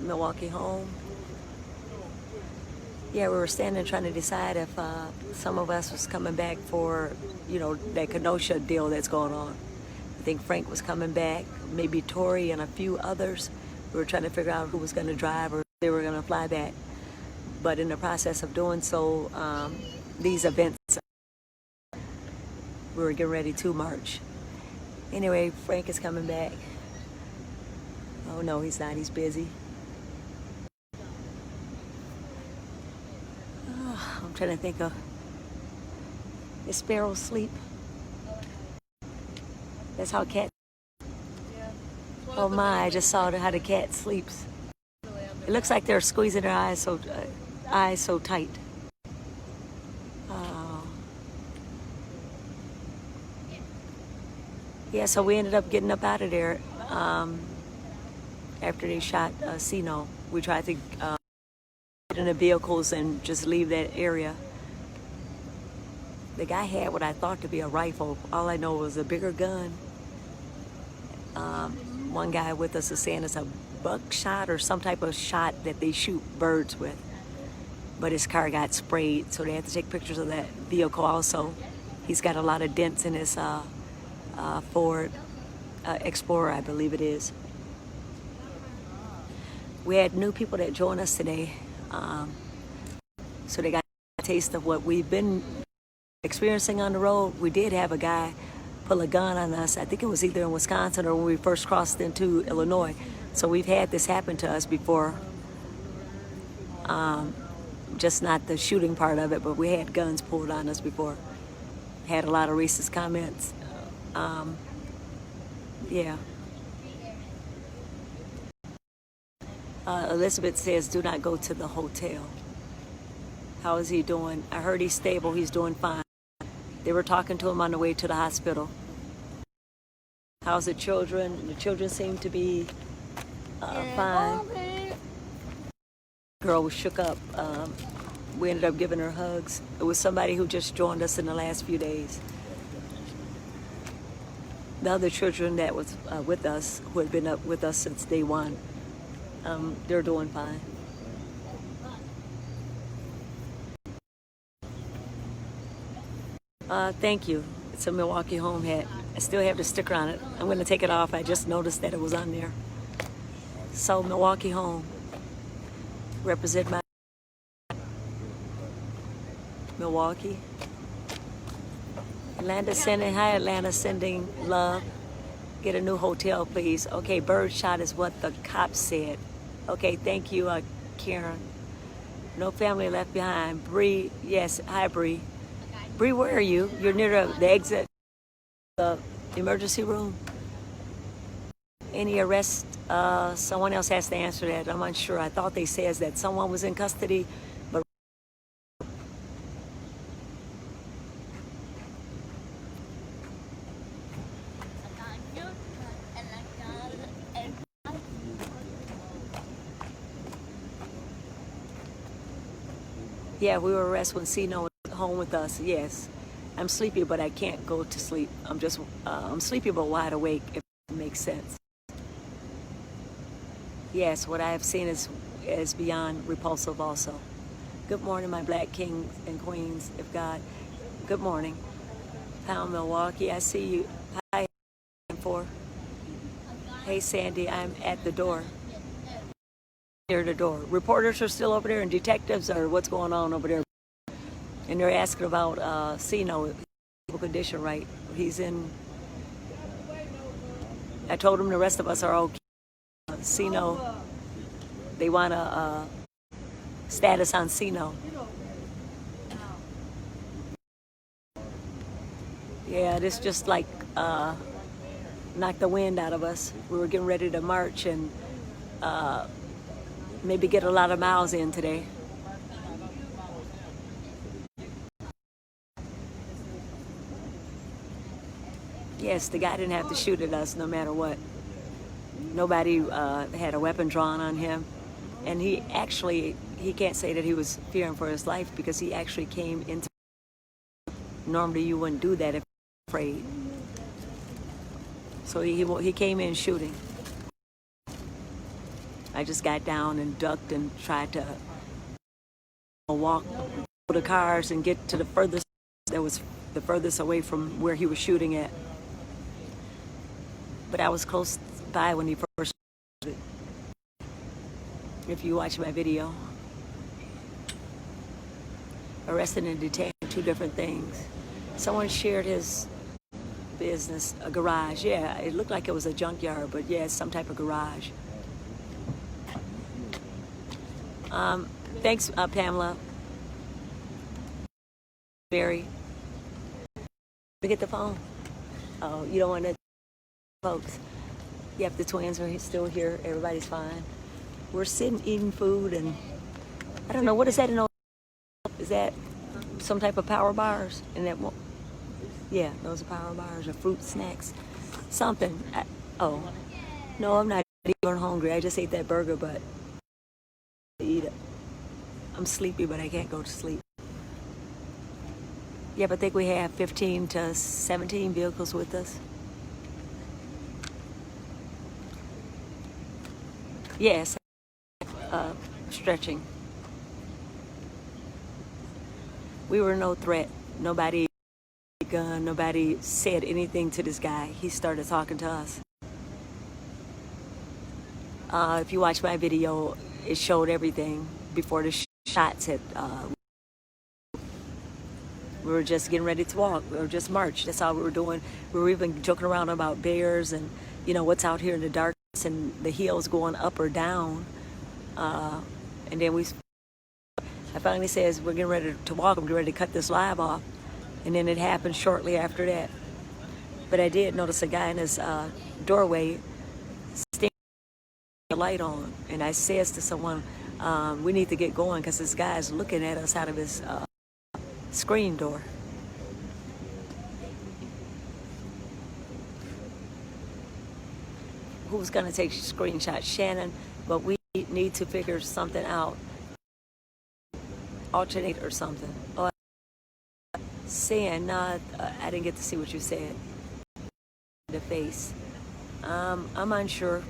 Milwaukee home. Yeah, we were standing trying to decide if some of us was coming back for, you know, that Kenosha deal that's going on. I think Frank was coming back, maybe Tori and a few others. We were trying to figure out who was going to drive or if they were going to fly back. But in the process of doing so, these events, we were getting ready to march. Anyway, Frank is coming back. Oh no, he's not, he's busy. Oh, I'm trying to think of, is Sparrow asleep? That's how cats. Oh my, I just saw how the cat sleeps. It looks like they're squeezing their eyes so tight. Oh. Yeah, so we ended up getting up out of there after they shot Sino. We tried to get in the vehicles and just leave that area. The guy had what I thought to be a rifle. All I know was a bigger gun. One guy with us is saying it's a buckshot or some type of shot that they shoot birds with. But his car got sprayed, so they had to take pictures of that vehicle also. He's got a lot of dents in his Ford Explorer, I believe it is. We had new people that joined us today. So they got a taste of what we've been experiencing on the road. We did have a guy pull a gun on us. I think it was either in Wisconsin or when we first crossed into Illinois. So we've had this happen to us before. Just not the shooting part of it, but we had guns pulled on us before. Had a lot of racist comments. Yeah. Elizabeth says, do not go to the hotel. How is he doing? I heard he's stable. He's doing fine. They were talking to him on the way to the hospital. How's the children? The children seem to be fine. Girl was shook up. We ended up giving her hugs. It was somebody who just joined us in the last few days. The other children that was with us, who had been up with us since day one, they're doing fine. Thank you. It's a Milwaukee home hat. I still have the sticker on it. I'm going to take it off. I just noticed that it was on there. So Milwaukee home. Represent my Milwaukee. Atlanta sending, hi Atlanta, sending love. Get a new hotel, please. Okay, birdshot is what the cops said. Okay, thank you, Karen. No family left behind. Bree, yes, hi Bree. Bree, where are you? You're near the exit, the emergency room. Any arrest? Someone else has to answer that. I'm unsure. I thought they said that someone was in custody, but yeah, we were arrested when Sino was home with us. Yes, I'm sleepy, but I can't go to sleep. I'm sleepy but wide awake, if it makes sense. Yes, what I have seen is beyond repulsive also. Good morning, my black kings and queens of God. Good morning. Pound Milwaukee, I see you. Hi, 4. Hey, Sandy, I'm at the door. Near the door. Reporters are still over there and detectives, or what's going on over there? And they're asking about Sino, condition, right? He's in. I told them the rest of us are okay. Sino, they want a status on Sino. Yeah, this just like knocked the wind out of us. We were getting ready to march and maybe get a lot of miles in today. Yes, the guy didn't have to shoot at us no matter what. Nobody had a weapon drawn on him. And he can't say that he was fearing for his life because he actually came into. Normally you wouldn't do that if you're afraid. So he came in shooting. I just got down and ducked and tried to walk the cars and get to the furthest away from where he was shooting at. But I was close by when he first shot it. If you watch my video. Arrested and detained, 2 different things. Someone shared his business, a garage. Yeah, it looked like it was a junkyard, but yeah, it's some type of garage. Thanks, Pamela. Barry. Get the phone. Oh, you don't want to, folks. Yep, the twins are still here. Everybody's fine. We're sitting eating food, and I don't know, what is that in? Is that some type of power bars? And that, yeah, those are power bars or fruit snacks, something. Oh, no, I'm not even hungry. I just ate that burger, but eat it. I'm sleepy, but I can't go to sleep. Yeah, but I think we have 15 to 17 vehicles with us. Yes, stretching. We were no threat. Nobody gun. Nobody said anything to this guy. He started talking to us. If you watch my video, it showed everything before the shots had. We were just getting ready to walk. We were just march. That's all we were doing. We were even joking around about bears and, you know, what's out here in the darkness and the hills going up or down. And then I finally says, we're getting ready to walk. I'm getting ready to cut this live off. And then it happened shortly after that. But I did notice a guy in his doorway sticking the light on. And I says to someone, we need to get going because this guy's looking at us out of his screen door. Who's going to take screenshots? Shannon, but we need to figure something out. Alternate or something. Oh, saying, nah, I didn't get to see what you said. The face. I'm unsure.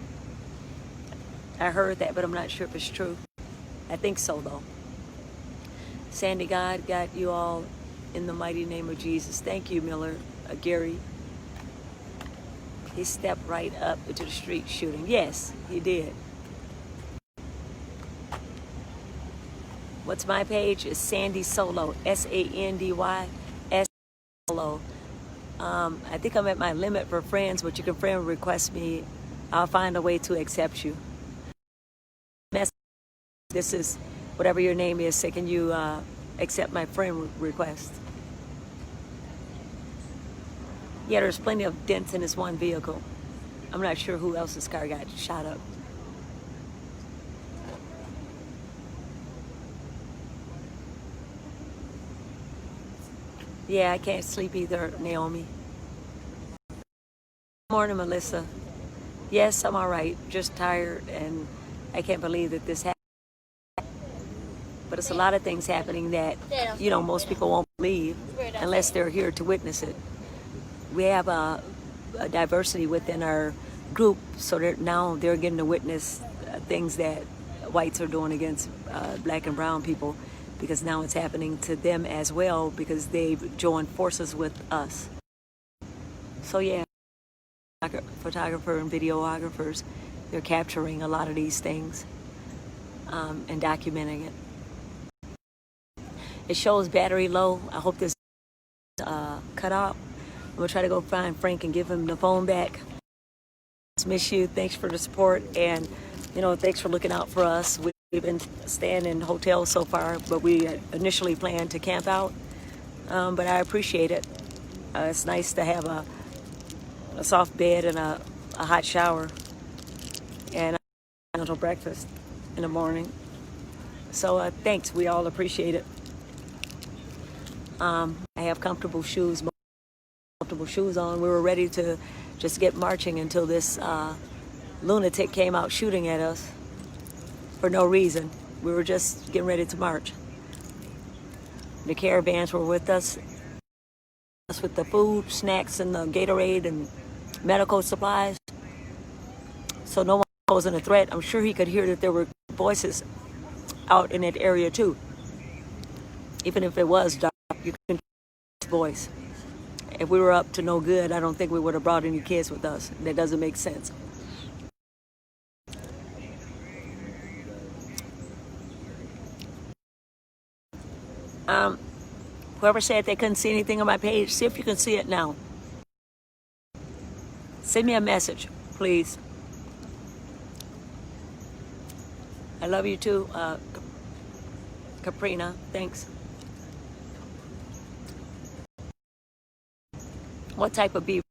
I heard that, but I'm not sure if it's true. I think so, though. Sandy, God got you all in the mighty name of Jesus. Thank you, Miller. Gary. He stepped right up into the street shooting. Yes, he did. What's my page? It's Sandy Solo. SANDY Solo. I think I'm at my limit for friends, but you can friend request me. I'll find a way to accept you. This is whatever your name is. So can you accept my friend request? Yeah, there's plenty of dents in this one vehicle. I'm not sure who else's car got shot up. Yeah, I can't sleep either, Naomi. Good morning, Melissa. Yes, I'm all right. Just tired, and I can't believe that this happened. But it's a lot of things happening that, you know, most people won't believe unless they're here to witness it. We have a diversity within our group, so that now they're getting to witness things that whites are doing against black and brown people, because now it's happening to them as well because they've joined forces with us. So yeah, photographer and videographers, they're capturing a lot of these things and documenting it. It shows battery low. I hope this cut off. I'm gonna try to go find Frank and give him the phone back. Miss you. Thanks for the support, and you know, thanks for looking out for us. We've been staying in hotels so far, but we initially planned to camp out. But I appreciate it. It's nice to have a soft bed and a hot shower and a continental breakfast in the morning. So thanks. We all appreciate it. I have comfortable shoes on. We were ready to just get marching until this lunatic came out shooting at us. for no reason. We were just getting ready to march. The caravans were with us with the food, snacks, and the Gatorade and medical supplies. So no one posing a threat. I'm sure he could hear that there were voices out in that area too. Even if it was dark, you can hear his voice. If we were up to no good, I don't think we would have brought any kids with us. That doesn't make sense. Whoever said they couldn't see anything on my page, see if you can see it now. Send me a message, please. I love you too, Caprina. Thanks. What type of beaver?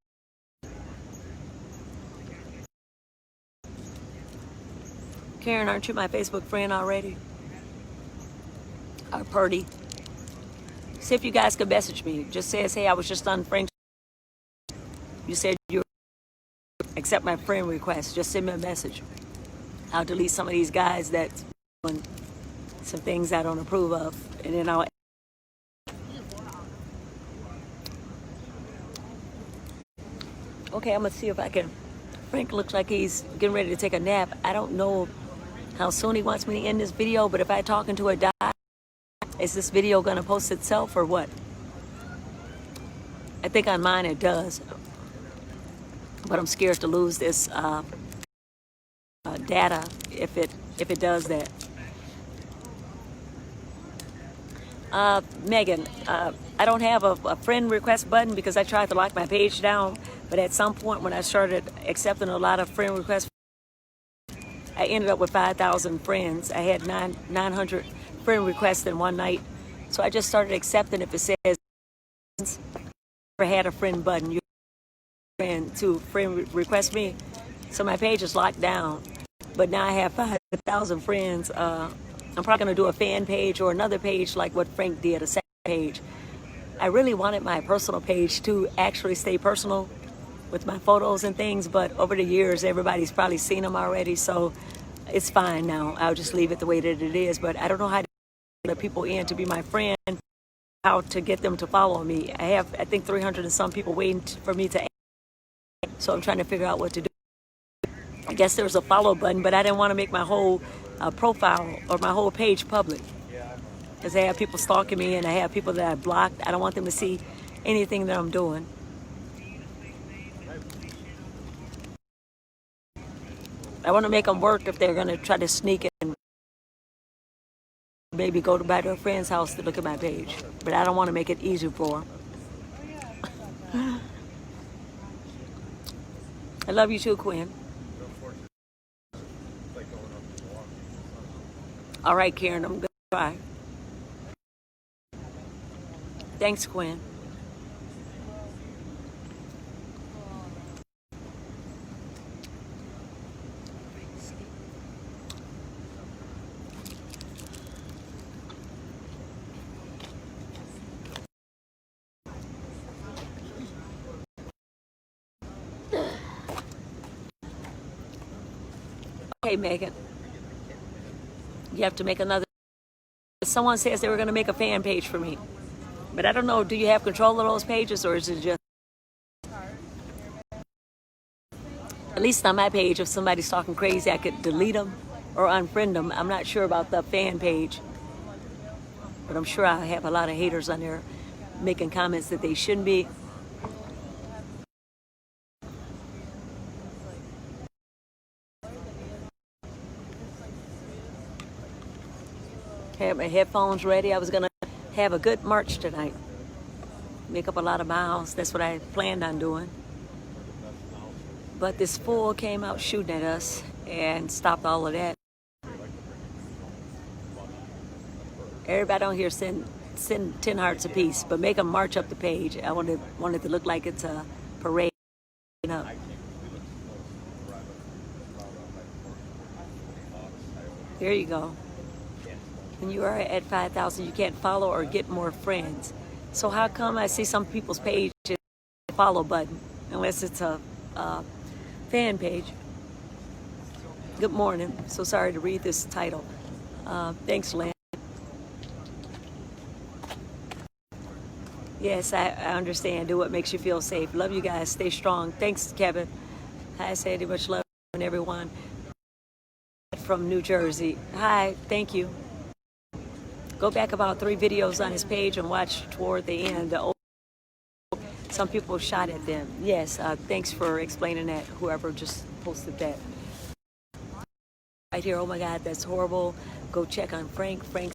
Karen, aren't you my Facebook friend already? Or Purdy? See if you guys could message me. Just says, hey, I was just on Frank's. You said you accept my friend request. Just send me a message. I'll delete some of these guys that doing some things I don't approve of, and then I'll. Okay, I'm gonna see if I can. Frank looks like he's getting ready to take a nap. I don't know how soon he wants me to end this video, but if I talk into a die, is this video gonna post itself or what? I think on mine it does, but I'm scared to lose this data if it does that. Megan, I don't have a friend request button because I tried to lock my page down, but at some point when I started accepting a lot of friend requests, I ended up with 5,000 friends. I had 900 friend requests in one night, so I just started accepting if it says never had a friend button. You friend to friend request me, so my page is locked down. But now I have 5,000 friends. I'm probably gonna do a fan page or another page like what Frank did, a second page. I really wanted my personal page to actually stay personal with my photos and things, but over the years, everybody's probably seen them already, so it's fine now. I'll just leave it the way that it is, but I don't know how to let people in to be my friend, how to get them to follow me. I have, I think, 300 and some people waiting for me to add, so I'm trying to figure out what to do. I guess there's a follow button, but I didn't want to make my whole profile or my whole page public because I have people stalking me and I have people that I blocked. I don't want them to see anything that I'm doing. I want to make them work if they're going to try to sneak in, maybe go by their friend's house to look at my page, but I don't want to make it easy for them. I love you too, Quinn. All right, Karen, I'm going to try. Thanks, Quinn. Okay, Megan. You have to make another. Someone says they were going to make a fan page for me. But I don't know, do you have control of those pages or is it just. At least on my page, if somebody's talking crazy, I could delete them or unfriend them. I'm not sure about the fan page. But I'm sure I have a lot of haters on there making comments that they shouldn't be. Have my headphones ready. I was gonna have a good march tonight. Make up a lot of miles. That's what I planned on doing. But this fool came out shooting at us and stopped all of that. Everybody on here send 10 hearts apiece, but make them march up the page. I want it to look like it's a parade. There you go. When you are at 5,000, you can't follow or get more friends. So how come I see some people's page follow button, unless it's a fan page? Good morning. So sorry to read this title. Thanks, Lynn. Yes, I understand. Do what makes you feel safe. Love you guys. Stay strong. Thanks, Kevin. Hi, Sandy. Much love and everyone from New Jersey. Hi. Thank you. Go back about 3 videos on his page and watch toward the end. Some people shot at them. Yes. Thanks for explaining that. Whoever just posted that. Right here. Oh my God, that's horrible. Go check on Frank. Frank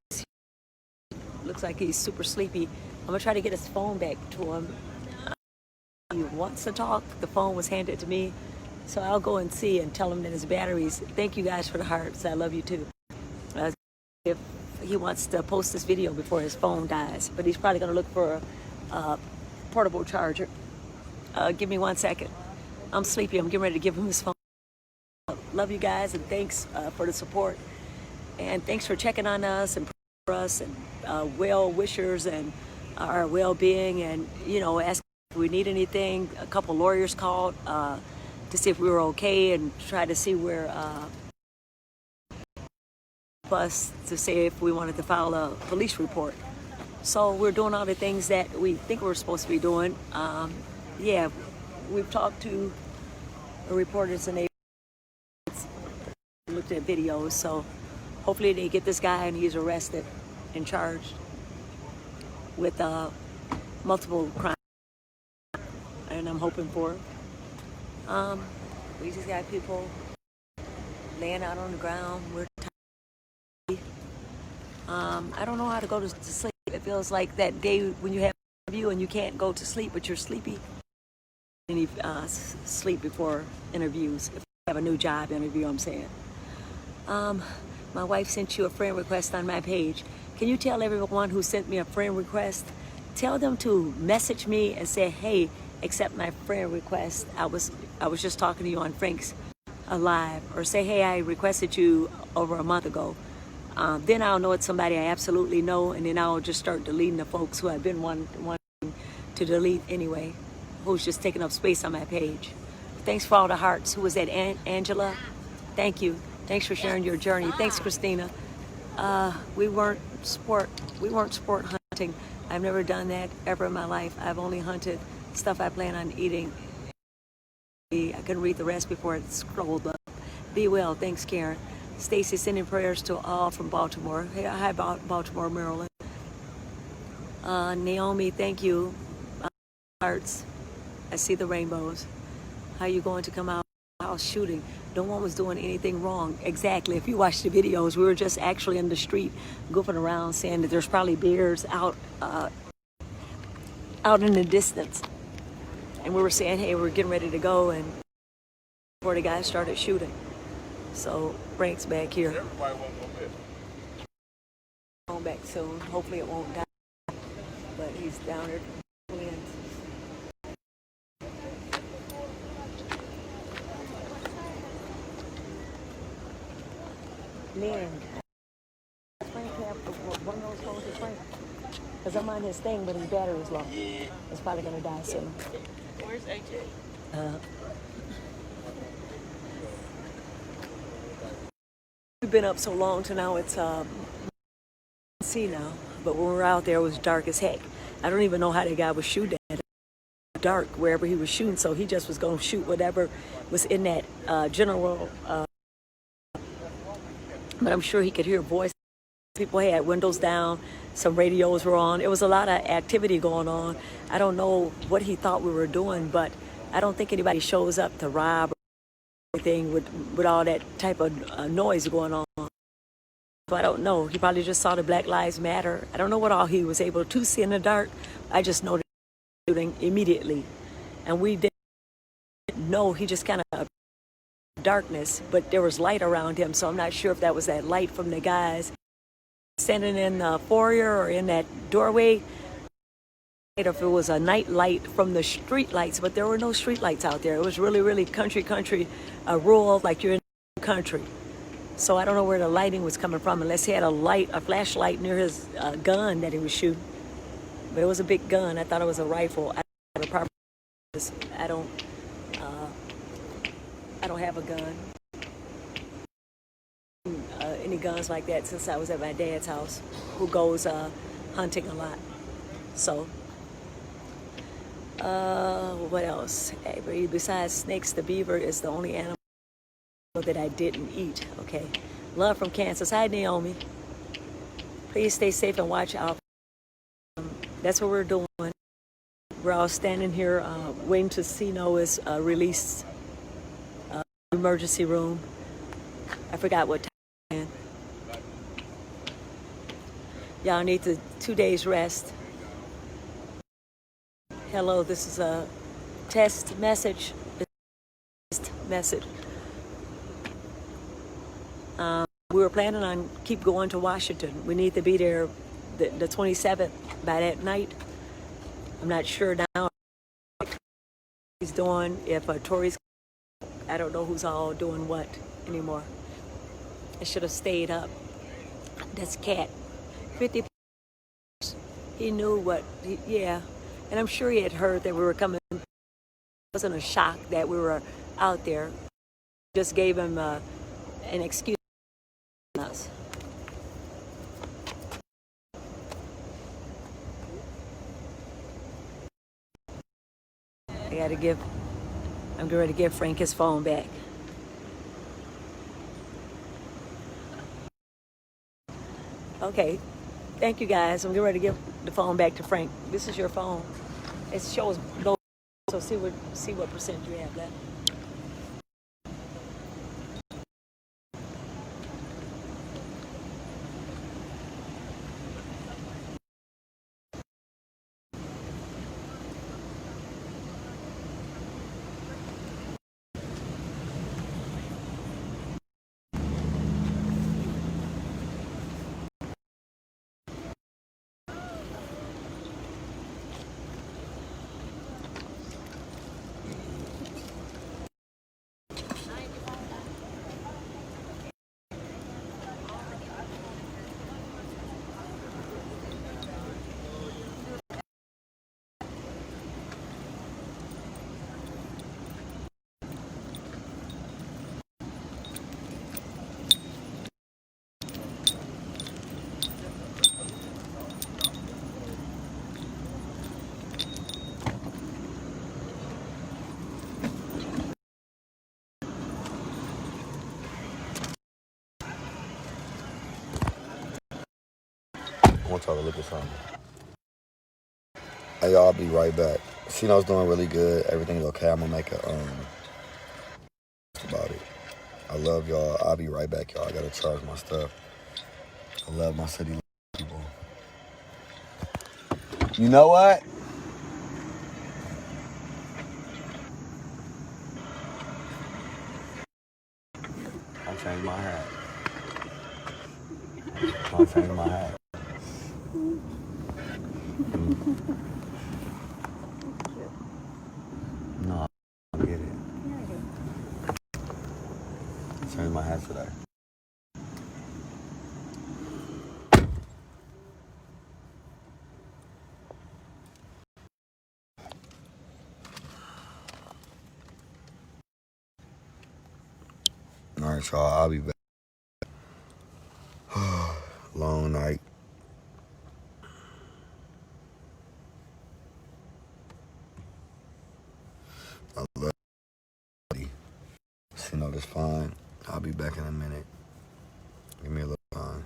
looks like he's super sleepy. I'm gonna try to get his phone back to him. He wants to talk. The phone was handed to me, so I'll go and see and tell him that his batteries. Thank you guys for the hearts. I love you too. If he wants to post this video before his phone dies, but he's probably gonna look for a portable charger. Give me 1 second. I'm sleepy. I'm getting ready to give him his phone. Love you guys, and thanks for the support, and thanks for checking on us and for us and well wishers and our well-being, and ask if we need anything. A couple lawyers called to see if we were okay and try to see where us to say if we wanted to file a police report. So we're doing all the things that we think we're supposed to be doing. Yeah, we've talked to reporters and they looked at videos, so hopefully they get this guy and he's arrested and charged with multiple crimes, and I'm hoping for it. We just got people laying out on the ground. We're tired. I don't know how to go to sleep. It feels like that day when you have an interview and you can't go to sleep, but you're sleepy. And you sleep before interviews. If you have a new job interview, I'm saying. My wife sent you a friend request on my page. Can you tell everyone who sent me a friend request, tell them to message me and say, hey, accept my friend request. I was just talking to you on Frank's Live, or say, hey, I requested you over a month ago. Then I'll know it's somebody I absolutely know, and then I'll just start deleting the folks who I've been wanting to delete anyway, who's just taking up space on my page. Thanks for all the hearts. Who was that, Angela? Thank you. Thanks for sharing your journey. Thanks, Christina. We weren't sport hunting. I've never done that ever in my life. I've only hunted stuff I plan on eating. I couldn't read the rest before it scrolled up. Be well. Thanks, Karen. Stacy, sending prayers to all from Baltimore. Hey, hi, Baltimore, Maryland. Naomi, thank you. Hearts. I see the rainbows. How you going to come out? House shooting. No one was doing anything wrong. Exactly. If you watch the videos, we were just actually in the street goofing around, saying that there's probably bears out in the distance. And we were saying, hey, we're getting ready to go, and before the guy started shooting. So Frank's back here. Everybody won't go bit. Going back soon. Hopefully it won't die. But he's down there. Lynn, Frank have one of those phones with Frank? Because I'm on his thing, but his battery's low. It's probably going to die soon. Where's AJ? We've been up so long to now it's see now, but when we were out there it was dark as heck. I don't even know how the guy was shooting at dark wherever he was shooting, so he just was going to shoot whatever was in that general but I'm sure he could hear voices. People had windows down, some radios were on. It was a lot of activity going on. I don't know what he thought we were doing, but I don't think anybody shows up to rob or anything with all that type of noise going on. So I don't know. He probably just saw the Black Lives Matter. I don't know what all he was able to see in the dark. I just know that he was shooting immediately. And we didn't know. He just kind of darkness, but there was light around him, so I'm not sure if that was that light from the guys standing in the foyer or in that doorway, if it was a night light from the street lights, but there were no street lights out there. It was really country, rural, like you're in the country. So I don't know where the lighting was coming from, unless he had a flashlight near his gun that he was shooting. But it was a big gun. I thought it was a rifle. I don't have a gun. any guns like that since I was at my dad's house, who goes hunting a lot. So, what else? Besides snakes, the beaver is the only animal that I didn't eat. Okay. Love from Kansas. Hi, Naomi. Please stay safe and watch out. That's what we're doing. We're all standing here waiting to see Noah's release emergency room. I forgot what time. Y'all need the 2 days rest. Hello, this is a test message. We were planning on keep going to Washington. We need to be there the 27th by that night. I'm not sure now he's doing, if Tory's, I don't know who's all doing what anymore. I should have stayed up. That's Cat. 50. He knew what, yeah. And I'm sure he had heard that we were coming. It wasn't a shock that we were out there. Just gave him an excuse. Us. I'm getting ready to give Frank his phone back. Okay, thank you guys. I'm getting ready to give the phone back to Frank. This is your phone. It shows low, so see what percent you have left. I want y'all to look at something. Hey, y'all, I'll be right back. Sino's doing really good. Everything's okay. I'm gonna make a about it. I love y'all. I'll be right back, y'all. I gotta charge my stuff. I love my city people. You know what? I'll change my hat. I'll change my hat. No, I don't get it. I'll change my hat today. All right, y'all. I'll be back. Long night. I love you. Sino, that's fine. I'll be back in a minute. Give me a little time.